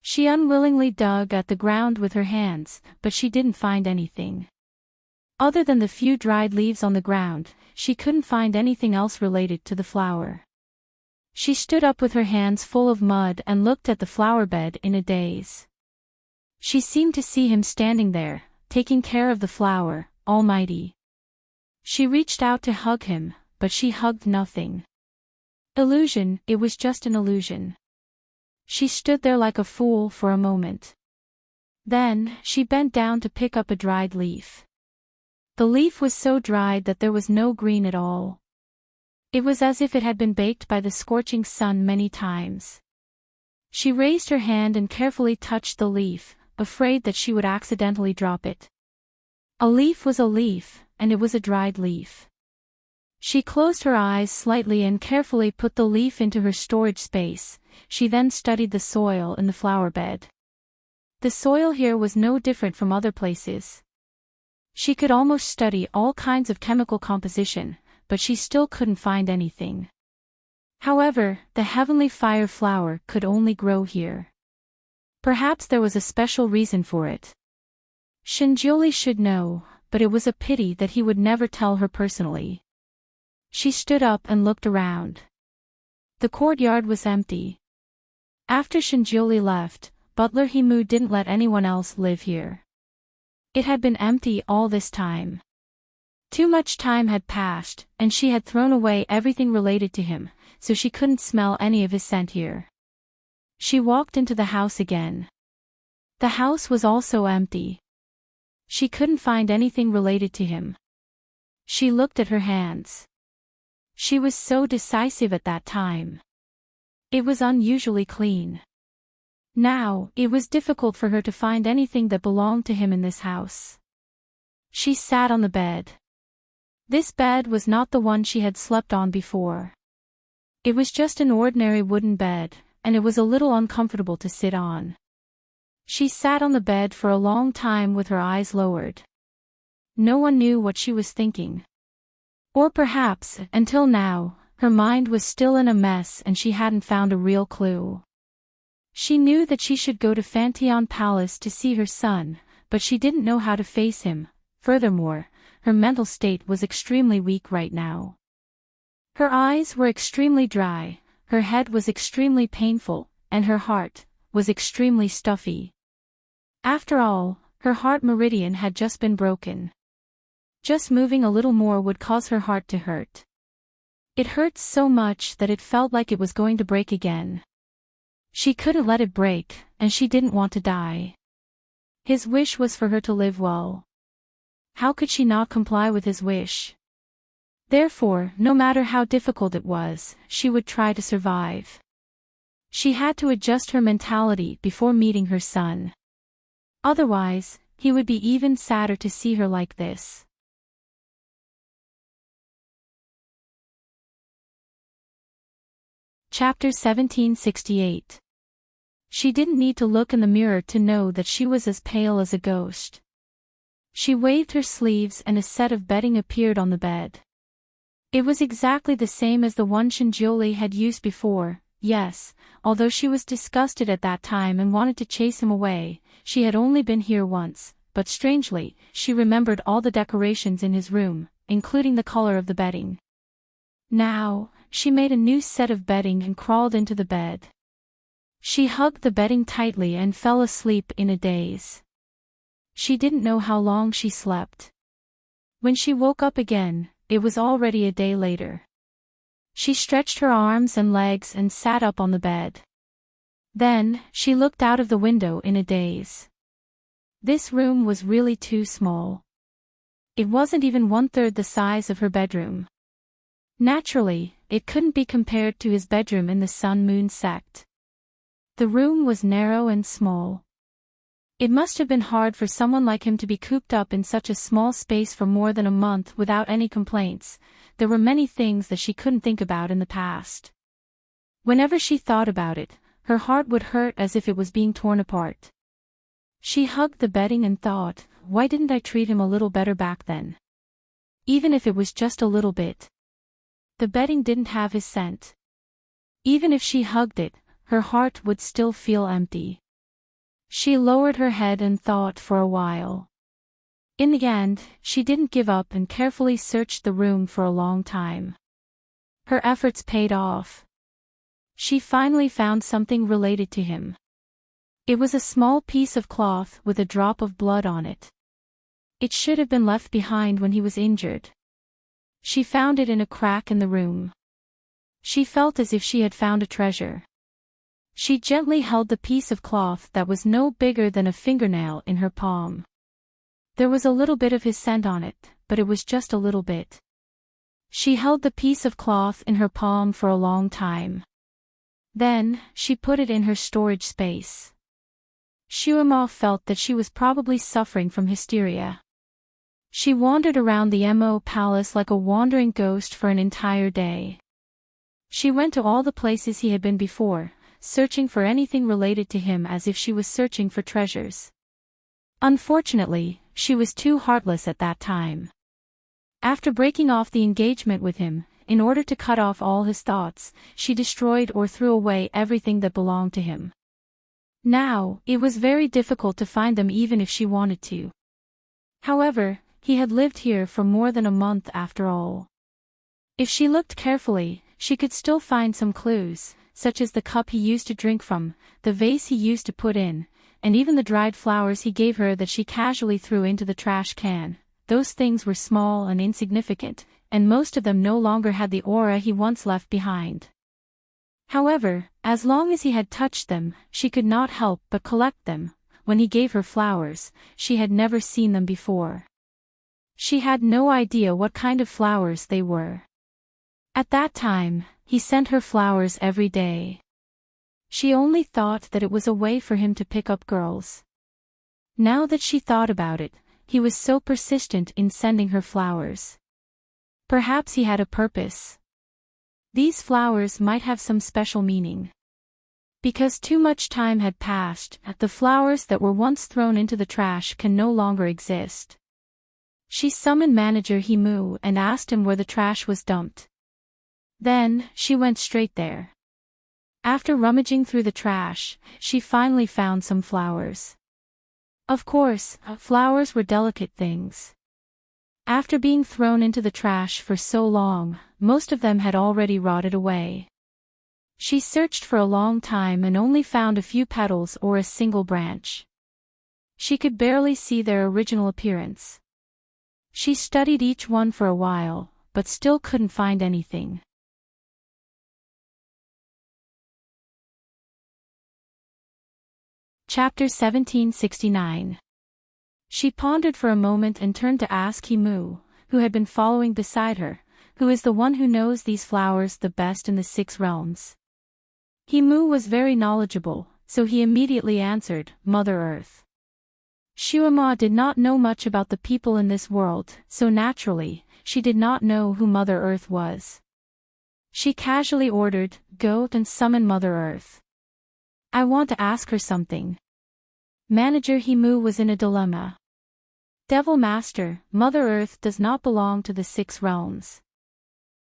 She unwillingly dug at the ground with her hands, but she didn't find anything. Other than the few dried leaves on the ground, she couldn't find anything else related to the flower. She stood up with her hands full of mud and looked at the flower bed in a daze. She seemed to see him standing there, taking care of the flower, almighty. She reached out to hug him, but she hugged nothing. Illusion, it was just an illusion. She stood there like a fool for a moment. Then, she bent down to pick up a dried leaf. The leaf was so dried that there was no green at all. It was as if it had been baked by the scorching sun many times. She raised her hand and carefully touched the leaf, afraid that she would accidentally drop it. A leaf was a leaf, and it was a dried leaf. She closed her eyes slightly and carefully put the leaf into her storage space. She then studied the soil in the flower bed. The soil here was no different from other places. She could almost study all kinds of chemical composition, but she still couldn't find anything. However, the heavenly fire flower could only grow here. Perhaps there was a special reason for it. Shinjioli should know, but it was a pity that he would never tell her personally. She stood up and looked around. The courtyard was empty. After Shinjioli left, Butler Himu didn't let anyone else live here. It had been empty all this time. Too much time had passed, and she had thrown away everything related to him, so she couldn't smell any of his scent here. She walked into the house again. The house was also empty. She couldn't find anything related to him. She looked at her hands. She was so decisive at that time. It was unusually clean. Now, it was difficult for her to find anything that belonged to him in this house. She sat on the bed. This bed was not the one she had slept on before. It was just an ordinary wooden bed, and it was a little uncomfortable to sit on. She sat on the bed for a long time with her eyes lowered. No one knew what she was thinking. Or perhaps, until now, her mind was still in a mess and she hadn't found a real clue. She knew that she should go to Fantion Palace to see her son, but she didn't know how to face him. Furthermore, her mental state was extremely weak right now. Her eyes were extremely dry, her head was extremely painful, and her heart was extremely stuffy. After all, her heart meridian had just been broken. Just moving a little more would cause her heart to hurt. It hurt so much that it felt like it was going to break again. She couldn't let it break, and she didn't want to die. His wish was for her to live well. How could she not comply with his wish? Therefore, no matter how difficult it was, she would try to survive. She had to adjust her mentality before meeting her son. Otherwise, he would be even sadder to see her like this. Chapter 1768. She didn't need to look in the mirror to know that she was as pale as a ghost. She waved her sleeves and a set of bedding appeared on the bed. It was exactly the same as the one Shinjioli had used before. Yes, although she was disgusted at that time and wanted to chase him away, she had only been here once, but strangely, she remembered all the decorations in his room, including the color of the bedding. Now, she made a new set of bedding and crawled into the bed. She hugged the bedding tightly and fell asleep in a daze. She didn't know how long she slept. When she woke up again, it was already a day later. She stretched her arms and legs and sat up on the bed. Then, she looked out of the window in a daze. This room was really too small. It wasn't even 1/3 the size of her bedroom. Naturally, it couldn't be compared to his bedroom in the Sun-Moon sect. The room was narrow and small. It must have been hard for someone like him to be cooped up in such a small space for more than a month without any complaints. There were many things that she couldn't think about in the past. Whenever she thought about it, her heart would hurt as if it was being torn apart. She hugged the bedding and thought, why didn't I treat him a little better back then? Even if it was just a little bit. The bedding didn't have his scent. Even if she hugged it, her heart would still feel empty. She lowered her head and thought for a while. In the end, she didn't give up and carefully searched the room for a long time. Her efforts paid off. She finally found something related to him. It was a small piece of cloth with a drop of blood on it. It should have been left behind when he was injured. She found it in a crack in the room. She felt as if she had found a treasure. She gently held the piece of cloth that was no bigger than a fingernail in her palm. There was a little bit of his scent on it, but it was just a little bit. She held the piece of cloth in her palm for a long time. Then, she put it in her storage space. Shuima felt that she was probably suffering from hysteria. She wandered around the Mo palace like a wandering ghost for an entire day. She went to all the places he had been before, searching for anything related to him as if she was searching for treasures. Unfortunately, she was too heartless at that time. After breaking off the engagement with him, in order to cut off all his thoughts, she destroyed or threw away everything that belonged to him. Now, it was very difficult to find them even if she wanted to. However, he had lived here for more than a month after all. If she looked carefully, she could still find some clues, such as the cup he used to drink from, the vase he used to put in, and even the dried flowers he gave her that she casually threw into the trash can. Those things were small and insignificant, and most of them no longer had the aura he once left behind. However, as long as he had touched them, she could not help but collect them. When he gave her flowers, she had never seen them before. She had no idea what kind of flowers they were. At that time, he sent her flowers every day. She only thought that it was a way for him to pick up girls. Now that she thought about it, he was so persistent in sending her flowers. Perhaps he had a purpose. These flowers might have some special meaning. Because too much time had passed, the flowers that were once thrown into the trash can no longer exist. She summoned Manager Himu and asked him where the trash was dumped. Then, she went straight there. After rummaging through the trash, she finally found some flowers. Of course, flowers were delicate things. After being thrown into the trash for so long, most of them had already rotted away. She searched for a long time and only found a few petals or a single branch. She could barely see their original appearance. She studied each one for a while, but still couldn't find anything. Chapter 1769. She pondered for a moment and turned to ask Himu, who had been following beside her, who is the one who knows these flowers the best in the 6 realms. Himu was very knowledgeable, so he immediately answered, Mother Earth. Shuama did not know much about the people in this world, so naturally, she did not know who Mother Earth was. She casually ordered, Go and summon Mother Earth. I want to ask her something. Manager Himu was in a dilemma. Devil Master, Mother Earth does not belong to the 6 realms.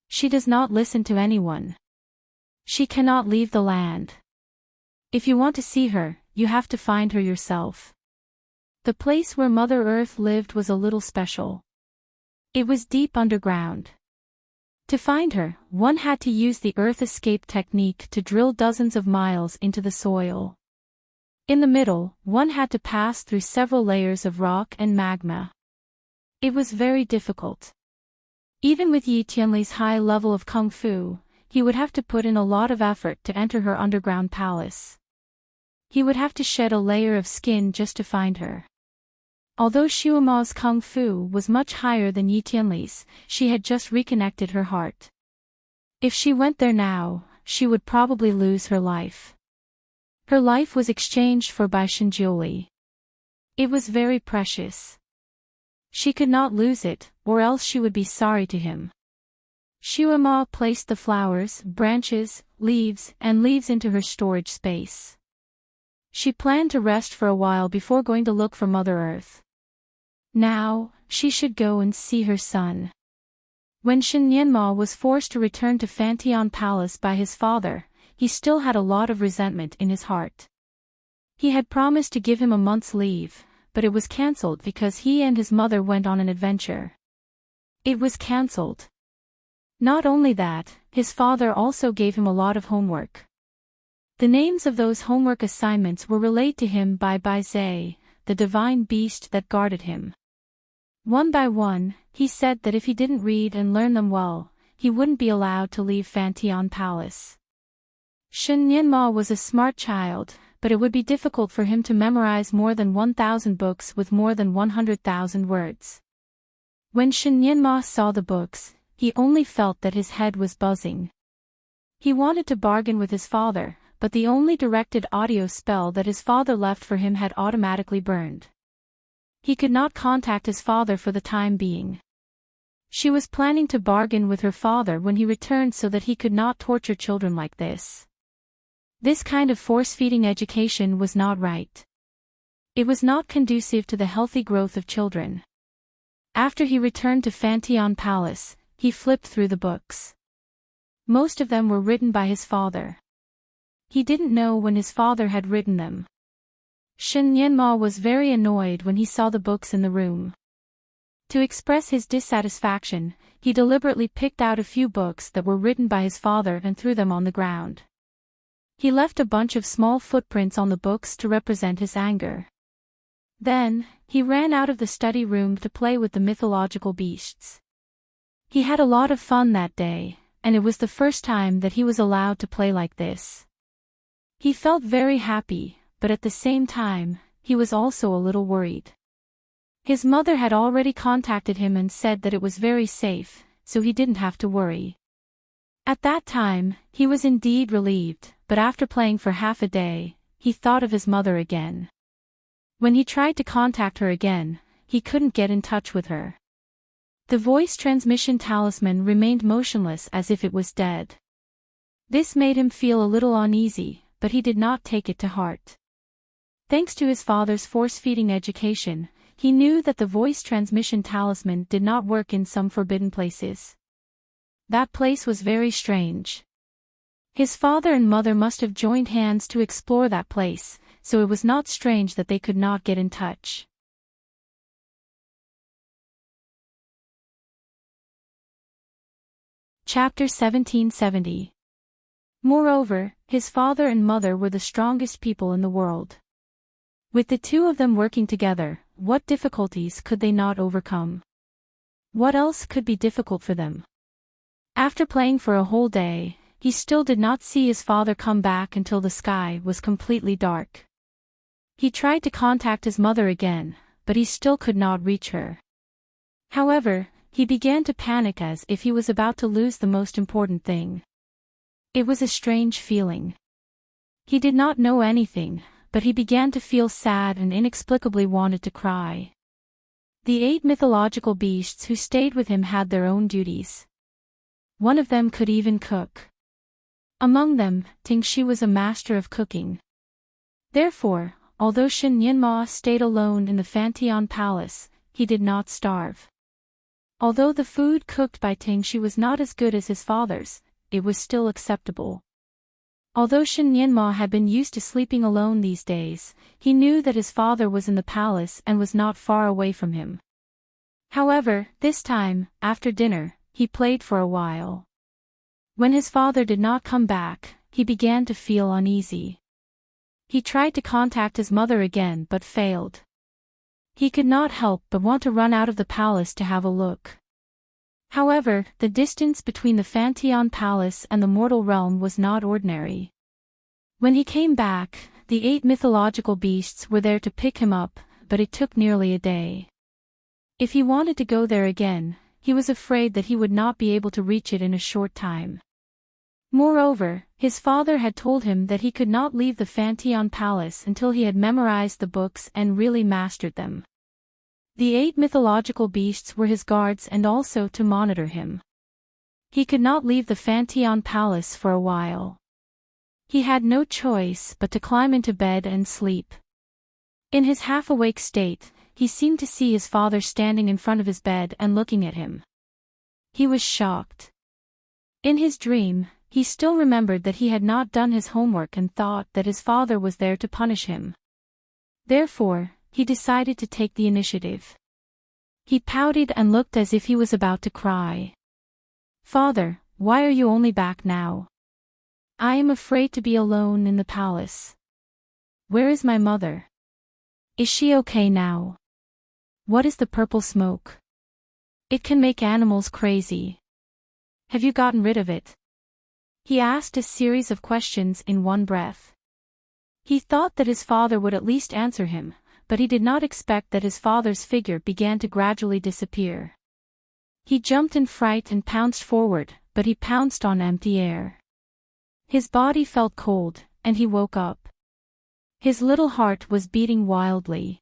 She does not listen to anyone. She cannot leave the land. If you want to see her, you have to find her yourself. The place where Mother Earth lived was a little special. It was deep underground. To find her, one had to use the earth escape technique to drill dozens of miles into the soil. In the middle, one had to pass through several layers of rock and magma. It was very difficult. Even with Yi Tianli's high level of kung fu, he would have to put in a lot of effort to enter her underground palace. He would have to shed a layer of skin just to find her. Although Shuama's kung fu was much higher than Yi Tianli's, she had just reconnected her heart. If she went there now, she would probably lose her life. Her life was exchanged for by Shinjiuli. It was very precious. She could not lose it, or else she would be sorry to him. Shuama placed the flowers, branches, leaves into her storage space. She planned to rest for a while before going to look for Mother Earth. Now, she should go and see her son. When Shen Yanma was forced to return to Fantian Palace by his father, he still had a lot of resentment in his heart. He had promised to give him a month's leave, but it was cancelled because he and his mother went on an adventure. It was cancelled. Not only that, his father also gave him a lot of homework. The names of those homework assignments were relayed to him by Baizhe, the divine beast that guarded him. One by one, he said that if he didn't read and learn them well, he wouldn't be allowed to leave Fantian Palace. Shen Yanma was a smart child, but it would be difficult for him to memorize more than 1,000 books with more than 100,000 words. When Shen Yanma saw the books, he only felt that his head was buzzing. He wanted to bargain with his father, but the only directed audio spell that his father left for him had automatically burned. He could not contact his father for the time being. She was planning to bargain with her father when he returned so that he could not torture children like this. This kind of force-feeding education was not right. It was not conducive to the healthy growth of children. After he returned to Fantian Palace, he flipped through the books. Most of them were written by his father. He didn't know when his father had written them. Shen Yanma was very annoyed when he saw the books in the room. To express his dissatisfaction, he deliberately picked out a few books that were written by his father and threw them on the ground. He left a bunch of small footprints on the books to represent his anger. Then, he ran out of the study room to play with the mythological beasts. He had a lot of fun that day, and it was the first time that he was allowed to play like this. He felt very happy, but at the same time, he was also a little worried. His mother had already contacted him and said that it was very safe, so he didn't have to worry. At that time, he was indeed relieved, but after playing for half a day, he thought of his mother again. When he tried to contact her again, he couldn't get in touch with her. The voice transmission talisman remained motionless as if it was dead. This made him feel a little uneasy, but he did not take it to heart. Thanks to his father's force-feeding education, he knew that the voice transmission talisman did not work in some forbidden places. That place was very strange. His father and mother must have joined hands to explore that place, so it was not strange that they could not get in touch. Chapter 1770. Moreover, his father and mother were the strongest people in the world. With the two of them working together, what difficulties could they not overcome? What else could be difficult for them? After playing for a whole day, he still did not see his father come back until the sky was completely dark. He tried to contact his mother again, but he still could not reach her. However, he began to panic as if he was about to lose the most important thing. It was a strange feeling. He did not know anything, but he began to feel sad and inexplicably wanted to cry. The 8 mythological beasts who stayed with him had their own duties. One of them could even cook. Among them, Tingshi was a master of cooking. Therefore, although Shin Nyenma stayed alone in the Fantion Palace, he did not starve. Although the food cooked by Tingshi was not as good as his father's, it was still acceptable. Although Shin Nyenma had been used to sleeping alone these days, he knew that his father was in the palace and was not far away from him. However, this time, after dinner, he played for a while. When his father did not come back, he began to feel uneasy. He tried to contact his mother again but failed. He could not help but want to run out of the palace to have a look. However, the distance between the Fantion Palace and the mortal realm was not ordinary. When he came back, the 8 mythological beasts were there to pick him up, but it took nearly a day. If he wanted to go there again, he was afraid that he would not be able to reach it in a short time. Moreover, his father had told him that he could not leave the Fantion Palace until he had memorized the books and really mastered them. The 8 mythological beasts were his guards and also to monitor him. He could not leave the Fantion Palace for a while. He had no choice but to climb into bed and sleep. In his half-awake state, he seemed to see his father standing in front of his bed and looking at him. He was shocked. In his dream, he still remembered that he had not done his homework and thought that his father was there to punish him. Therefore, he decided to take the initiative. He pouted and looked as if he was about to cry. "Father, why are you only back now? I am afraid to be alone in the palace. Where is my mother? Is she okay now? What is the purple smoke? It can make animals crazy. Have you gotten rid of it?" He asked a series of questions in one breath. He thought that his father would at least answer him, but he did not expect that his father's figure began to gradually disappear. He jumped in fright and pounced forward, but he pounced on empty air. His body felt cold, and he woke up. His little heart was beating wildly.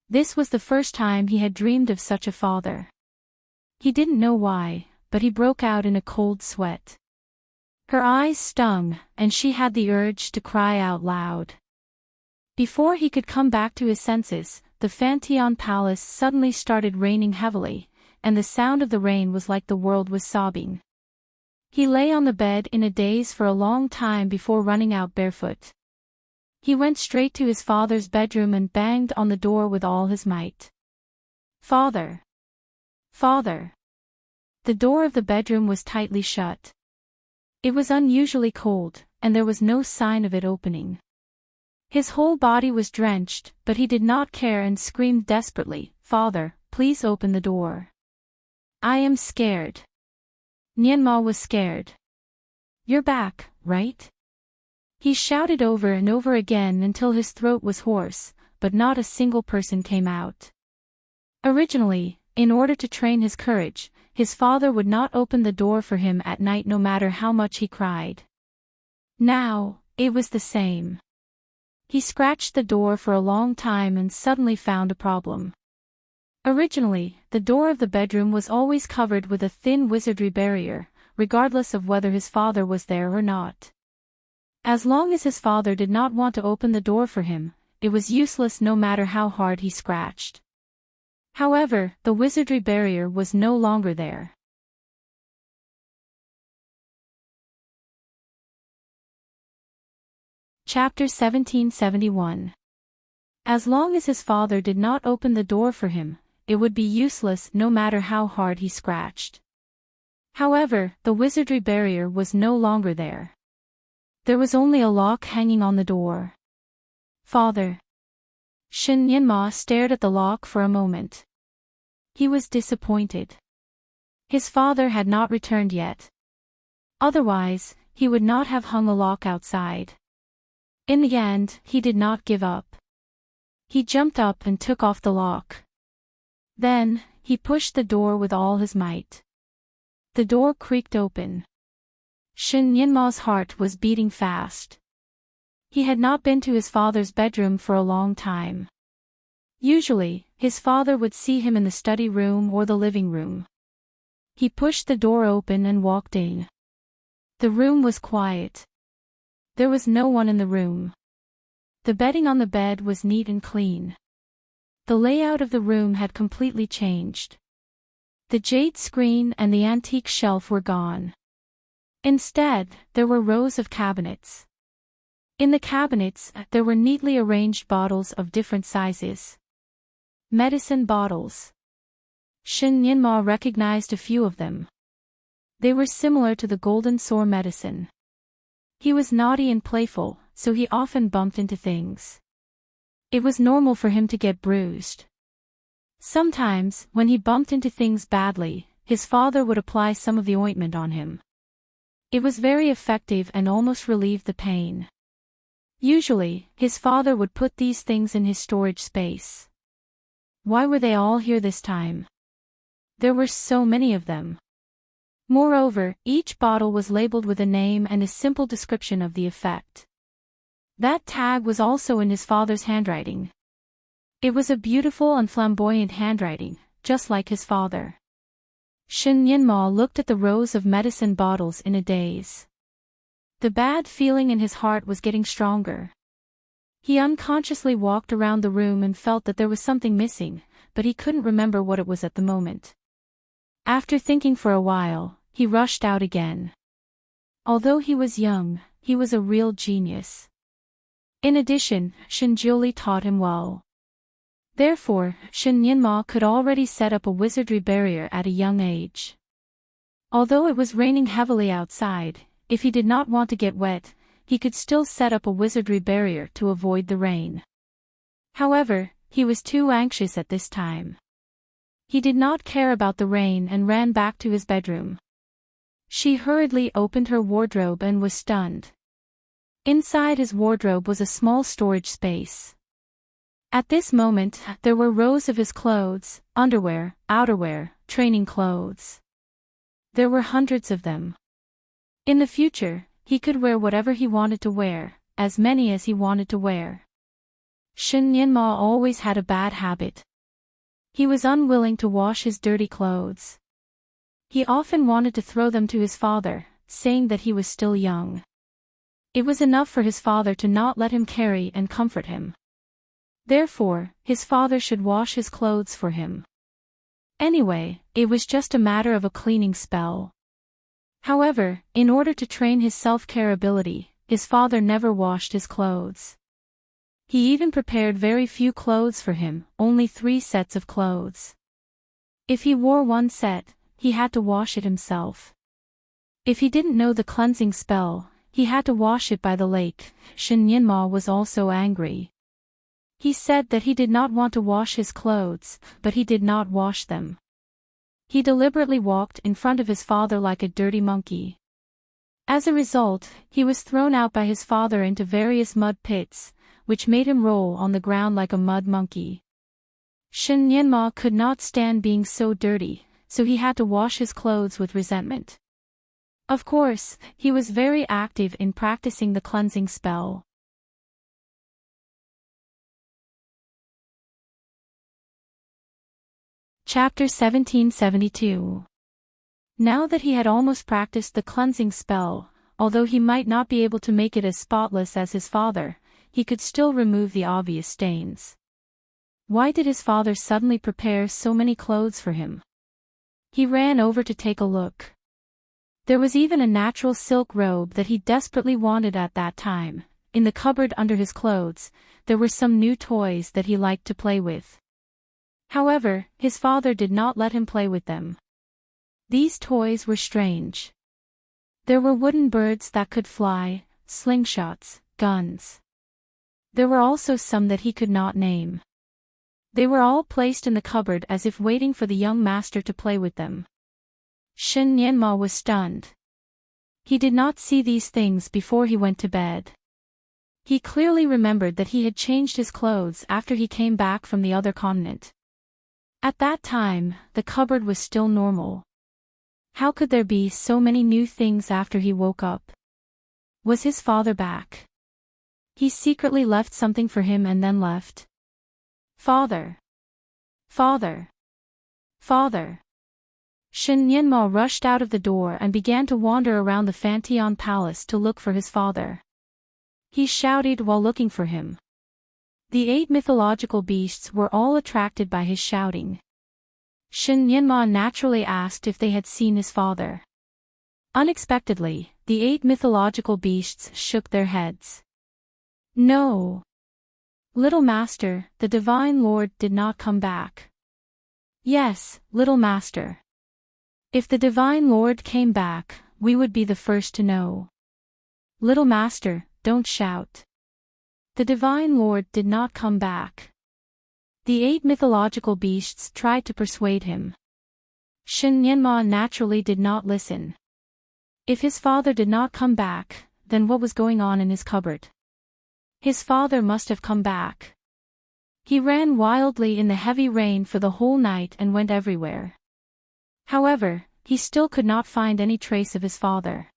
This was the first time he had dreamed of such a father. He didn't know why, but he broke out in a cold sweat. Her eyes stung, and she had the urge to cry out loud. Before he could come back to his senses, the Fantion Palace suddenly started raining heavily, and the sound of the rain was like the world was sobbing. He lay on the bed in a daze for a long time before running out barefoot. He went straight to his father's bedroom and banged on the door with all his might. "Father! Father!" The door of the bedroom was tightly shut. It was unusually cold, and there was no sign of it opening. His whole body was drenched, but he did not care and screamed desperately, "Father, please open the door. I am scared." Nyenma was scared. "You're back, right?" He shouted over and over again until his throat was hoarse, but not a single person came out. Originally, in order to train his courage, his father would not open the door for him at night no matter how much he cried. Now, it was the same. He scratched the door for a long time and suddenly found a problem. Originally, the door of the bedroom was always covered with a thin wizardry barrier, regardless of whether his father was there or not. As long as his father did not want to open the door for him, it was useless no matter how hard he scratched. However, the wizardry barrier was no longer there. Chapter 1771. As long as his father did not open the door for him, it would be useless no matter how hard he scratched. However, the wizardry barrier was no longer there. There was only a lock hanging on the door. Father. Shin Yinma stared at the lock for a moment. He was disappointed. His father had not returned yet. Otherwise, he would not have hung a lock outside. In the end, he did not give up. He jumped up and took off the lock. Then, he pushed the door with all his might. The door creaked open. Shin Yinma's heart was beating fast. He had not been to his father's bedroom for a long time. Usually, his father would see him in the study room or the living room. He pushed the door open and walked in. The room was quiet. There was no one in the room. The bedding on the bed was neat and clean. The layout of the room had completely changed. The jade screen and the antique shelf were gone. Instead, there were rows of cabinets. In the cabinets, there were neatly arranged bottles of different sizes. Medicine bottles. Shin Yinma recognized a few of them. They were similar to the golden sore medicine. He was naughty and playful, so he often bumped into things. It was normal for him to get bruised. Sometimes, when he bumped into things badly, his father would apply some of the ointment on him. It was very effective and almost relieved the pain. Usually, his father would put these things in his storage space. Why were they all here this time? There were so many of them. Moreover, each bottle was labeled with a name and a simple description of the effect. That tag was also in his father's handwriting. It was a beautiful and flamboyant handwriting, just like his father. Shin Yinma looked at the rows of medicine bottles in a daze. The bad feeling in his heart was getting stronger. He unconsciously walked around the room and felt that there was something missing, but he couldn't remember what it was at the moment. After thinking for a while, he rushed out again. Although he was young, he was a real genius. In addition, Shinjiuli taught him well. Therefore, Shin Yinma could already set up a wizardry barrier at a young age. Although it was raining heavily outside, if he did not want to get wet, he could still set up a wizardry barrier to avoid the rain. However, he was too anxious at this time. He did not care about the rain and ran back to his bedroom. She hurriedly opened her wardrobe and was stunned. Inside his wardrobe was a small storage space. At this moment, there were rows of his clothes, underwear, outerwear, training clothes. There were hundreds of them. In the future, he could wear whatever he wanted to wear, as many as he wanted to wear. Shin Yinma always had a bad habit. He was unwilling to wash his dirty clothes. He often wanted to throw them to his father, saying that he was still young. It was enough for his father to not let him carry and comfort him. Therefore, his father should wash his clothes for him. Anyway, it was just a matter of a cleaning spell. However, in order to train his self-care ability, his father never washed his clothes. He even prepared very few clothes for him, only 3 sets of clothes. If he wore one set, he had to wash it himself. If he didn't know the cleansing spell, he had to wash it by the lake. Shin Yinma was also angry. He said that he did not want to wash his clothes, but he did not wash them. He deliberately walked in front of his father like a dirty monkey. As a result, he was thrown out by his father into various mud pits, which made him roll on the ground like a mud monkey. Shin Yinma could not stand being so dirty, so he had to wash his clothes with resentment. Of course, he was very active in practicing the cleansing spell. Chapter 1772. Now that he had almost practiced the cleansing spell, although he might not be able to make it as spotless as his father, he could still remove the obvious stains. Why did his father suddenly prepare so many clothes for him? He ran over to take a look. There was even a natural silk robe that he desperately wanted at that time. In the cupboard under his clothes, there were some new toys that he liked to play with. However, his father did not let him play with them. These toys were strange. There were wooden birds that could fly, slingshots, guns. There were also some that he could not name. They were all placed in the cupboard as if waiting for the young master to play with them. Shin Nianma was stunned. He did not see these things before he went to bed. He clearly remembered that he had changed his clothes after he came back from the other continent. At that time, the cupboard was still normal. How could there be so many new things after he woke up? Was his father back? He secretly left something for him and then left. Father! Father! Father! Shin Nianma rushed out of the door and began to wander around the Fantion Palace to look for his father. He shouted while looking for him. The 8 mythological beasts were all attracted by his shouting. Shin Nianma naturally asked if they had seen his father. Unexpectedly, the 8 mythological beasts shook their heads. No. Little Master, the Divine Lord did not come back. Yes, Little Master. If the Divine Lord came back, we would be the first to know. Little Master, don't shout. The Divine Lord did not come back. The 8 mythological beasts tried to persuade him. Shin Nianma naturally did not listen. If his father did not come back, then what was going on in his cupboard? His father must have come back. He ran wildly in the heavy rain for the whole night and went everywhere. However, he still could not find any trace of his father.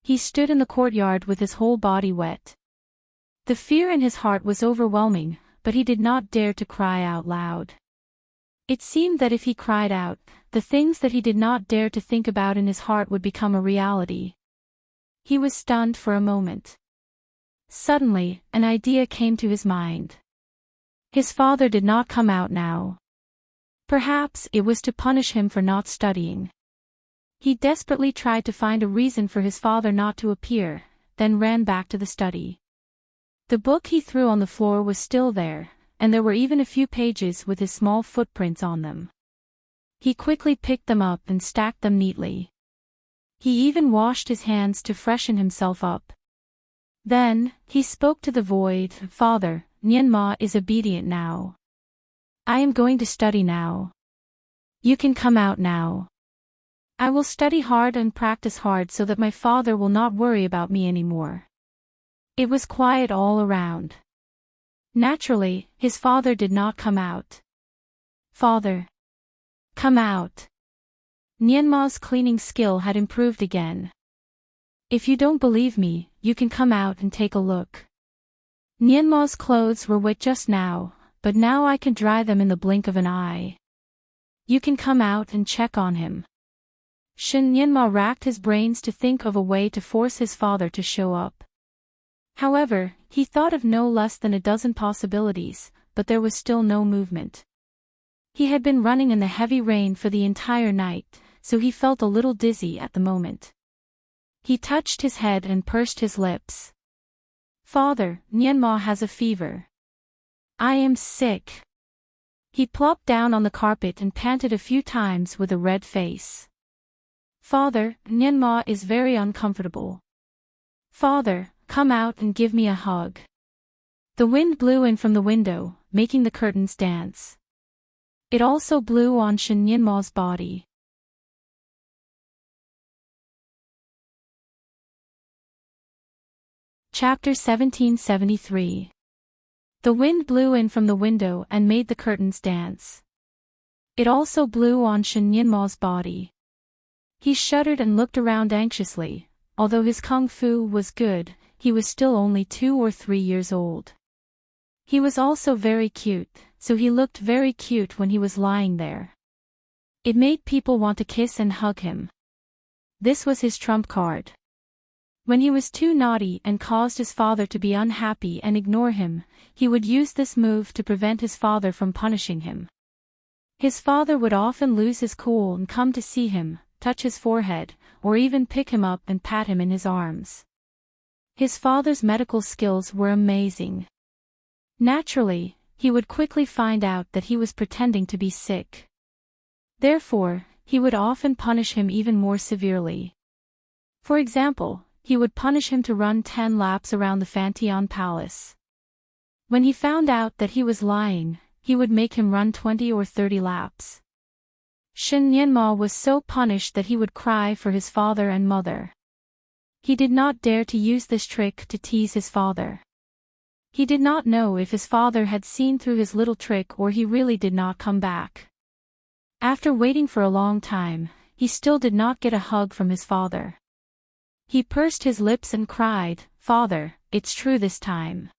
He stood in the courtyard with his whole body wet. The fear in his heart was overwhelming, but he did not dare to cry out loud. It seemed that if he cried out, the things that he did not dare to think about in his heart would become a reality. He was stunned for a moment. Suddenly, an idea came to his mind. His father did not come out now. Perhaps it was to punish him for not studying. He desperately tried to find a reason for his father not to appear, then ran back to the study. The book he threw on the floor was still there, and there were even a few pages with his small footprints on them. He quickly picked them up and stacked them neatly. He even washed his hands to freshen himself up. Then, he spoke to the void. Father, Nianma is obedient now. I am going to study now. You can come out now. I will study hard and practice hard so that my father will not worry about me anymore. It was quiet all around. Naturally, his father did not come out. Father! Come out! Nianma's cleaning skill had improved again. If you don't believe me, you can come out and take a look. Nianma's clothes were wet just now, but now I can dry them in the blink of an eye. You can come out and check on him. Shin Nianma racked his brains to think of a way to force his father to show up. However, he thought of no less than a dozen possibilities, but there was still no movement. He had been running in the heavy rain for the entire night, so he felt a little dizzy at the moment. He touched his head and pursed his lips. Father, Nianma has a fever. I am sick. He plopped down on the carpet and panted a few times with a red face. Father, Nianma is very uncomfortable. Father, come out and give me a hug. The wind blew in from the window, making the curtains dance. It also blew on Shin Nianma's body. Chapter 1773. The wind blew in from the window and made the curtains dance. It also blew on Shin Nianma's body. He shuddered and looked around anxiously. Although his kung fu was good, he was still only 2 or 3 years old. He was also very cute, so he looked very cute when he was lying there. It made people want to kiss and hug him. This was his trump card. When he was too naughty and caused his father to be unhappy and ignore him, he would use this move to prevent his father from punishing him. His father would often lose his cool and come to see him, touch his forehead, or even pick him up and pat him in his arms. His father's medical skills were amazing. Naturally, he would quickly find out that he was pretending to be sick. Therefore, he would often punish him even more severely. For example, he would punish him to run 10 laps around the Fanteon Palace. When he found out that he was lying, he would make him run 20 or 30 laps. Shin Nianma was so punished that he would cry for his father and mother. He did not dare to use this trick to tease his father. He did not know if his father had seen through his little trick or he really did not come back. After waiting for a long time, he still did not get a hug from his father. He pursed his lips and cried, "Father, it's true this time.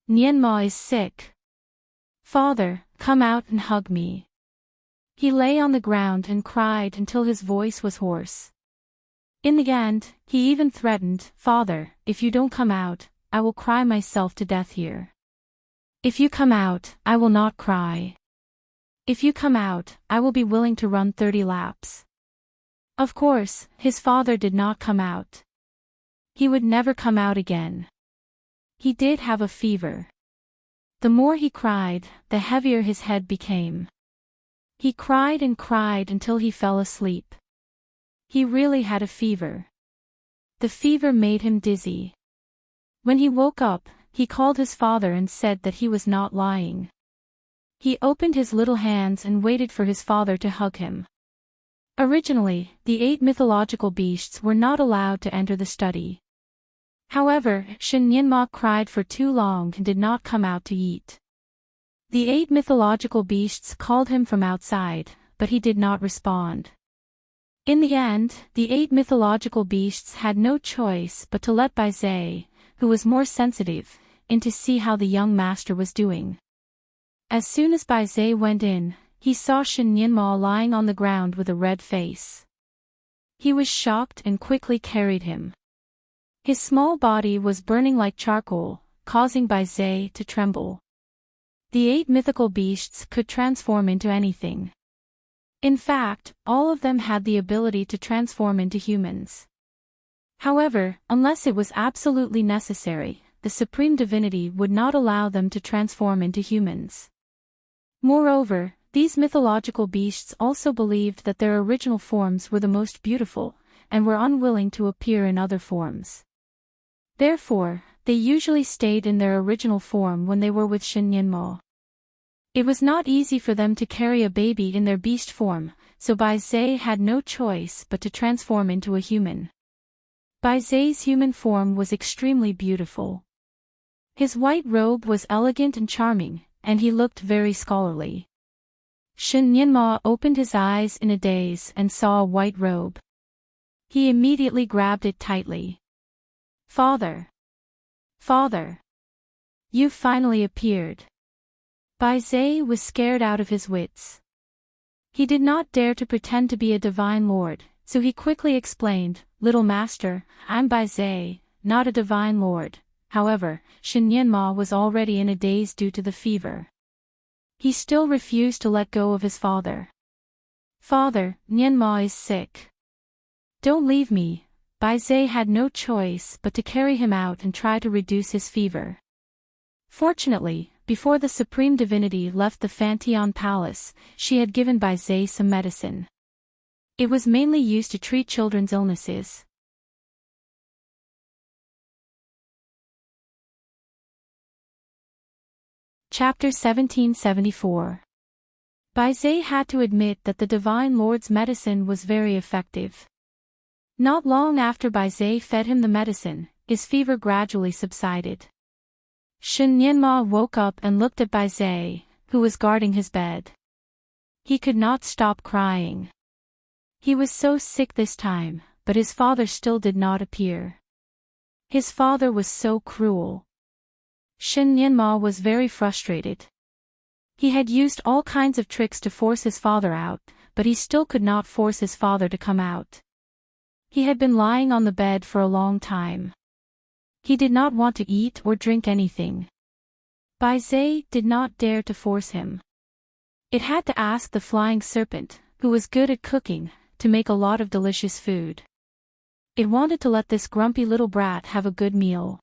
Nianma is sick. Father, come out and hug me." He lay on the ground and cried until his voice was hoarse. In the end, he even threatened, "Father, if you don't come out, I will cry myself to death here. If you come out, I will not cry. If you come out, I will be willing to run 30 laps." Of course, his father did not come out. He would never come out again. He did have a fever. The more he cried, the heavier his head became. He cried and cried until he fell asleep. He really had a fever. The fever made him dizzy. When he woke up, he called his father and said that he was not lying. He opened his little hands and waited for his father to hug him. Originally, the 8 mythological beasts were not allowed to enter the study. However, Shin Nianma cried for too long and did not come out to eat. The 8 mythological beasts called him from outside, but he did not respond. In the end, the 8 mythological beasts had no choice but to let Bai Zhe, who was more sensitive, in to see how the young master was doing. As soon as Bai Zhe went in, he saw Shin Nianma lying on the ground with a red face. He was shocked and quickly carried him. His small body was burning like charcoal, causing Bai Zhe to tremble. The 8 mythical beasts could transform into anything. In fact, all of them had the ability to transform into humans. However, unless it was absolutely necessary, the Supreme Divinity would not allow them to transform into humans. Moreover, these mythological beasts also believed that their original forms were the most beautiful, and were unwilling to appear in other forms. Therefore, they usually stayed in their original form when they were with Shin Nianma. It was not easy for them to carry a baby in their beast form, so Bai Zhe had no choice but to transform into a human. Bai Zhe's human form was extremely beautiful. His white robe was elegant and charming, and he looked very scholarly. Shin Nianma opened his eyes in a daze and saw a white robe. He immediately grabbed it tightly. "Father! Father! You finally appeared." Bai Zhe was scared out of his wits. He did not dare to pretend to be a divine lord, so he quickly explained, "Little master, I'm Bai Zhe, not a divine lord." However, Shin Nianma was already in a daze due to the fever. He still refused to let go of his father. "Father, Nianma is sick. Don't leave me." Bai Zhe had no choice but to carry him out and try to reduce his fever. Fortunately, before the Supreme Divinity left the Fanteon Palace, she had given Bai Zhe some medicine. It was mainly used to treat children's illnesses. Chapter 1774. Bai Zhe had to admit that the Divine Lord's medicine was very effective. Not long after Bai Zhe fed him the medicine, his fever gradually subsided. Shin Nianma woke up and looked at Bai Zhe, who was guarding his bed. He could not stop crying. He was so sick this time, but his father still did not appear. His father was so cruel. Shin Nianma was very frustrated. He had used all kinds of tricks to force his father out, but he still could not force his father to come out. He had been lying on the bed for a long time. He did not want to eat or drink anything. Bai Zhe did not dare to force him. It had to ask the flying serpent, who was good at cooking, to make a lot of delicious food. It wanted to let this grumpy little brat have a good meal.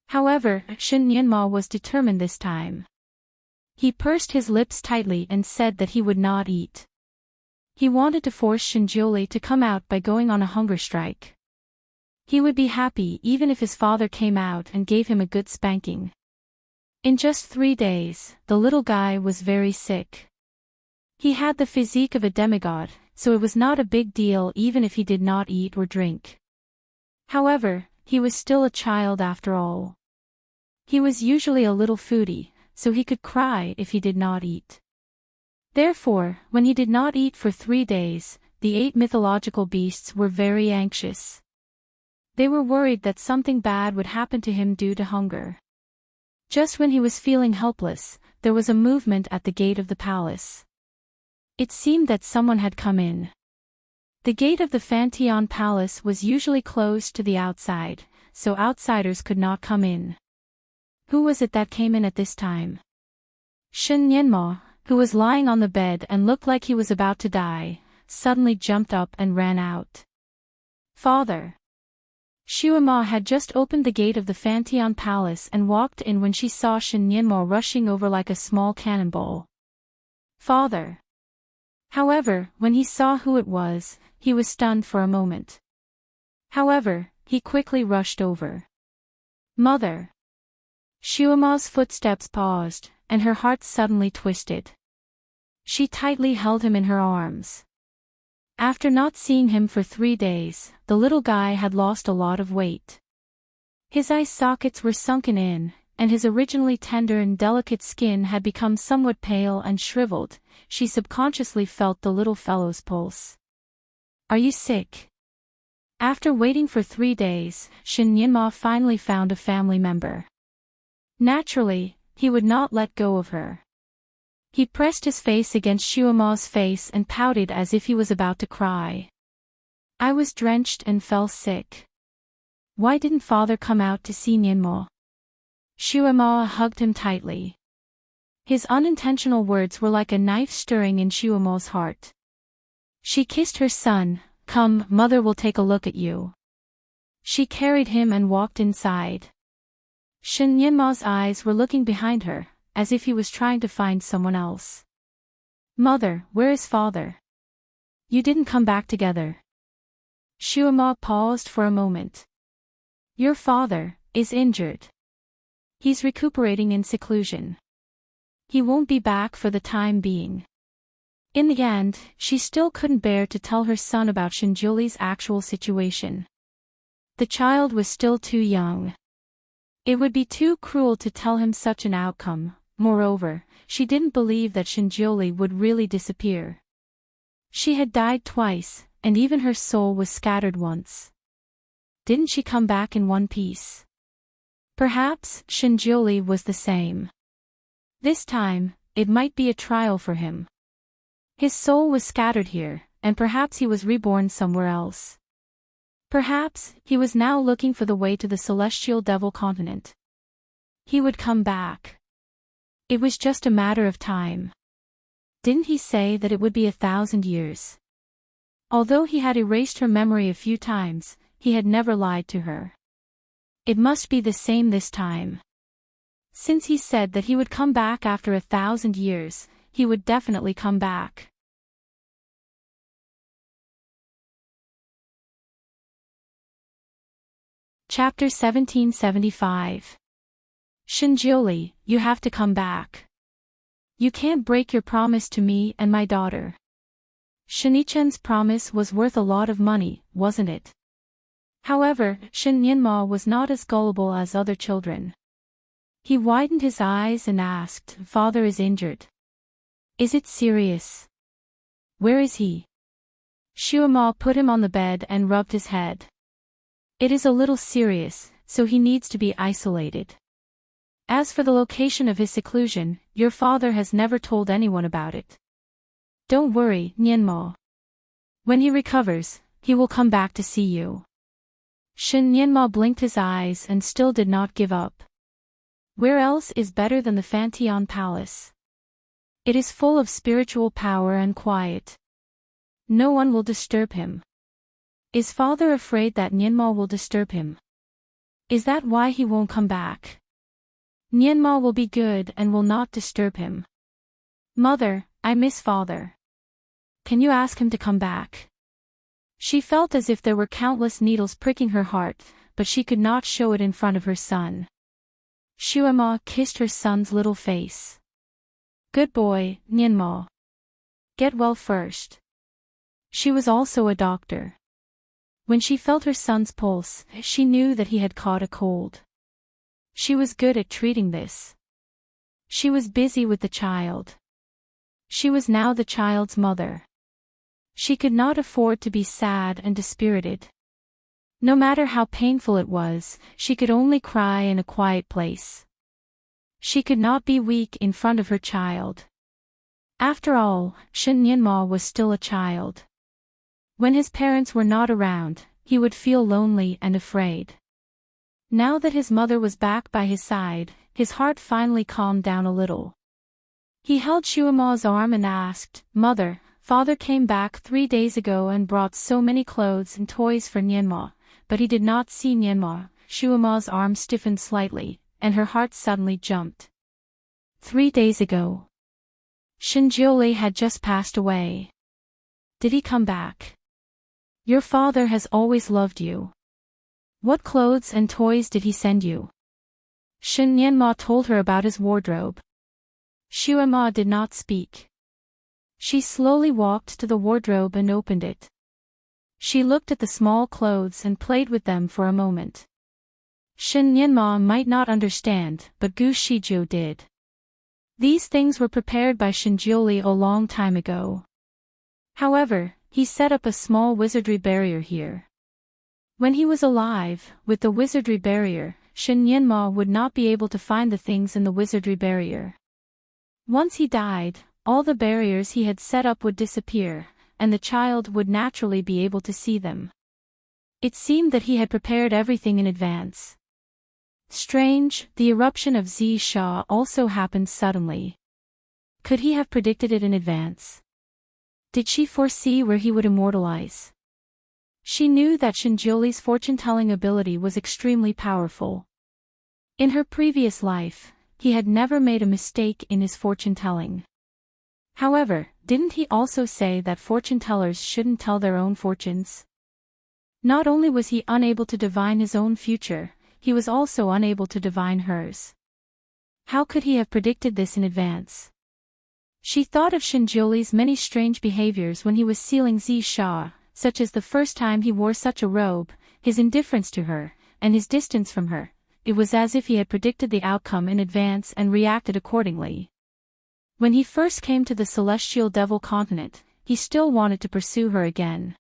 However, Shin Nianma was determined this time. He pursed his lips tightly and said that he would not eat. He wanted to force Shinjiuli to come out by going on a hunger strike. He would be happy even if his father came out and gave him a good spanking. In just 3 days, the little guy was very sick. He had the physique of a demigod, so it was not a big deal even if he did not eat or drink. However, he was still a child after all. He was usually a little foodie, so he could cry if he did not eat. Therefore, when he did not eat for 3 days, the 8 mythological beasts were very anxious. They were worried that something bad would happen to him due to hunger. Just when he was feeling helpless, there was a movement at the gate of the palace. It seemed that someone had come in. The gate of the Fantion Palace was usually closed to the outside, so outsiders could not come in. Who was it that came in at this time? Shen Nianmo, who was lying on the bed and looked like he was about to die, suddenly jumped up and ran out. Father! Shuima had just opened the gate of the Fantion Palace and walked in when she saw Shen Nianmo rushing over like a small cannonball. Father! However, when he saw who it was, he was stunned for a moment. However, he quickly rushed over. Mother! Shuima's footsteps paused, and her heart suddenly twisted. She tightly held him in her arms. After not seeing him for 3 days, the little guy had lost a lot of weight. His eye sockets were sunken in, and his originally tender and delicate skin had become somewhat pale and shriveled. She subconsciously felt the little fellow's pulse. Are you sick? After waiting for 3 days, Shen Nianmo finally found a family member. Naturally, he would not let go of her. He pressed his face against Shuima's face and pouted as if he was about to cry. I was drenched and fell sick. Why didn't father come out to see Nianmo? Shuima hugged him tightly. His unintentional words were like a knife stirring in Shuima's heart. She kissed her son. Come, mother will take a look at you. She carried him and walked inside. Shen Nianmo's eyes were looking behind her, as if he was trying to find someone else. Mother, where is father? You didn't come back together. Shuima paused for a moment. Your father is injured. He's recuperating in seclusion. He won't be back for the time being. In the end, she still couldn't bear to tell her son about Shinjuli's actual situation. The child was still too young. It would be too cruel to tell him such an outcome. Moreover, she didn't believe that Shinjuli would really disappear. She had died twice, and even her soul was scattered once. Didn't she come back in one piece? Perhaps Shinjuli was the same. This time, it might be a trial for him. His soul was scattered here, and perhaps he was reborn somewhere else. Perhaps he was now looking for the way to the celestial devil continent. He would come back. It was just a matter of time. Didn't he say that it would be 1,000 years? Although he had erased her memory a few times, he had never lied to her. It must be the same this time. Since he said that he would come back after 1,000 years, he would definitely come back. Chapter 1775. Shinjuli, you have to come back. You can't break your promise to me and my daughter. Shinichen's promise was worth a lot of money, wasn't it? However, Shen Nianmo was not as gullible as other children. He widened his eyes and asked, Father is injured. Is it serious? Where is he? Shuima put him on the bed and rubbed his head. It is a little serious, so he needs to be isolated. As for the location of his seclusion, your father has never told anyone about it. Don't worry, Nianmo. When he recovers, he will come back to see you. Shen Nianmo blinked his eyes and still did not give up. Where else is better than the Fantion Palace? It is full of spiritual power and quiet. No one will disturb him. Is father afraid that Nianmo will disturb him? Is that why he won't come back? Nianmo will be good and will not disturb him. Mother, I miss father. Can you ask him to come back? She felt as if there were countless needles pricking her heart, but she could not show it in front of her son. Shuema kissed her son's little face. Good boy, Nyenma. Get well first. She was also a doctor. When she felt her son's pulse, she knew that he had caught a cold. She was good at treating this. She was busy with the child. She was now the child's mother. She could not afford to be sad and dispirited. No matter how painful it was, she could only cry in a quiet place. She could not be weak in front of her child. After all, Shin Nyenma was still a child. When his parents were not around, he would feel lonely and afraid. Now that his mother was back by his side, his heart finally calmed down a little. He held Shuema's arm and asked, Mother, Father came back 3 days ago and brought so many clothes and toys for Nyenma, but he did not see Nyenma. Shuema's arm stiffened slightly, and her heart suddenly jumped. 3 days ago. Shinjioli had just passed away. Did he come back? Your father has always loved you. What clothes and toys did he send you? Shin Nyenma told her about his wardrobe. Shuema did not speak. She slowly walked to the wardrobe and opened it. She looked at the small clothes and played with them for a moment. Shin Nyenma might not understand, but Gu Shiju did. These things were prepared by Shinjioli a long time ago. However, he set up a small wizardry barrier here. When he was alive, with the wizardry barrier, Shin Nyenma would not be able to find the things in the wizardry barrier. Once he died, all the barriers he had set up would disappear, and the child would naturally be able to see them. It seemed that he had prepared everything in advance. Strange, the eruption of Zisha also happened suddenly. Could he have predicted it in advance? Did she foresee where he would immortalize? She knew that Shinjioli's fortune-telling ability was extremely powerful. In her previous life, he had never made a mistake in his fortune-telling. However, didn't he also say that fortune-tellers shouldn't tell their own fortunes? Not only was he unable to divine his own future, he was also unable to divine hers. How could he have predicted this in advance? She thought of Shinjioli's many strange behaviors when he was sealing Zisha, such as the first time he wore such a robe, his indifference to her, and his distance from her. It was as if he had predicted the outcome in advance and reacted accordingly. When he first came to the celestial devil continent, he still wanted to pursue her again.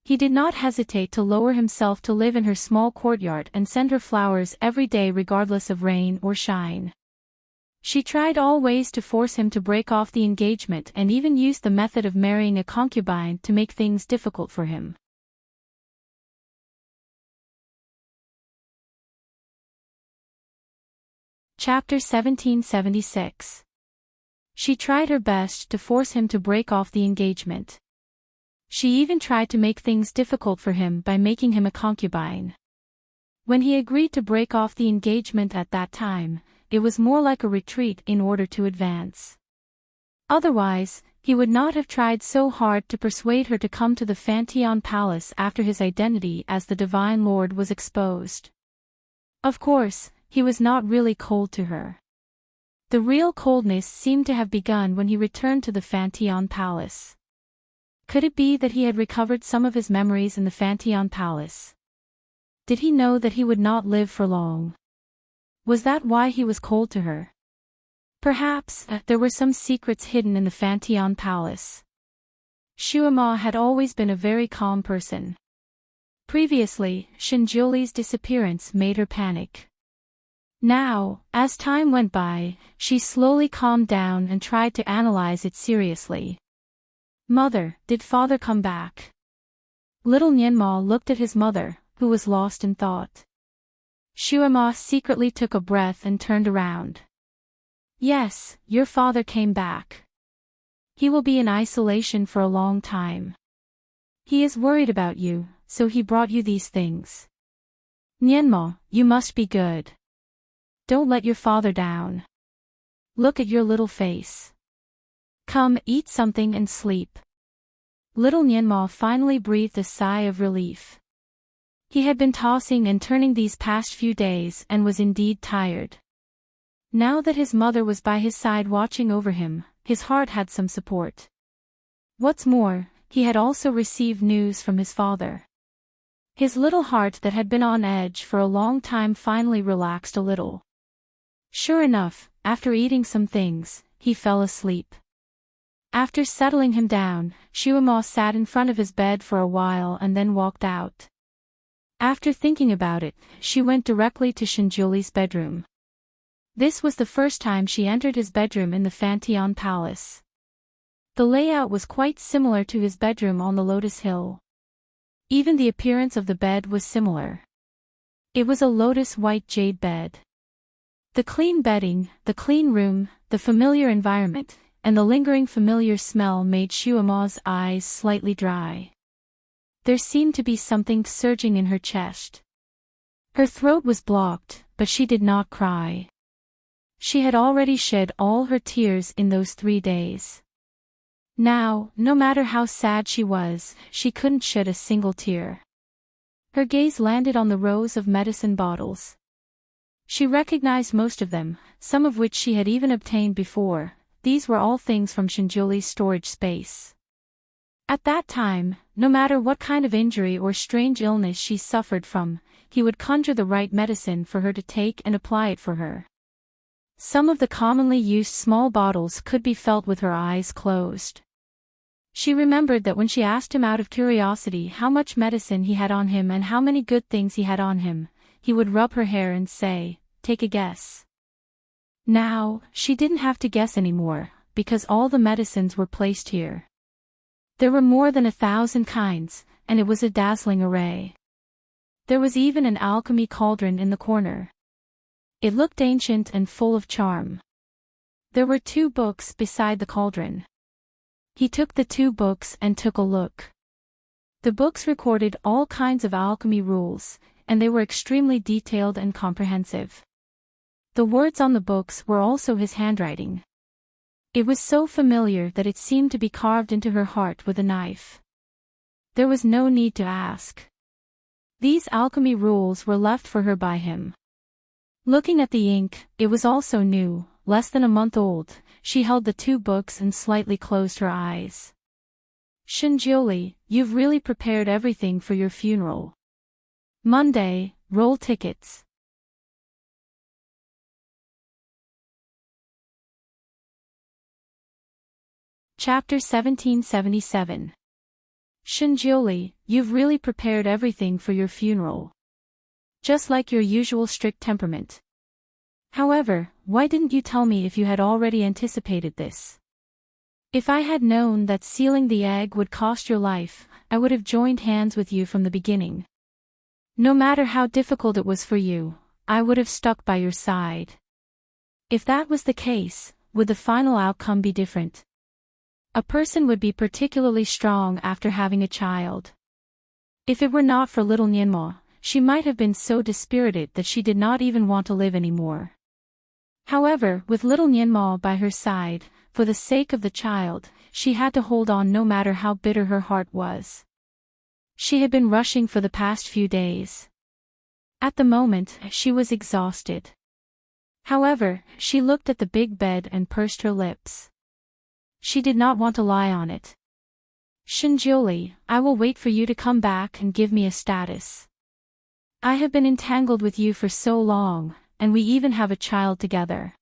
He did not hesitate to lower himself to live in her small courtyard and send her flowers every day regardless of rain or shine. She tried all ways to force him to break off the engagement and even used the method of marrying a concubine to make things difficult for him. Chapter 1776. She tried her best to force him to break off the engagement. She even tried to make things difficult for him by making him a concubine. When he agreed to break off the engagement at that time, it was more like a retreat in order to advance. Otherwise, he would not have tried so hard to persuade her to come to the Fantion Palace after his identity as the Divine Lord was exposed. Of course, he was not really cold to her. The real coldness seemed to have begun when he returned to the Fantion Palace. Could it be that he had recovered some of his memories in the Fantion Palace? Did he know that he would not live for long? Was that why he was cold to her? Perhaps, there were some secrets hidden in the Fantion Palace. Shuema had always been a very calm person. Previously, Shinjioli's disappearance made her panic. Now, as time went by, she slowly calmed down and tried to analyze it seriously. Mother, did father come back? Little Nyenma looked at his mother, who was lost in thought. Shuema secretly took a breath and turned around. Yes, your father came back. He will be in isolation for a long time. He is worried about you, so he brought you these things. Nyenma, you must be good. Don't let your father down. Look at your little face. Come, eat something and sleep. Little Nianma finally breathed a sigh of relief. He had been tossing and turning these past few days and was indeed tired. Now that his mother was by his side watching over him, his heart had some support. What's more, he had also received news from his father. His little heart that had been on edge for a long time finally relaxed a little. Sure enough, after eating some things, he fell asleep. After settling him down, Shuama sat in front of his bed for a while and then walked out. After thinking about it, she went directly to Shinjuli's bedroom. This was the first time she entered his bedroom in the Fantion Palace. The layout was quite similar to his bedroom on the Lotus Hill. Even the appearance of the bed was similar. It was a lotus white jade bed. The clean bedding, the clean room, the familiar environment, and the lingering familiar smell made Shuama's eyes slightly dry. There seemed to be something surging in her chest. Her throat was blocked, but she did not cry. She had already shed all her tears in those 3 days. Now, no matter how sad she was, she couldn't shed a single tear. Her gaze landed on the rows of medicine bottles. She recognized most of them, some of which she had even obtained before. These were all things from Shinjuli's storage space. At that time, no matter what kind of injury or strange illness she suffered from, he would conjure the right medicine for her to take and apply it for her. Some of the commonly used small bottles could be felt with her eyes closed. She remembered that when she asked him out of curiosity how much medicine he had on him and how many good things he had on him, he would rub her hair and say, "Take a guess." Now, she didn't have to guess anymore, because all the medicines were placed here. There were more than 1,000 kinds, and it was a dazzling array. There was even an alchemy cauldron in the corner. It looked ancient and full of charm. There were 2 books beside the cauldron. He took the 2 books and took a look. The books recorded all kinds of alchemy rules, and they were extremely detailed and comprehensive. The words on the books were also his handwriting. It was so familiar that it seemed to be carved into her heart with a knife. There was no need to ask. These alchemy rules were left for her by him. Looking at the ink, it was also new, less than a month old. She held the 2 books and slightly closed her eyes. Shinjuli, you've really prepared everything for your funeral. Monday, roll tickets. Chapter 1777. Shinjuli, you've really prepared everything for your funeral. Just like your usual strict temperament. However, why didn't you tell me if you had already anticipated this? If I had known that sealing the egg would cost your life, I would have joined hands with you from the beginning. No matter how difficult it was for you, I would have stuck by your side. If that was the case, would the final outcome be different? A person would be particularly strong after having a child. If it were not for little Nianma, she might have been so dispirited that she did not even want to live anymore. However, with little Nianma by her side, for the sake of the child, she had to hold on no matter how bitter her heart was. She had been rushing for the past few days. At the moment, she was exhausted. However, she looked at the big bed and pursed her lips. She did not want to lie on it. Shinjuli, I will wait for you to come back and give me a status. I have been entangled with you for so long, and we even have a child together.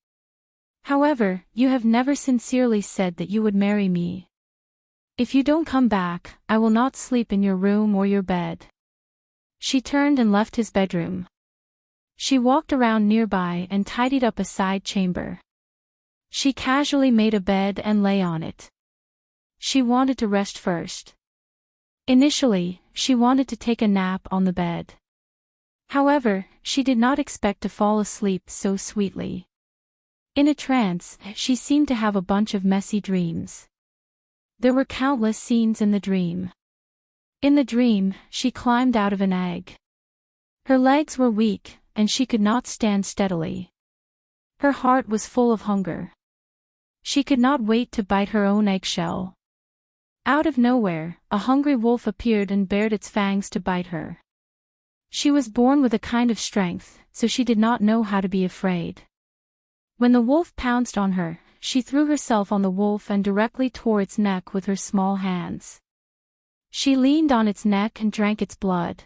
However, you have never sincerely said that you would marry me. If you don't come back, I will not sleep in your room or your bed. She turned and left his bedroom. She walked around nearby and tidied up a side chamber. She casually made a bed and lay on it. She wanted to rest first. Initially, she wanted to take a nap on the bed. However, she did not expect to fall asleep so sweetly. In a trance, she seemed to have a bunch of messy dreams. There were countless scenes in the dream. In the dream, she climbed out of an egg. Her legs were weak, and she could not stand steadily. Her heart was full of hunger. She could not wait to bite her own eggshell. Out of nowhere, a hungry wolf appeared and bared its fangs to bite her. She was born with a kind of strength, so she did not know how to be afraid. When the wolf pounced on her, she threw herself on the wolf and directly tore its neck with her small hands. She leaned on its neck and drank its blood.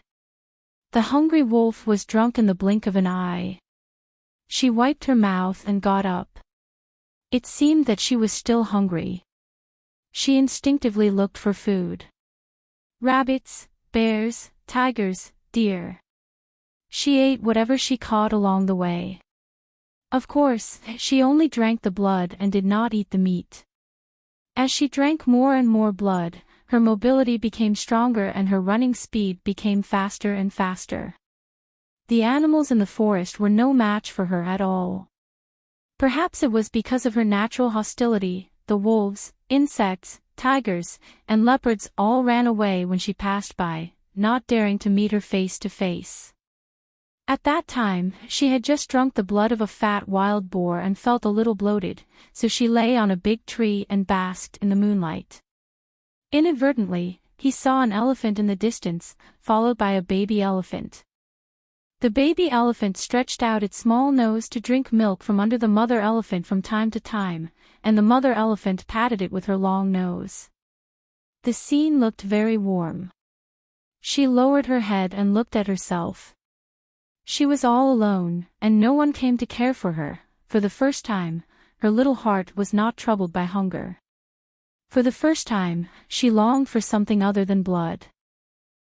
The hungry wolf was drunk in the blink of an eye. She wiped her mouth and got up. It seemed that she was still hungry. She instinctively looked for food. Rabbits, bears, tigers, deer. She ate whatever she caught along the way. Of course, she only drank the blood and did not eat the meat. As she drank more and more blood, her mobility became stronger and her running speed became faster and faster. The animals in the forest were no match for her at all. Perhaps it was because of her natural hostility. The wolves, insects, tigers, and leopards all ran away when she passed by, not daring to meet her face to face. At that time, she had just drunk the blood of a fat wild boar and felt a little bloated, so she lay on a big tree and basked in the moonlight. Inadvertently, he saw an elephant in the distance, followed by a baby elephant. The baby elephant stretched out its small nose to drink milk from under the mother elephant from time to time, and the mother elephant patted it with her long nose. The scene looked very warm. She lowered her head and looked at herself. She was all alone, and no one came to care for her. For the first time, her little heart was not troubled by hunger. For the first time, she longed for something other than blood.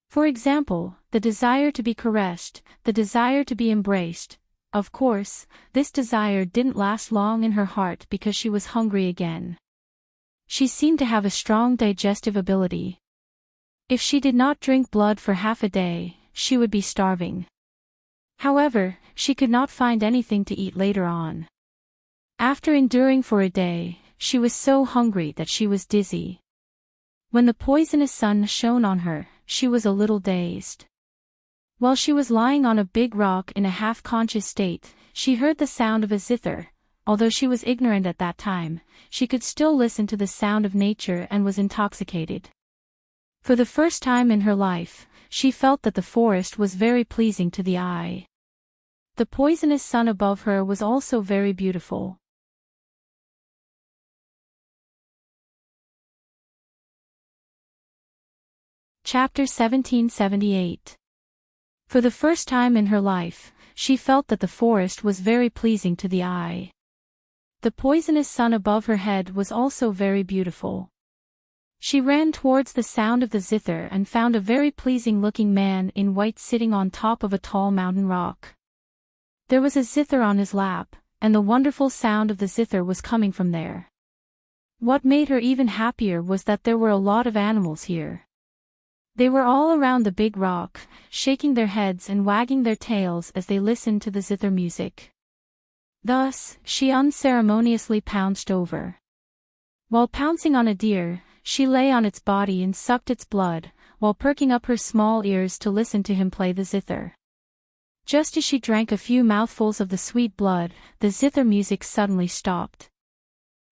For example, the desire to be caressed, the desire to be embraced. Of course, this desire didn't last long in her heart because she was hungry again. She seemed to have a strong digestive ability. If she did not drink blood for half a day, she would be starving. However, she could not find anything to eat later on. After enduring for a day, she was so hungry that she was dizzy. When the poisonous sun shone on her, she was a little dazed. While she was lying on a big rock in a half-conscious state, she heard the sound of a zither. Although she was ignorant at that time, she could still listen to the sound of nature and was intoxicated. For the first time in her life, she felt that the forest was very pleasing to the eye. The poisonous sun above her was also very beautiful. Chapter 1778. For the first time in her life, she felt that the forest was very pleasing to the eye. The poisonous sun above her head was also very beautiful. She ran towards the sound of the zither and found a very pleasing-looking man in white sitting on top of a tall mountain rock. There was a zither on his lap, and the wonderful sound of the zither was coming from there. What made her even happier was that there were a lot of animals here. They were all around the big rock, shaking their heads and wagging their tails as they listened to the zither music. Thus, she unceremoniously pounced over. While pouncing on a deer, she lay on its body and sucked its blood, while perking up her small ears to listen to him play the zither. Just as she drank a few mouthfuls of the sweet blood, the zither music suddenly stopped.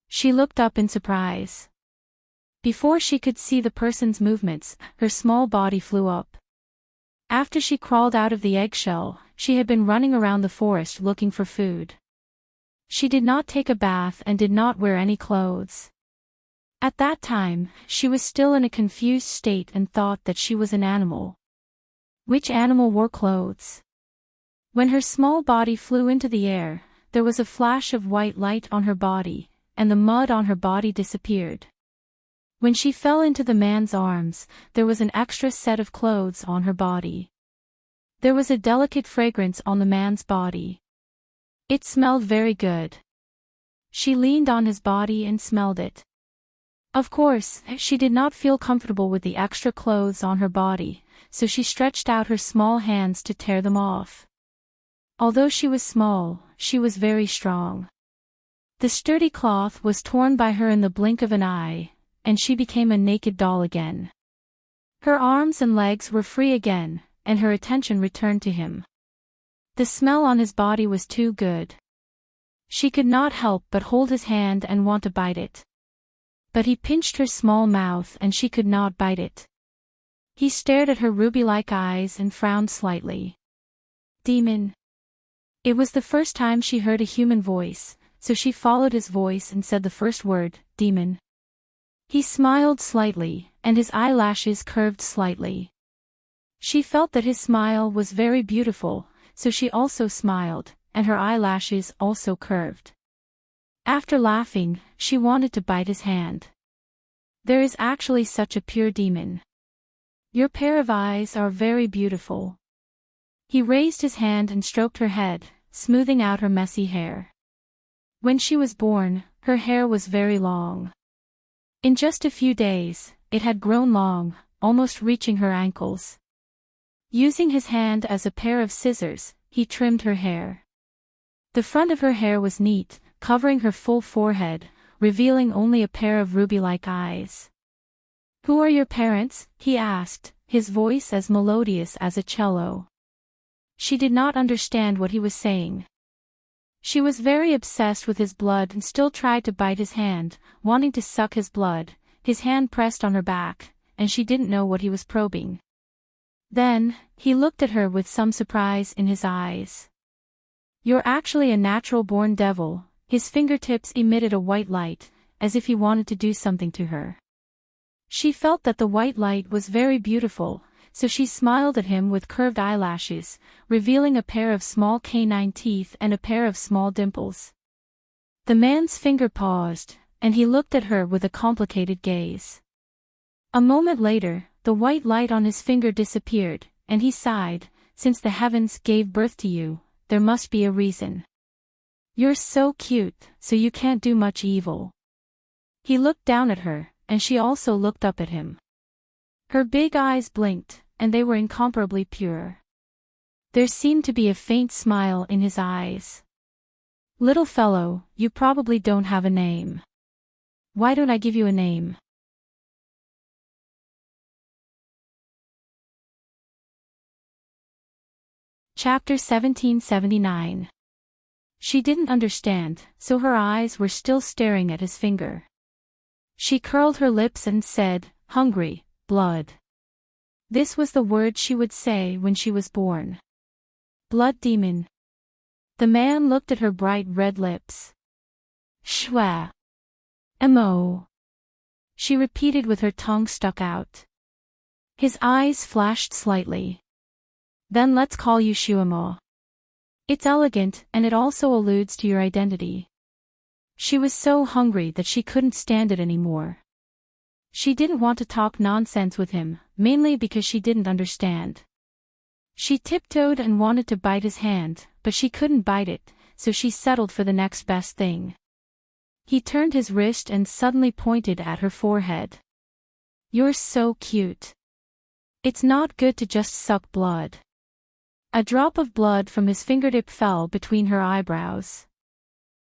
She looked up in surprise. Before she could see the person's movements, her small body flew up. After she crawled out of the eggshell, she had been running around the forest looking for food. She did not take a bath and did not wear any clothes. At that time, she was still in a confused state and thought that she was an animal. Which animal wore clothes? When her small body flew into the air, there was a flash of white light on her body, and the mud on her body disappeared. When she fell into the man's arms, there was an extra set of clothes on her body. There was a delicate fragrance on the man's body. It smelled very good. She leaned on his body and smelled it. Of course, she did not feel comfortable with the extra clothes on her body, so she stretched out her small hands to tear them off. Although she was small, she was very strong. The sturdy cloth was torn by her in the blink of an eye, and she became a naked doll again. Her arms and legs were free again, and her attention returned to him. The smell on his body was too good. She could not help but hold his hand and want to bite it. But he pinched her small mouth and she could not bite it. He stared at her ruby-like eyes and frowned slightly. Demon. It was the first time she heard a human voice, so she followed his voice and said the first word, demon. He smiled slightly, and his eyelashes curved slightly. She felt that his smile was very beautiful, so she also smiled, and her eyelashes also curved. After laughing, she wanted to bite his hand. There is actually such a pure demon. Your pair of eyes are very beautiful. He raised his hand and stroked her head, smoothing out her messy hair. When she was born, her hair was very long. In just a few days, it had grown long, almost reaching her ankles. Using his hand as a pair of scissors, he trimmed her hair. The front of her hair was neat, covering her full forehead, revealing only a pair of ruby-like eyes. Who are your parents? He asked, his voice as melodious as a cello. She did not understand what he was saying. She was very obsessed with his blood and still tried to bite his hand, wanting to suck his blood. His hand pressed on her back, and she didn't know what he was probing. Then, he looked at her with some surprise in his eyes. You're actually a natural-born devil. His fingertips emitted a white light, as if he wanted to do something to her. She felt that the white light was very beautiful, so she smiled at him with curved eyelashes, revealing a pair of small canine teeth and a pair of small dimples. The man's finger paused, and he looked at her with a complicated gaze. A moment later, the white light on his finger disappeared, and he sighed, since the heavens gave birth to you, there must be a reason. You're so cute, so you can't do much evil. He looked down at her, and she also looked up at him. Her big eyes blinked, and they were incomparably pure. There seemed to be a faint smile in his eyes. Little fellow, you probably don't have a name. Why don't I give you a name? Chapter 1779. She didn't understand, so her eyes were still staring at his finger. She curled her lips and said, hungry, blood. This was the word she would say when she was born. Blood demon. The man looked at her bright red lips. Shwa. Mo. She repeated with her tongue stuck out. His eyes flashed slightly. Then let's call you Shuamo. It's elegant, and it also alludes to your identity. She was so hungry that she couldn't stand it anymore. She didn't want to talk nonsense with him, mainly because she didn't understand. She tiptoed and wanted to bite his hand, but she couldn't bite it, so she settled for the next best thing. He turned his wrist and suddenly pointed at her forehead. You're so cute. It's not good to just suck blood. A drop of blood from his fingertip fell between her eyebrows.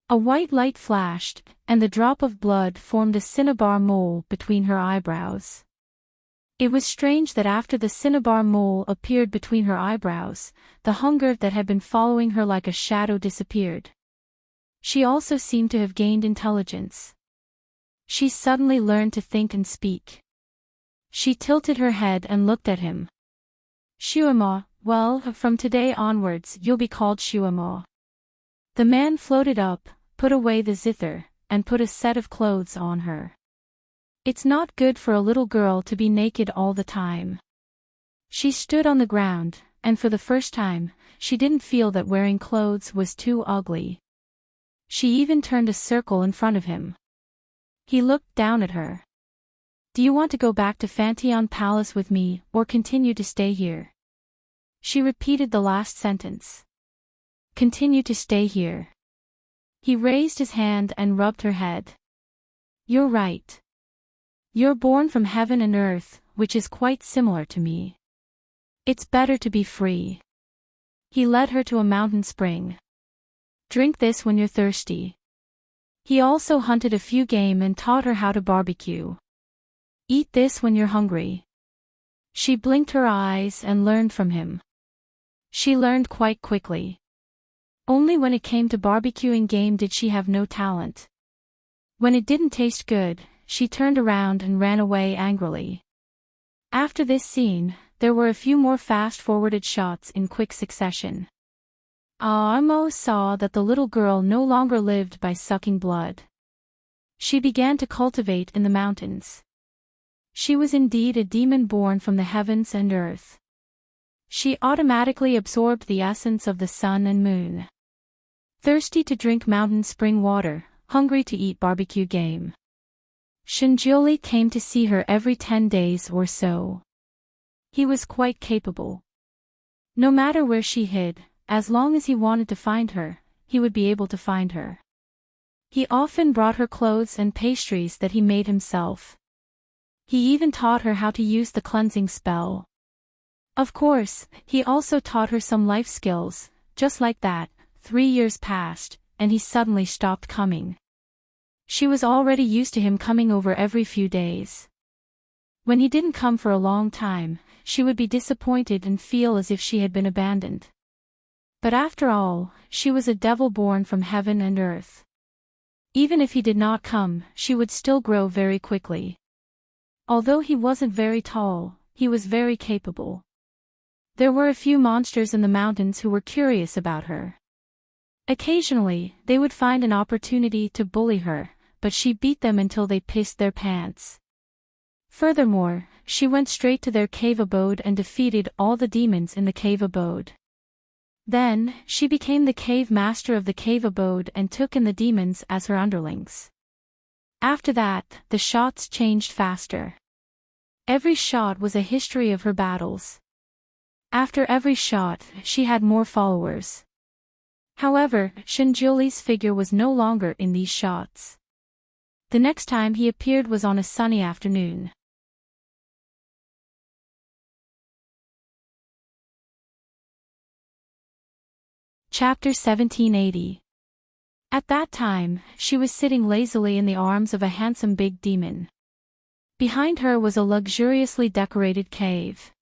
A white light flashed, and the drop of blood formed a cinnabar mole between her eyebrows. It was strange that after the cinnabar mole appeared between her eyebrows, the hunger that had been following her like a shadow disappeared. She also seemed to have gained intelligence. She suddenly learned to think and speak. She tilted her head and looked at him. Shuamo, well, from today onwards you'll be called Shuamo. The man floated up, put away the zither, and put a set of clothes on her. It's not good for a little girl to be naked all the time. She stood on the ground, and for the first time, she didn't feel that wearing clothes was too ugly. She even turned a circle in front of him. He looked down at her. Do you want to go back to Fantion Palace with me, or continue to stay here? She repeated the last sentence. Continue to stay here. He raised his hand and rubbed her head. You're right. You're born from heaven and earth, which is quite similar to me. It's better to be free. He led her to a mountain spring. Drink this when you're thirsty. He also hunted a few game and taught her how to barbecue. Eat this when you're hungry. She blinked her eyes and learned from him. She learned quite quickly. Only when it came to barbecuing game did she have no talent. When it didn't taste good, she turned around and ran away angrily. After this scene, there were a few more fast-forwarded shots in quick succession. Amo saw that the little girl no longer lived by sucking blood. She began to cultivate in the mountains. She was indeed a demon born from the heavens and earth. She automatically absorbed the essence of the sun and moon. Thirsty to drink mountain spring water, hungry to eat barbecue game. Shinjuli came to see her every 10 days or so. He was quite capable. No matter where she hid, as long as he wanted to find her, he would be able to find her. He often brought her clothes and pastries that he made himself. He even taught her how to use the cleansing spell. Of course, he also taught her some life skills. Just like that, 3 years passed, and he suddenly stopped coming. She was already used to him coming over every few days. When he didn't come for a long time, she would be disappointed and feel as if she had been abandoned. But after all, she was a devil born from heaven and earth. Even if he did not come, she would still grow very quickly. Although he wasn't very tall, he was very capable. There were a few monsters in the mountains who were curious about her. Occasionally, they would find an opportunity to bully her, but she beat them until they pissed their pants. Furthermore, she went straight to their cave abode and defeated all the demons in the cave abode. Then, she became the cave master of the cave abode and took in the demons as her underlings. After that, the shots changed faster. Every shot was a history of her battles. After every shot, she had more followers. However, Shinjuli's figure was no longer in these shots. The next time he appeared was on a sunny afternoon. Chapter 1780. At that time, she was sitting lazily in the arms of a handsome big demon. Behind her was a luxuriously decorated cave.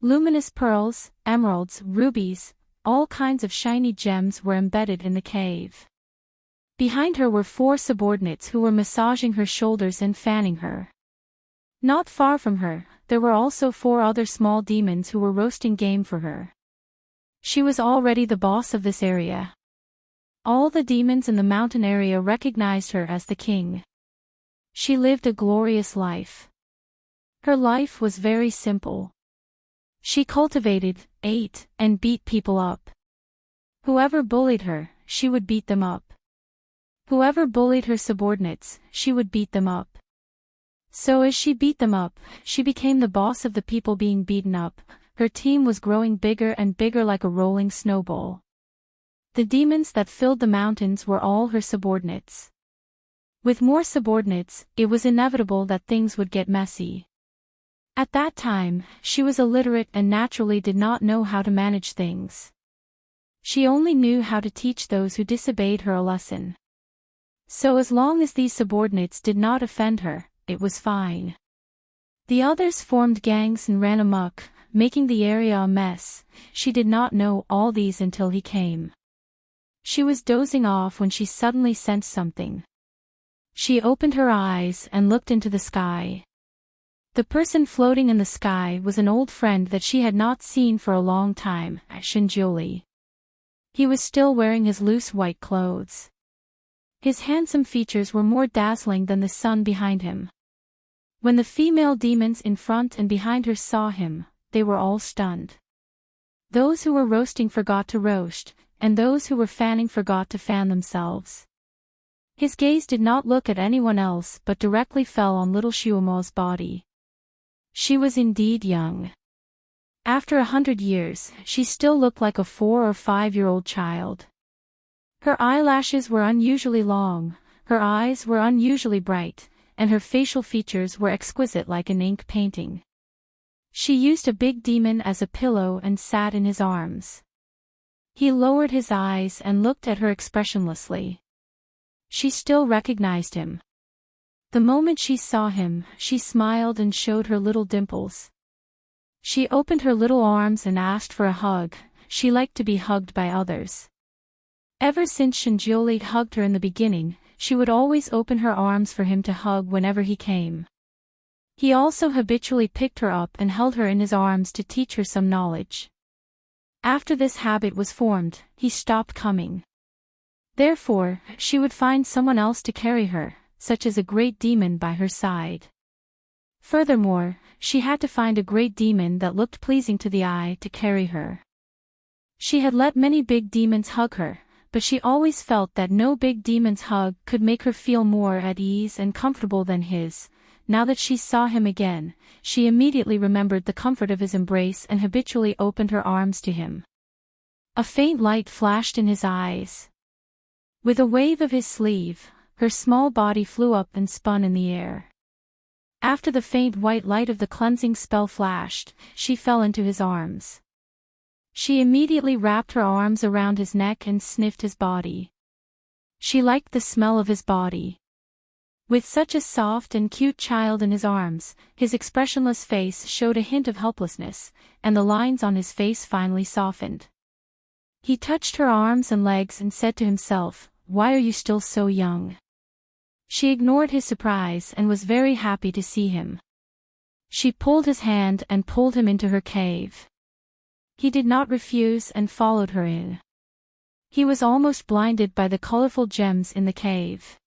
Luminous pearls, emeralds, rubies, all kinds of shiny gems were embedded in the cave. Behind her were 4 subordinates who were massaging her shoulders and fanning her. Not far from her, there were also 4 other small demons who were roasting game for her. She was already the boss of this area. All the demons in the mountain area recognized her as the king. She lived a glorious life. Her life was very simple. She cultivated, ate, and beat people up. Whoever bullied her, she would beat them up. Whoever bullied her subordinates, she would beat them up. So as she beat them up, she became the boss of the people being beaten up. Her team was growing bigger and bigger like a rolling snowball. The demons that filled the mountains were all her subordinates. With more subordinates, it was inevitable that things would get messy. At that time, she was illiterate and naturally did not know how to manage things. She only knew how to teach those who disobeyed her a lesson. So as long as these subordinates did not offend her, it was fine. The others formed gangs and ran amok, making the area a mess. She did not know all these until he came. She was dozing off when she suddenly sensed something. She opened her eyes and looked into the sky. The person floating in the sky was an old friend that she had not seen for a long time, Shinjuli. He was still wearing his loose white clothes. His handsome features were more dazzling than the sun behind him. When the female demons in front and behind her saw him, they were all stunned. Those who were roasting forgot to roast, and those who were fanning forgot to fan themselves. His gaze did not look at anyone else but directly fell on little Shuomo's body. She was indeed young. After 100 years, she still looked like a 4 or 5-year-old child. Her eyelashes were unusually long, her eyes were unusually bright, and her facial features were exquisite like an ink painting. She used a big demon as a pillow and sat in his arms. He lowered his eyes and looked at her expressionlessly. She still recognized him. The moment she saw him, she smiled and showed her little dimples. She opened her little arms and asked for a hug. She liked to be hugged by others. Ever since Shinjuli hugged her in the beginning, she would always open her arms for him to hug whenever he came. He also habitually picked her up and held her in his arms to teach her some knowledge. After this habit was formed, he stopped coming. Therefore, she would find someone else to carry her, such as a great demon by her side. Furthermore, she had to find a great demon that looked pleasing to the eye to carry her. She had let many big demons hug her, but she always felt that no big demon's hug could make her feel more at ease and comfortable than his. Now that she saw him again, she immediately remembered the comfort of his embrace and habitually opened her arms to him. A faint light flashed in his eyes. With a wave of his sleeve, her small body flew up and spun in the air. After the faint white light of the cleansing spell flashed, she fell into his arms. She immediately wrapped her arms around his neck and sniffed his body. She liked the smell of his body. With such a soft and cute child in his arms, his expressionless face showed a hint of helplessness, and the lines on his face finally softened. He touched her arms and legs and said to himself, "Why are you still so young?" She ignored his surprise and was very happy to see him. She pulled his hand and pulled him into her cave. He did not refuse and followed her in. He was almost blinded by the colorful gems in the cave.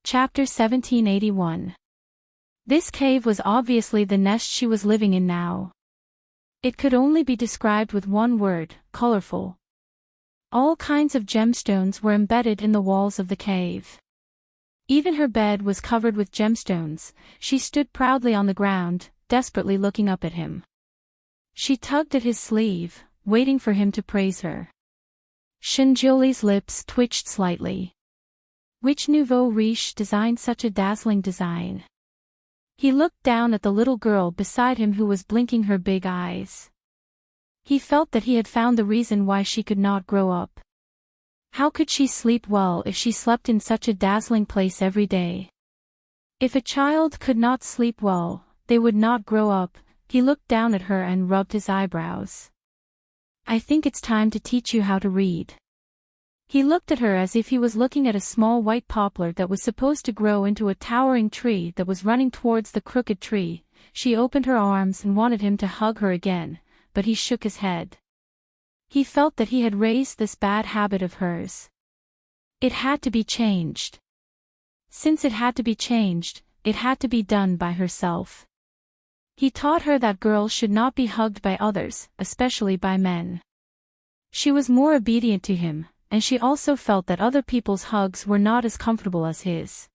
Chapter 1781. This cave was obviously the nest she was living in now. It could only be described with one word: colorful. All kinds of gemstones were embedded in the walls of the cave. Even her bed was covered with gemstones. She stood proudly on the ground, desperately looking up at him. She tugged at his sleeve, waiting for him to praise her. Shinjoli's lips twitched slightly. Which nouveau riche designed such a dazzling design? He looked down at the little girl beside him who was blinking her big eyes. He felt that he had found the reason why she could not grow up. How could she sleep well if she slept in such a dazzling place every day? If a child could not sleep well, they would not grow up. He looked down at her and rubbed his eyebrows. "I think it's time to teach you how to read." He looked at her as if he was looking at a small white poplar that was supposed to grow into a towering tree that was running towards the crooked tree. She opened her arms and wanted him to hug her again, but he shook his head. He felt that he had raised this bad habit of hers. It had to be changed. Since it had to be changed, it had to be done by herself. He taught her that girls should not be hugged by others, especially by men. She was more obedient to him, and she also felt that other people's hugs were not as comfortable as his.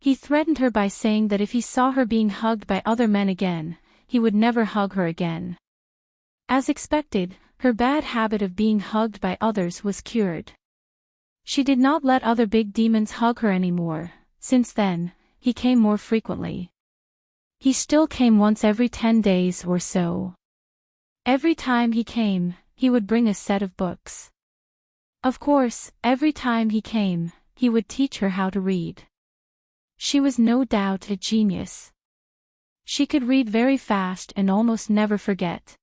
He threatened her by saying that if he saw her being hugged by other men again, he would never hug her again. As expected, her bad habit of being hugged by others was cured. She did not let other big demons hug her anymore. Since then, he came more frequently. He still came once every 10 days or so. Every time he came, he would bring a set of books. Of course, every time he came, he would teach her how to read. She was no doubt a genius. She could read very fast and almost never forget.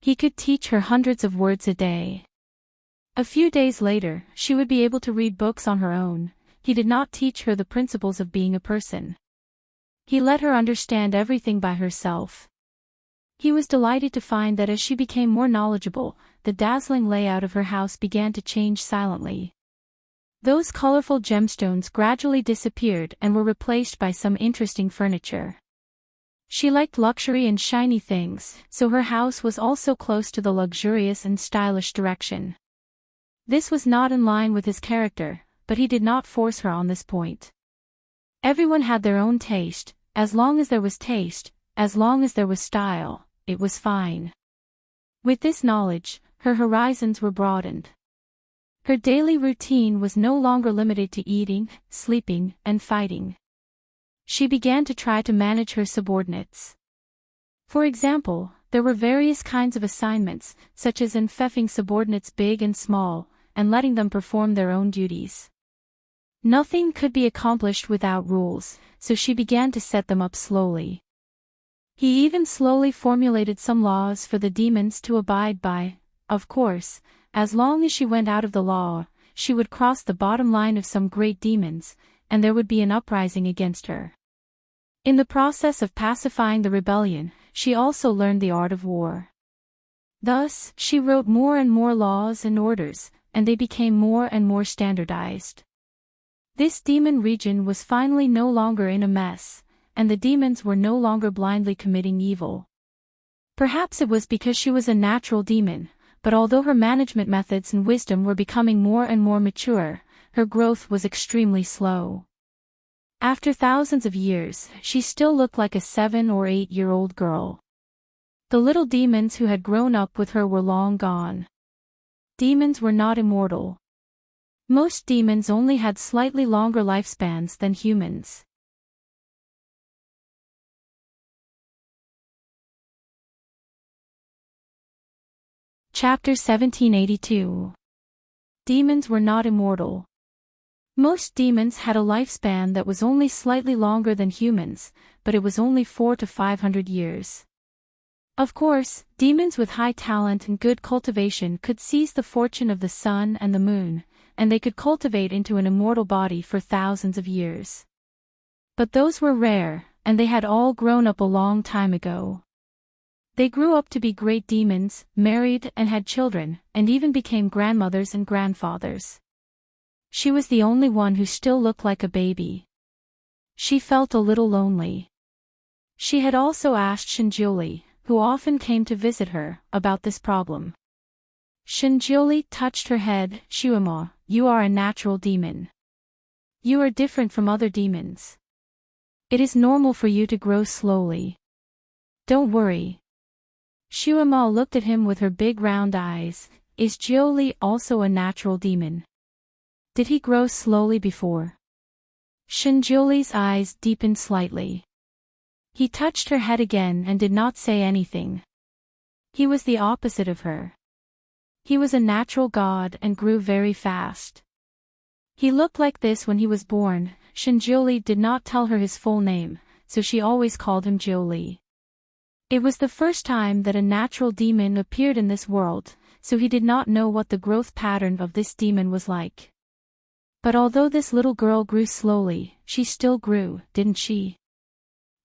He could teach her hundreds of words a day. A few days later, she would be able to read books on her own. He did not teach her the principles of being a person. He let her understand everything by herself. He was delighted to find that as she became more knowledgeable, the dazzling layout of her house began to change silently. Those colorful gemstones gradually disappeared and were replaced by some interesting furniture. She liked luxury and shiny things, so her house was also close to the luxurious and stylish direction. This was not in line with his character, but he did not force her on this point. Everyone had their own taste. As long as there was taste, as long as there was style, it was fine. With this knowledge, her horizons were broadened. Her daily routine was no longer limited to eating, sleeping, and fighting. She began to try to manage her subordinates. For example, there were various kinds of assignments, such as infeffing subordinates big and small, and letting them perform their own duties. Nothing could be accomplished without rules, so she began to set them up slowly. He even slowly formulated some laws for the demons to abide by. Of course, as long as she went out of the law, she would cross the bottom line of some great demons, and there would be an uprising against her. In the process of pacifying the rebellion, she also learned the art of war. Thus, she wrote more and more laws and orders, and they became more and more standardized. This demon region was finally no longer in a mess, and the demons were no longer blindly committing evil. Perhaps it was because she was a natural demon, but although her management methods and wisdom were becoming more and more mature, her growth was extremely slow. After thousands of years, she still looked like a 7 or 8-year-old girl. The little demons who had grown up with her were long gone. Demons were not immortal. Most demons only had slightly longer lifespans than humans. Chapter 1782. Demons were not immortal. Most demons had a lifespan that was only slightly longer than humans, but it was only 400 to 500 years. Of course, demons with high talent and good cultivation could seize the fortune of the sun and the moon, and they could cultivate into an immortal body for thousands of years. But those were rare, and they had all grown up a long time ago. They grew up to be great demons, married and had children, and even became grandmothers and grandfathers. She was the only one who still looked like a baby. She felt a little lonely. She had also asked Shinjuli, who often came to visit her, about this problem. Shinjuli touched her head. Shuima, you are a natural demon. You are different from other demons. It is normal for you to grow slowly. Don't worry. Shuima looked at him with her big round eyes. Is Jiuli also a natural demon? Did he grow slowly before? Shinjuli's eyes deepened slightly. He touched her head again and did not say anything. He was the opposite of her. He was a natural god and grew very fast. He looked like this when he was born. Shinjuli did not tell her his full name, so she always called him Jiuli. It was the first time that a natural demon appeared in this world, so he did not know what the growth pattern of this demon was like. But although this little girl grew slowly, she still grew, didn't she?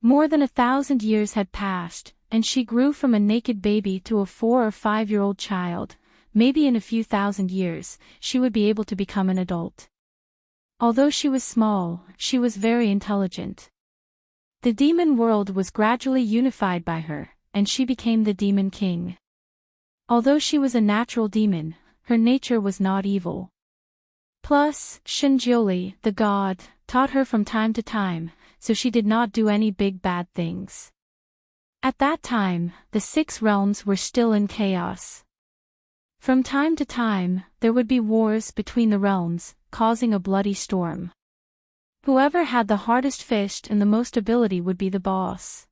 More than 1,000 years had passed, and she grew from a naked baby to a 4 or 5-year-old child. Maybe in a few thousand years, she would be able to become an adult. Although she was small, she was very intelligent. The demon world was gradually unified by her, and she became the demon king. Although she was a natural demon, her nature was not evil. Plus, Shinjuli, the god, taught her from time to time, so she did not do any big bad things. At that time, the 6 realms were still in chaos. From time to time, there would be wars between the realms, causing a bloody storm. Whoever had the hardest fist and the most ability would be the boss.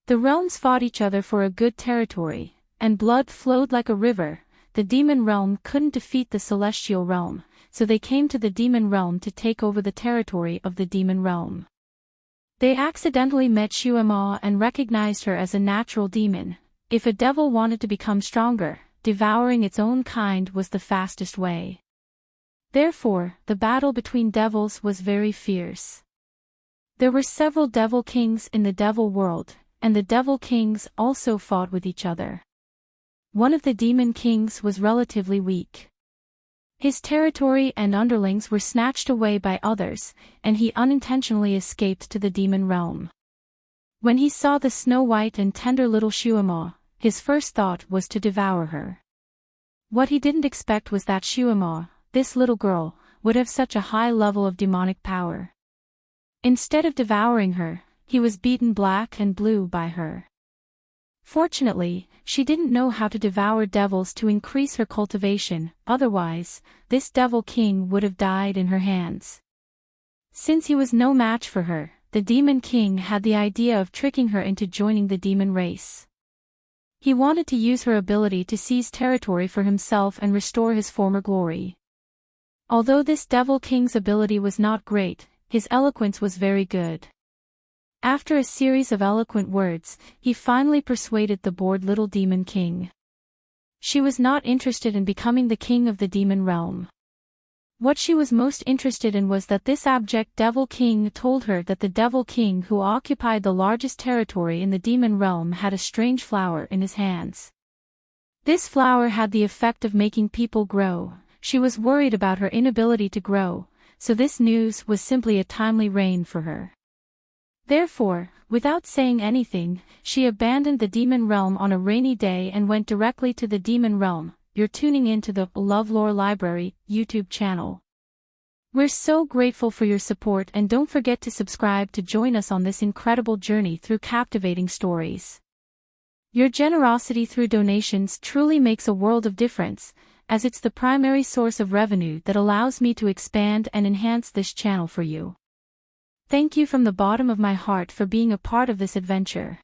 The realms fought each other for a good territory, and blood flowed like a river. The demon realm couldn't defeat the celestial realm, so they came to the demon realm to take over the territory of the demon realm. They accidentally met Shuima and recognized her as a natural demon. If a devil wanted to become stronger, devouring its own kind was the fastest way. Therefore, the battle between devils was very fierce. There were several devil kings in the devil world, and the devil kings also fought with each other. One of the demon kings was relatively weak. His territory and underlings were snatched away by others, and he unintentionally escaped to the demon realm. When he saw the snow-white and tender little Shuima, his first thought was to devour her. What he didn't expect was that Shuima, this little girl, would have such a high level of demonic power. Instead of devouring her, he was beaten black and blue by her. Fortunately, she didn't know how to devour devils to increase her cultivation, otherwise, this devil king would have died in her hands. Since he was no match for her, the demon king had the idea of tricking her into joining the demon race. He wanted to use her ability to seize territory for himself and restore his former glory. Although this devil king's ability was not great, his eloquence was very good. After a series of eloquent words, he finally persuaded the bored little demon king. She was not interested in becoming the king of the demon realm. What she was most interested in was that this abject devil king told her that the devil king who occupied the largest territory in the demon realm had a strange flower in his hands. This flower had the effect of making people grow. She was worried about her inability to grow, so this news was simply a timely rain for her. Therefore, without saying anything, she abandoned the demon realm on a rainy day and went directly to the demon realm. You're tuning into the LoveLore Library YouTube channel. We're so grateful for your support, and don't forget to subscribe to join us on this incredible journey through captivating stories. Your generosity through donations truly makes a world of difference, as it's the primary source of revenue that allows me to expand and enhance this channel for you. Thank you from the bottom of my heart for being a part of this adventure.